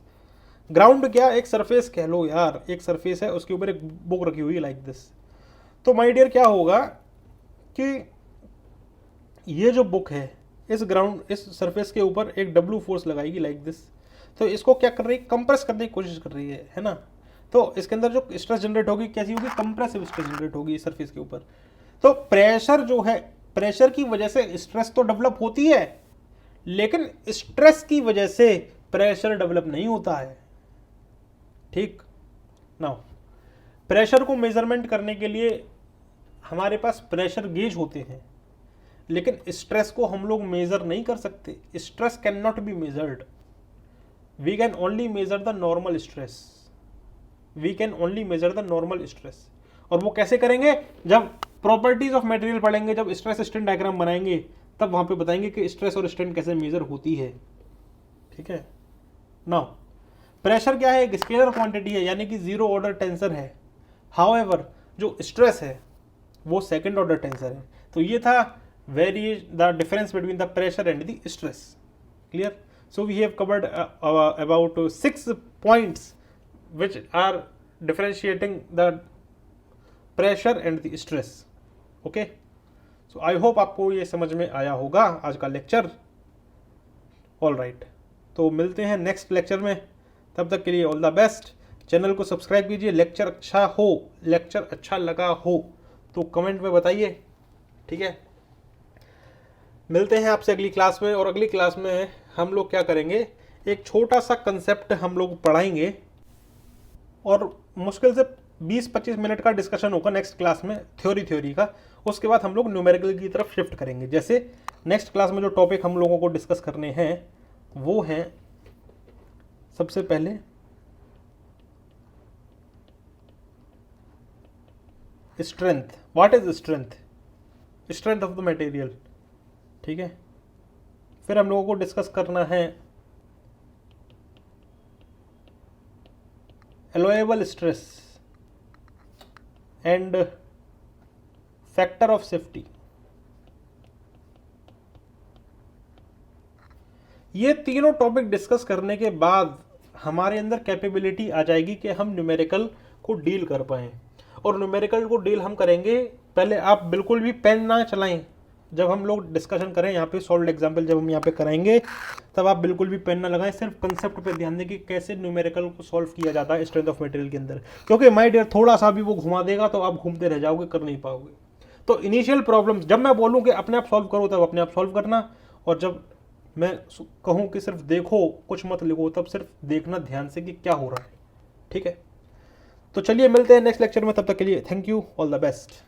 ग्राउंड क्या, एक सरफेस कह लो यार, एक सरफेस है उसके ऊपर एक बुक रखी हुई है लाइक दिस। तो माय डियर क्या होगा कि ये जो बुक है इस ग्राउंड, इस सरफेस के ऊपर एक डब्ल्यू फोर्स लगाएगी लाइक दिस। तो इसको क्या कर रही है, कंप्रेस करने की कोशिश कर रही है ना। तो इसके अंदर जो स्ट्रेस जनरेट होगी कैसी होगी, कंप्रेसिव स्ट्रेस जनरेट होगी सरफेस के ऊपर। तो प्रेशर जो है, प्रेशर की वजह से स्ट्रेस तो डेवलप होती है, लेकिन स्ट्रेस की वजह से प्रेशर डेवलप नहीं होता है। ठीक नाउ, प्रेशर को मेजरमेंट करने के लिए हमारे पास प्रेशर गेज होते हैं, लेकिन स्ट्रेस को हम लोग मेजर नहीं कर सकते। Stress can not be measured, we can only measure the normal stress, we can only measure the normal stress. और वो कैसे करेंगे, जब प्रॉपर्टीज ऑफ मटेरियल पढ़ेंगे, जब स्ट्रेस स्ट्रेन डायग्राम बनाएंगे, तब वहां पे बताएंगे कि स्ट्रेस और स्ट्रेन कैसे मेजर होती है। ठीक है। नाउ प्रेशर क्या है, एक स्केलर क्वांटिटी है, यानी कि जीरो ऑर्डर टेंसर है। हाउएवर जो स्ट्रेस है वो सेकंड ऑर्डर टेंसर है। तो ये था the difference between the pressure and the stress. Clear? So we have covered about 6 points which are differentiating the pressure and the stress. Okay, so I hope आपको ये समझ में आया होगा आज का लेक्चर। ऑल राइट, तो मिलते हैं नेक्स्ट लेक्चर में, तब तक के लिए ऑल द बेस्ट। चैनल को सब्सक्राइब कीजिए। लेक्चर अच्छा हो, लेक्चर अच्छा लगा हो तो कमेंट में बताइए। ठीक है, मिलते हैं आपसे अगली क्लास में। और अगली क्लास में हम लोग क्या करेंगे, एक छोटा सा कंसेप्ट हम लोग पढ़ाएंगे और मुश्किल से 20-25 मिनट का डिस्कशन होगा नेक्स्ट क्लास में, थ्योरी का। उसके बाद हम लोग न्यूमेरिकल की तरफ शिफ्ट करेंगे। जैसे नेक्स्ट क्लास में जो टॉपिक हम लोगों को डिस्कस करने हैं वो हैं, सबसे पहले strength. What is strength, strength of the material. ठीक है, फिर हम लोगों को डिस्कस करना है allowable stress and factor of safety. ये तीनों टॉपिक डिस्कस करने के बाद हमारे अंदर कैपेबिलिटी आ जाएगी कि हम न्यूमेरिकल को डील कर पाएँ। और न्यूमेरिकल को डील हम करेंगे, पहले आप बिल्कुल भी पेन ना चलाएं। जब हम लोग डिस्कशन करें यहाँ पे, सॉल्व एग्जाम्पल जब हम यहाँ पे कराएंगे, तब आप बिल्कुल भी पेन ना लगाएं, सिर्फ कंसेप्ट पे ध्यान दें कि कैसे न्यूमेरिकल को सॉल्व किया जाता है स्ट्रेंथ ऑफ मटेरियल के अंदर। क्योंकि माय डियर थोड़ा सा भी वो घुमा देगा तो आप घूमते रह जाओगे, कर नहीं पाओगे। तो इनिशियल प्रॉब्लम जब मैं बोलूँ कि अपने आप सॉल्व करो, तब अपने आप सॉल्व करना। और जब मैं कहूँ कि सिर्फ देखो, कुछ मत लिखो, तब सिर्फ देखना ध्यान से कि क्या हो रहा है। ठीक है, तो चलिए मिलते हैं नेक्स्ट लेक्चर में, तब तक के लिए thank you, all the best.